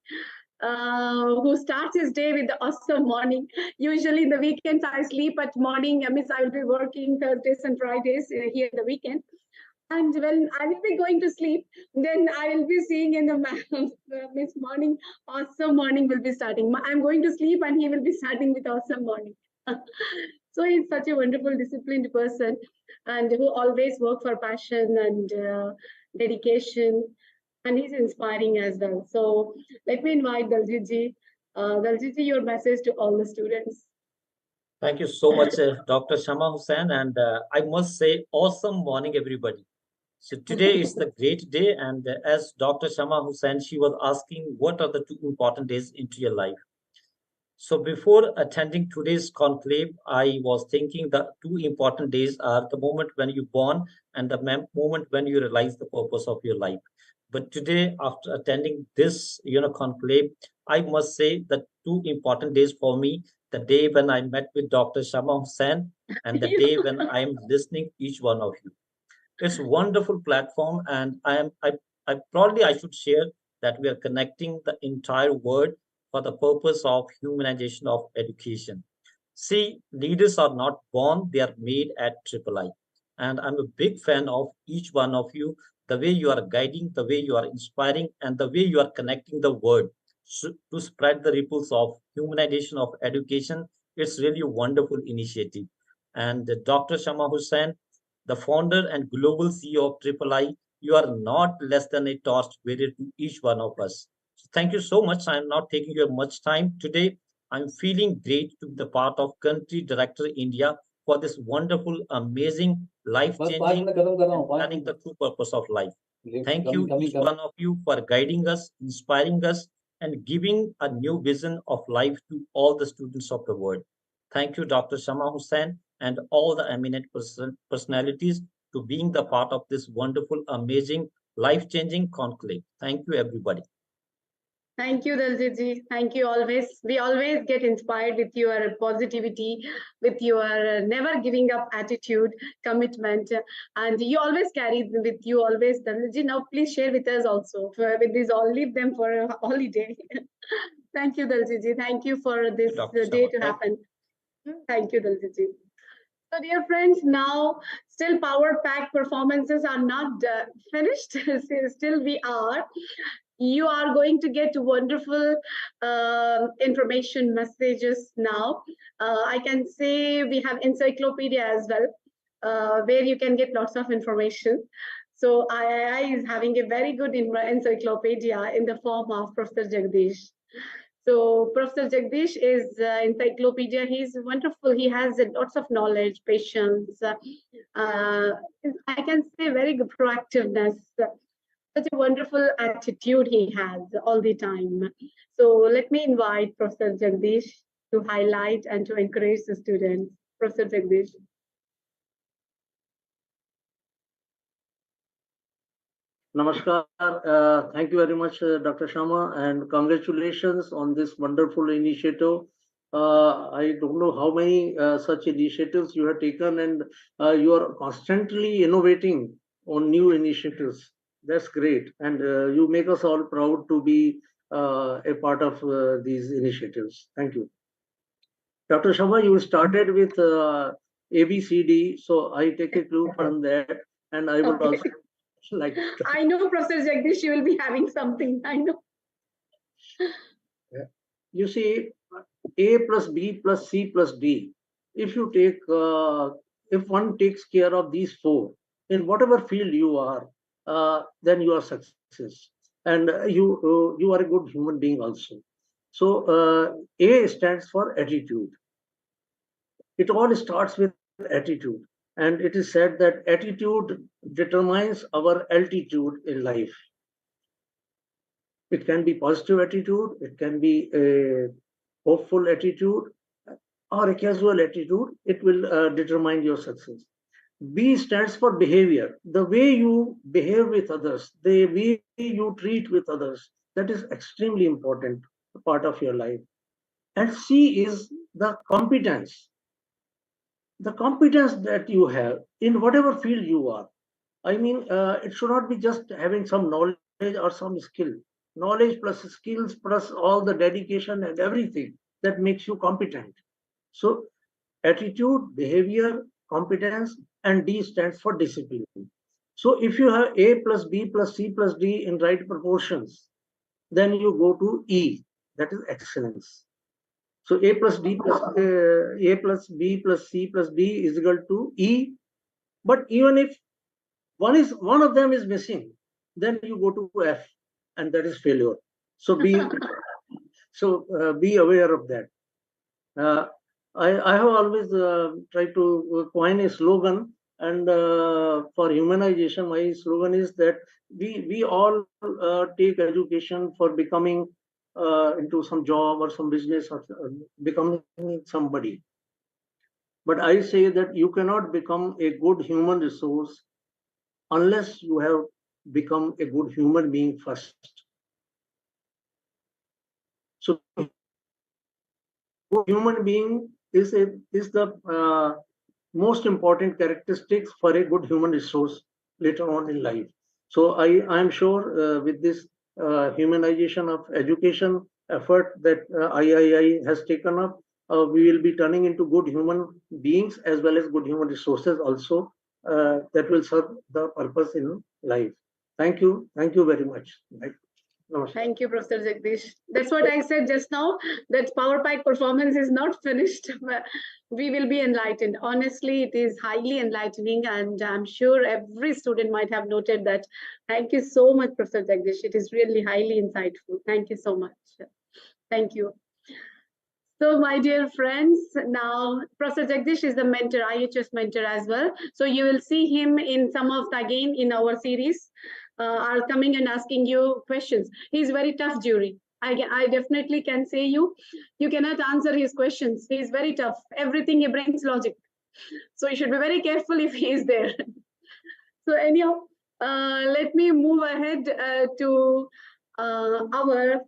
who starts his day with the awesome morning. Usually in the weekends, I sleep at morning. I mean, I will be working Thursdays and Fridays here in the weekend. And when I will be going to sleep, then I will be seeing in the this morning, awesome morning will be starting. I'm going to sleep and he will be starting with awesome morning. So he's such a wonderful, disciplined person and who always work for passion and dedication. And he's inspiring as well. So let me invite Daljit ji. Daljit ji, your message to all the students. Thank you so much, Dr. Shama Hussain. And I must say, awesome morning, everybody. So today is the great day. And as Dr. Shama Hussain, she was asking, what are the 2 important days into your life? So before attending today's conclave, I was thinking the 2 important days are the moment when you're born and the moment when you realize the purpose of your life. But today, after attending this, conclave, I must say the 2 important days for me, the day when I met with Dr. Shama Hussain and the day when I am listening to each one of you. It's a wonderful platform, and I proudly I should share that we are connecting the entire world for the purpose of humanization of education. See, leaders are not born, they are made at III. And I'm a big fan of each one of you, the way you are guiding, the way you are inspiring, and the way you are connecting the world to spread the ripples of humanization of education. It's really a wonderful initiative. And Dr. Shama Hussain, the founder and global CEO of III, you are not less than a torch bearer to each one of us. So thank you so much. I'm not taking you much time today. I'm feeling great to be the part of Country Director India for this wonderful, amazing, life-changing, planning the true purpose of life. Thank you, each one of you, for guiding us, inspiring us, and giving a new vision of life to all the students of the world. Thank you, Dr. Shama Hussain, and all the eminent personalities to being the part of this wonderful, amazing, life-changing conclave. Thank you, everybody. Thank you, Daljit ji. Thank you always. We always get inspired with your positivity, with your never giving up attitude, commitment, and you always carry with you always. Daljit ji, now please share with us also. With this, all leave them for a holiday. Thank you, Daljit ji. Thank you for this day to happen. Thank you, Daljit ji. So, dear friends, now still power pack performances are not finished. Still, we are. You are going to get wonderful information messages now. I can say we have Encyclopedia as well, where you can get lots of information. So III is having a very good encyclopedia in the form of Professor Jagdish. So Professor Jagdish is encyclopedia. He's wonderful. He has lots of knowledge, patience. I can say very good proactiveness. Such a wonderful attitude he has all the time. So let me invite Professor Jagdish to highlight and to encourage the students. Professor Jagdish. Namaskar. Thank you very much, Dr. Shama, and congratulations on this wonderful initiative. I don't know how many such initiatives you have taken, and you are constantly innovating on new initiatives. That's great, and you make us all proud to be a part of these initiatives. Thank you. Dr. Shama, you started with ABCD, so I take a clue from that, and I would also like. I know, Professor Jagdish, you will be having something. I know. You see, A plus B plus C plus D. If you take, if one takes care of these 4 in whatever field you are, then you are success, and you are a good human being also. So A stands for attitude. It all starts with attitude, and it is said that attitude determines our altitude in life. It can be positive attitude, it can be a hopeful attitude, or a casual attitude. It will determine your success. B stands for behavior. The way you behave with others, the way you treat with others, that is extremely important part of your life. And C is the competence. The competence that you have in whatever field you are. I mean, it should not be just having some knowledge or some skill. Knowledge plus skills plus all the dedication and everything that makes you competent. So attitude, behavior, competence, and D stands for discipline. So if you have A plus B plus C plus D in right proportions, then you go to E, that is excellence. So A plus B plus C plus D is equal to E. But even if one of them is missing, then you go to F, and that is failure. So be aware of that. I have always tried to coin a slogan, and for humanization, my slogan is that we all take education for becoming into some job or some business or becoming somebody. But I say that you cannot become a good human resource unless you have become a good human being first. So human being is the most important characteristics for a good human resource later on in life. So I am sure with this humanization of education effort that III has taken up, we will be turning into good human beings as well as good human resources also that will serve the purpose in life. Thank you very much. Thank you, Professor Jagdish. That's what I said just now, that PowerPoint performance is not finished. We will be enlightened. Honestly, it is highly enlightening, and I'm sure every student might have noted that. Thank you so much, Professor Jagdish. It is really highly insightful. Thank you so much. Thank you. So, my dear friends, now Professor Jagdish is the mentor, IHS mentor as well. So you will see him in some of the, again, in our series, are coming and asking you questions. He's very tough jury. I definitely can say you cannot answer his questions. He is very tough. Everything he brings logic. So you should be very careful if he is there. So anyhow, let me move ahead to our,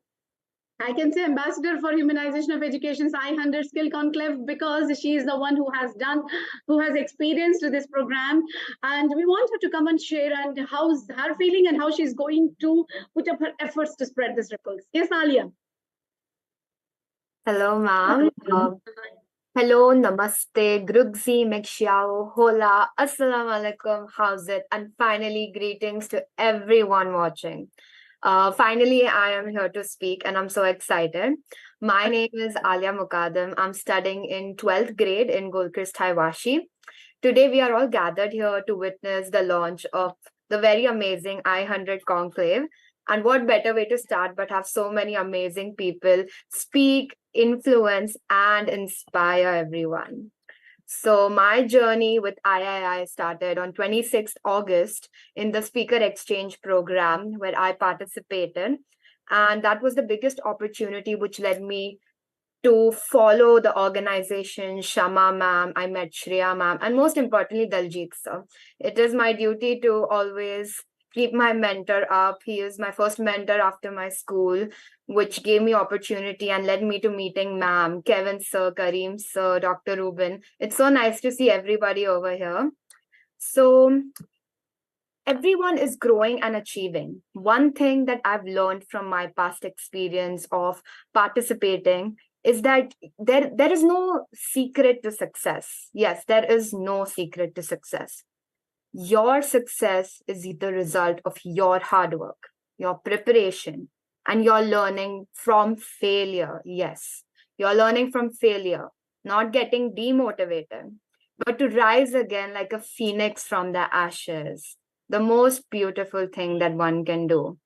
I can say, ambassador for humanization of education's I100 skill conclave, because she is the one who has experienced this program, and we want her to come and share and how's her feeling and how she's going to put up her efforts to spread this ripples. Yes, Alia. Hello, ma'am. Hello, namaste, grugzi, mekshiao, hola, assalamu alaikum, how's it? And finally, greetings to everyone watching. Finally, I am here to speak and I'm so excited. My name is Alia Mukadam. I'm studying in 12th grade in Gulkrist Haiwashi. Today, we are all gathered here to witness the launch of the very amazing I100 Conclave. And what better way to start but have so many amazing people speak, influence, and inspire everyone. So my journey with III started on 26th August in the Speaker Exchange program where I participated. And that was the biggest opportunity which led me to follow the organization, Shama ma'am, I met Shreya ma'am, and most importantly, Daljit sir. It is my duty to always keep my mentor up. He is my first mentor after my school, which gave me opportunity and led me to meeting ma'am, Kevin sir, Kareem sir, Dr. Rubin. It's so nice to see everybody over here. So everyone is growing and achieving. One thing that I've learned from my past experience of participating is that there is no secret to success. Yes, there is no secret to success. Your success is the result of your hard work, your preparation, and your learning from failure. Yes, you're learning from failure, not getting demotivated, but to rise again like a phoenix from the ashes. The most beautiful thing that one can do.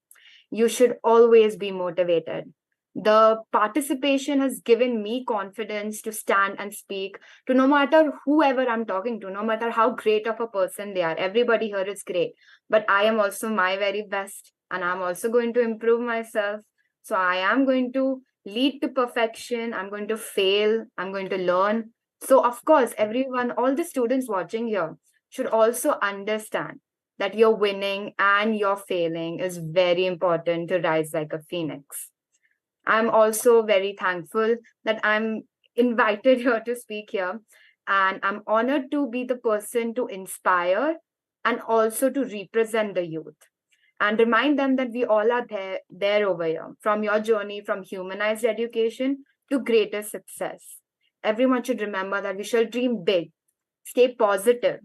You should always be motivated. The participation has given me confidence to stand and speak to no matter whoever I'm talking to, no matter how great of a person they are. Everybody here is great, but I am also my very best, and I'm also going to improve myself. So I am going to lead to perfection. I'm going to fail. I'm going to learn. So of course, everyone, all the students watching here should also understand that your winning and your failing is very important to rise like a phoenix. I'm also very thankful that I'm invited here to speak here, and I'm honored to be the person to inspire and also to represent the youth. and remind them that we all are there over here, from your journey, from humanized education to greater success. Everyone should remember that we shall dream big, stay positive,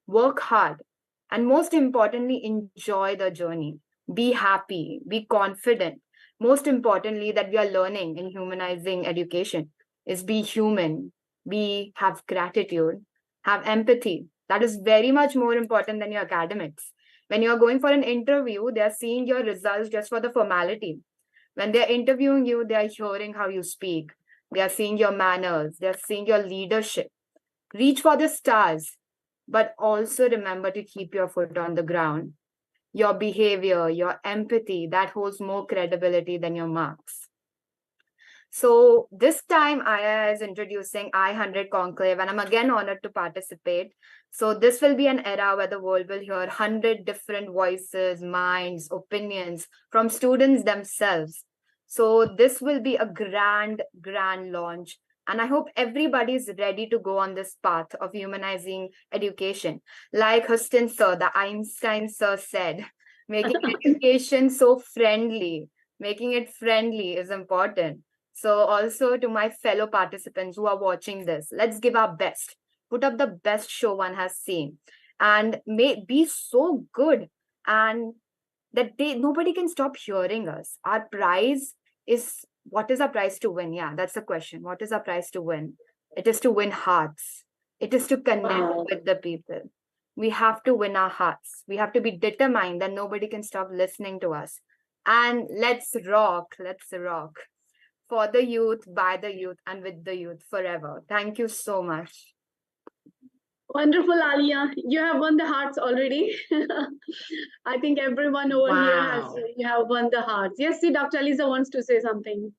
work hard, and most importantly, enjoy the journey. Be happy, be confident. Most importantly, that we are learning in humanizing education is be human, have gratitude, have empathy. That is very much more important than your academics. When you're going for an interview, they're seeing your results just for the formality. When they're interviewing you, they're hearing how you speak. They are seeing your manners. They're seeing your leadership. Reach for the stars, but also remember to keep your foot on the ground. Your behavior, your empathy, that holds more credibility than your marks. So this time II is introducing I100 Conclave, and I'm again honored to participate. So this will be an era where the world will hear 100 different voices, minds, opinions from students themselves. So this will be a grand launch. And I hope everybody is ready to go on this path of humanizing education. Like Hussain sir, the Einstein sir said, making education so friendly, making it friendly is important. So also to my fellow participants who are watching this, let's give our best. Put up the best show one has seen, and be so good, and that nobody can stop hearing us. Our prize is, what is our prize to win? Yeah, that's the question. What is our prize to win? It is to win hearts. It is to connect with the people. We have to win our hearts. We have to be determined that nobody can stop listening to us. And let's rock. For the youth, by the youth, and with the youth forever. Thank you so much. Wonderful, Alia. You have won the hearts already. I think everyone over here you have won the hearts. Yes, see, Dr. Aliza wants to say something.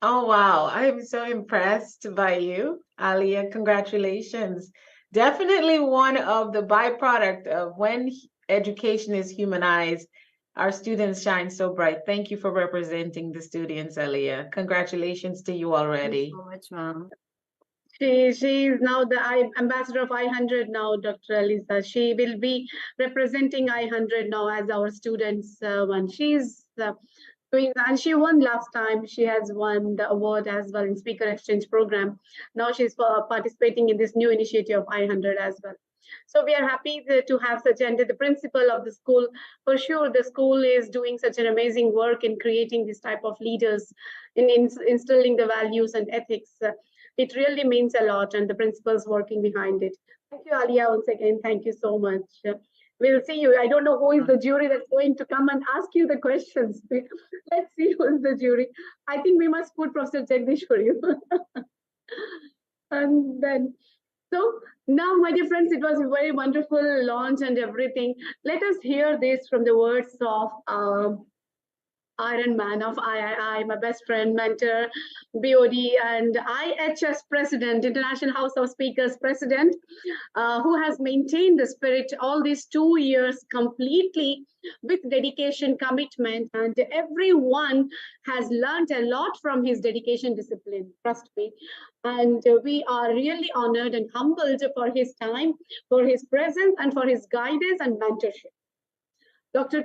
Oh, wow. I'm so impressed by you, Alia. Congratulations. Definitely one of the byproduct of when education is humanized, our students shine so bright. Thank you for representing the students, Alia. Congratulations to you already. Thank you so much, ma'am. She is now the ambassador of I100 now, Dr. Aliza. She will be representing I100 now as our students one. She's doing, and she won last time. She has won the award as well in speaker exchange program. Now she's participating in this new initiative of I100 as well. So we are happy to have such, and the principal of the school, for sure, the school is doing such an amazing work in creating this type of leaders, in instilling the values and ethics. It really means a lot, and the principals working behind it. Thank you, Alia, once again. Thank you so much. We'll see you. I don't know who is the jury that's going to come and ask you the questions. Let's see who is the jury. I think we must put Professor Jagdish for you. And then, so now, my dear friends, it was a very wonderful launch and everything. Let us hear this from the words of Iron Man of III, my best friend, mentor, BOD, and IHS president, International House of Speakers president, who has maintained the spirit all these 2 years completely with dedication, commitment, and everyone has learned a lot from his dedication, discipline, trust me. And we are really honored and humbled for his time, for his presence, and for his guidance and mentorship. Dr.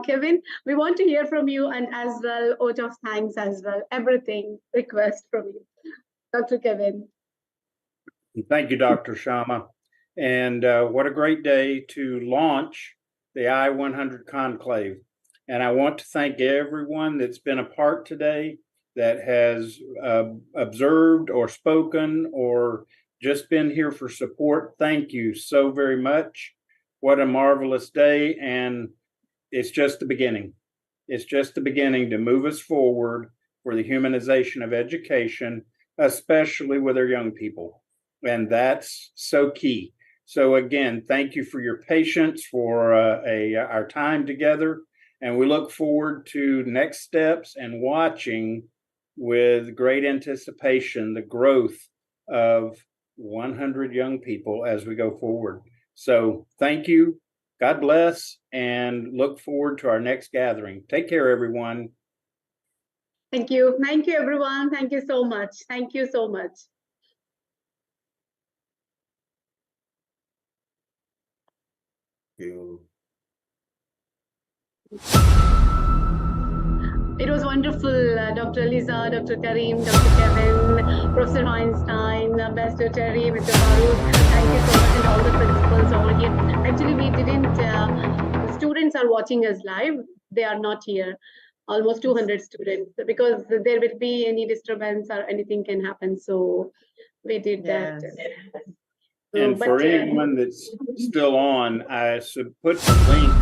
Kevin, we want to hear from you, and as well, vote of thanks as well, everything request from you. Dr. Kevin. Thank you, Dr. Shama. And what a great day to launch the I100 Conclave. And I want to thank everyone that's been a part today, that has observed or spoken or just been here for support. Thank you so very much. What a marvelous day. And it's just the beginning. It's just the beginning to move us forward for the humanization of education, especially with our young people. And that's so key. So again, thank you for your patience, for our time together. And we look forward to next steps and watching with great anticipation the growth of 100 young people as we go forward. So thank you. God bless, and look forward to our next gathering. Take care, everyone. Thank you. Thank you, everyone. Thank you so much. Thank you so much. You. It was wonderful, Dr. Lisa, Dr. Karim, Dr. Kevin, Professor Einstein, Ambassador Terry, Mr. Farooq. Thank you so much, and all the principals over here. Actually, we didn't, the students are watching us live. They are not here. Almost 200 students, because there will be any disturbance or anything can happen. So we did that. And for anyone that's still on, I should put the link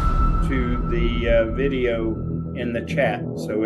to the video in the chat. So.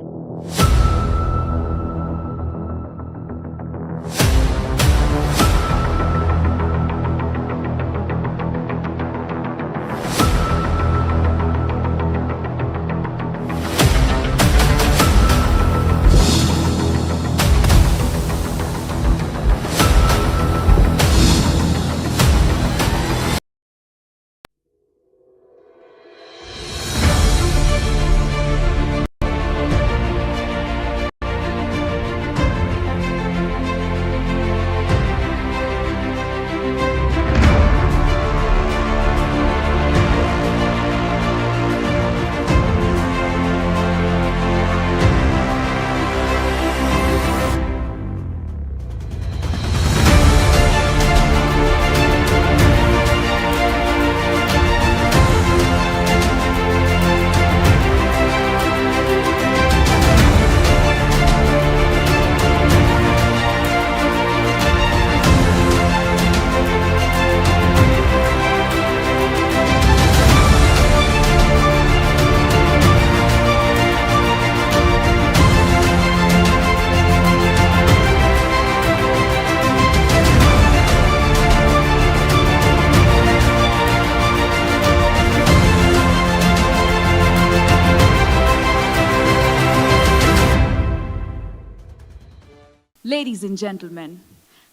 Ladies and gentlemen,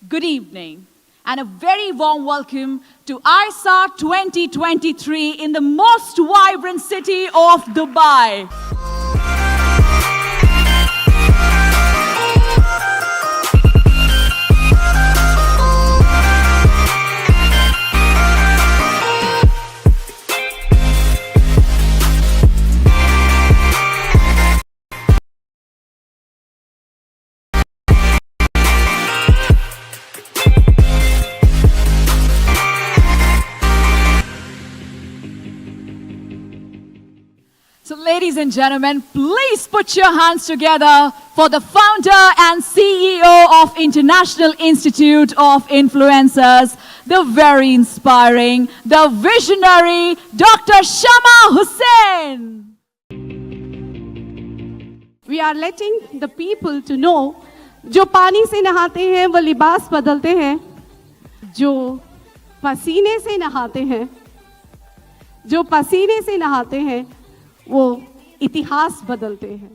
good evening and a very warm welcome to ISA 2023 in the most vibrant city of Dubai. So ladies and gentlemen, please put your hands together for the founder and CEO of International Institute of Influencers, the very inspiring, the visionary, Dr. Shama Hussain. We are letting the people to know, जो पानी से नहाते हैं वो लिबास बदलते हैं, जो पसीने से नहाते हैं, जो पसीने से नहाते हैं वो इतिहास बदलते हैं.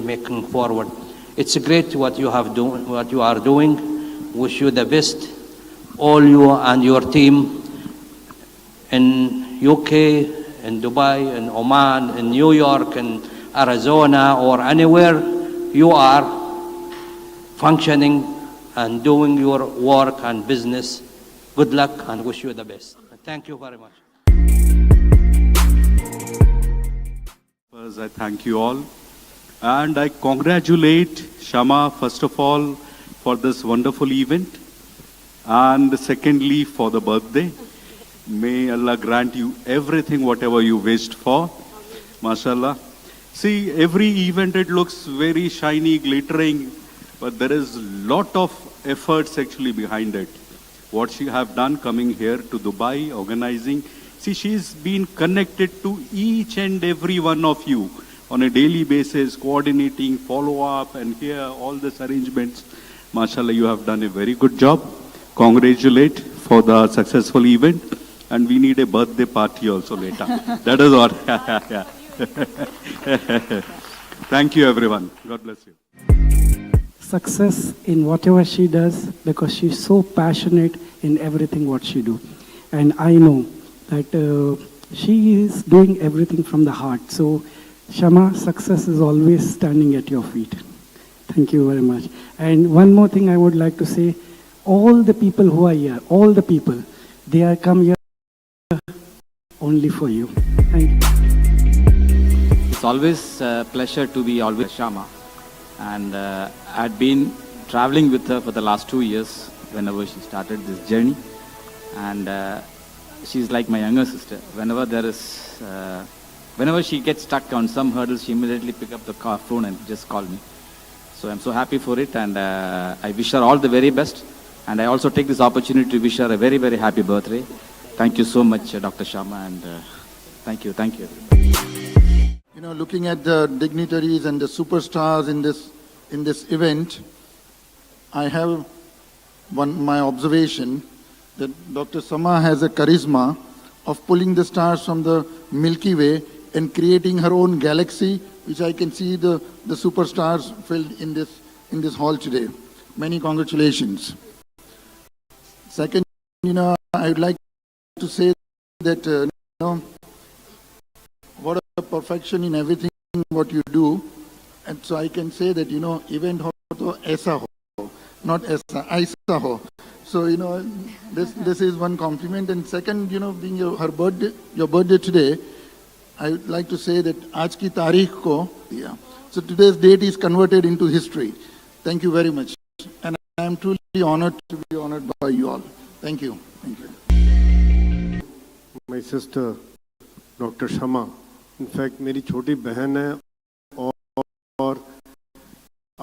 Making forward, it's great what you are doing. Wish you the best, all you and your team in UK, in Dubai, in Oman, in New York, in Arizona, or anywhere you are functioning and doing your work and business. Good luck and wish you the best. Thank you very much. First, I thank you all. And I congratulate Shama, first of all, for this wonderful event. And secondly, for the birthday. May Allah grant you everything, whatever you wished for. MashaAllah. See, every event, it looks very shiny, glittering, but there is a lot of efforts actually behind it. What she have done coming here to Dubai, organizing. See, she's been connected to each and every one of you on a daily basis, coordinating, follow-up, and here, all these arrangements. MashaAllah, you have done a very good job. Congratulate for the successful event. And we need a birthday party also later. That is what. Thank you, everyone. God bless you. Success in whatever she does, because she's so passionate in everything what she do. And I know that she is doing everything from the heart. So Shama, success is always standing at your feet. Thank you very much. And one more thing I would like to say, all the people who are here, all the people, they are come here only for you. Thank you. It's always a pleasure to be always Shama. And I'd been traveling with her for the last 2 years whenever she started this journey. And she's like my younger sister. Whenever she gets stuck on some hurdles, she immediately pick up the phone and just call me. So I'm so happy for it, and I wish her all the very best. And I also take this opportunity to wish her a very, very happy birthday. Thank you so much, Dr. Shama, and thank you. You know, looking at the dignitaries and the superstars in this event, I have my observation that Dr. Shama has a charisma of pulling the stars from the Milky Way and creating her own galaxy, which I can see the superstars filled in this hall today. Many congratulations. Second, I would like to say that, what a perfection in everything what you do. And so I can say that, event ho to aisa ho, not aisa ho. So, this is one compliment. And second, being your birthday today, I would like to say that aaj ki tarikh ko, so today's date is converted into history. Thank you very much. And I am truly honored to be honored by you all. Thank you. Thank you. My sister, Dr. Shama, in fact, मेरी छोटी बहन है और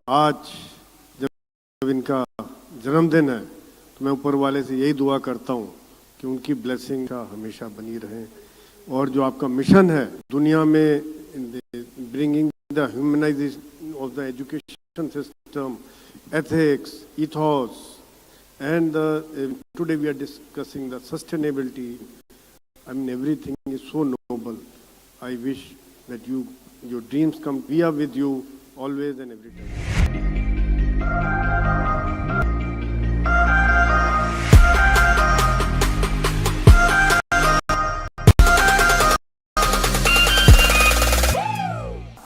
आज जब इनका जन्मदिन है तो मैं ऊपर वाले से यही दुआ करता हूँ कि उनकी ब्लेसिंग का हमेशा बनी रहे और जो आपका मिशन है दुनिया में bringing the humanisation of the education system, ethics, ethos, and today we are discussing the sustainability. I mean, everything is so noble. I wish that your dreams come. We are with you always and every time.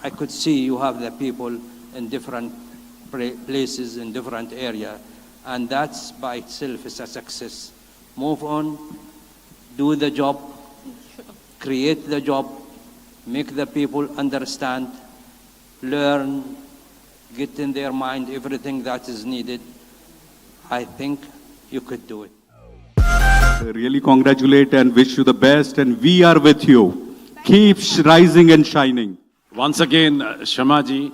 I could see you have the people in different places, in different area, and that's by itself is a success. Move on, do the job, create the job, make the people understand, learn, get in their mind everything that is needed. I think you could do it. I really congratulate and wish you the best, and we are with you. Keep rising and shining. Once again, Shamaji,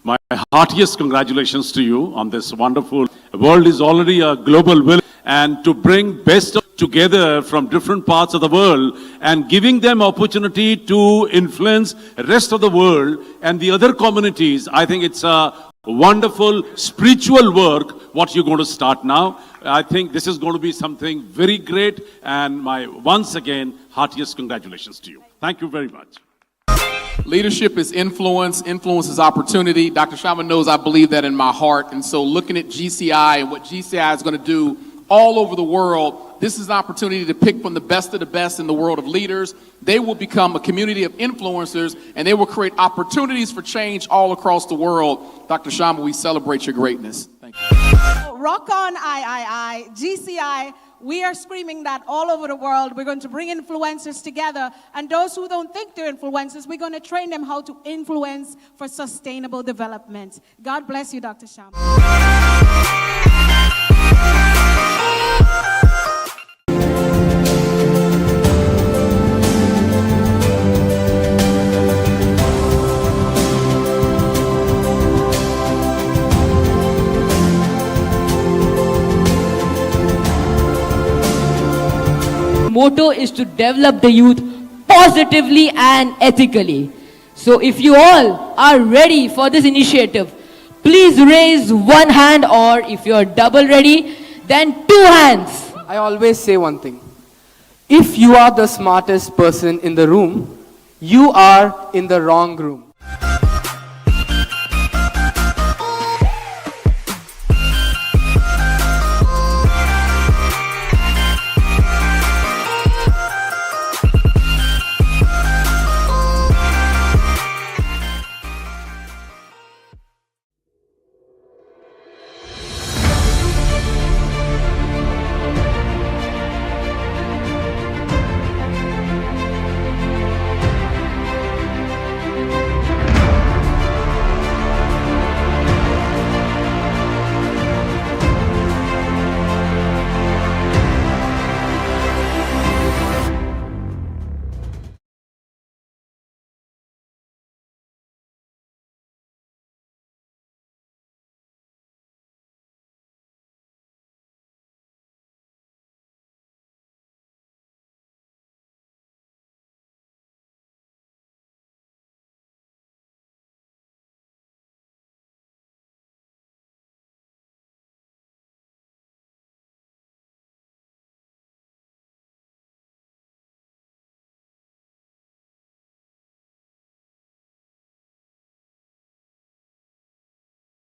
my heartiest congratulations to you on this wonderful. The world is already a global village, and to bring best together from different parts of the world and giving them opportunity to influence the rest of the world and the other communities, I think it's a wonderful spiritual work what you're going to start now. I think this is going to be something very great, and my once again heartiest congratulations to you. Thank you very much. Leadership is influence. Influence is opportunity. Dr. Shama knows I believe that in my heart. And so looking at GCI and what GCI is going to do all over the world, this is an opportunity to pick from the best of the best in the world of leaders. They will become a community of influencers, and they will create opportunities for change all across the world. Dr. Shama, we celebrate your greatness. Thank you. Rock on III, GCI. We are screaming that all over the world. We're going to bring influencers together. And those who don't think they're influencers, we're going to train them how to influence for sustainable development. God bless you, Dr. Shama. Motto is to develop the youth positively and ethically. So if you all are ready for this initiative, please raise one hand, or if you're double ready, then 2 hands. I always say one thing. If you are the smartest person in the room, you are in the wrong room.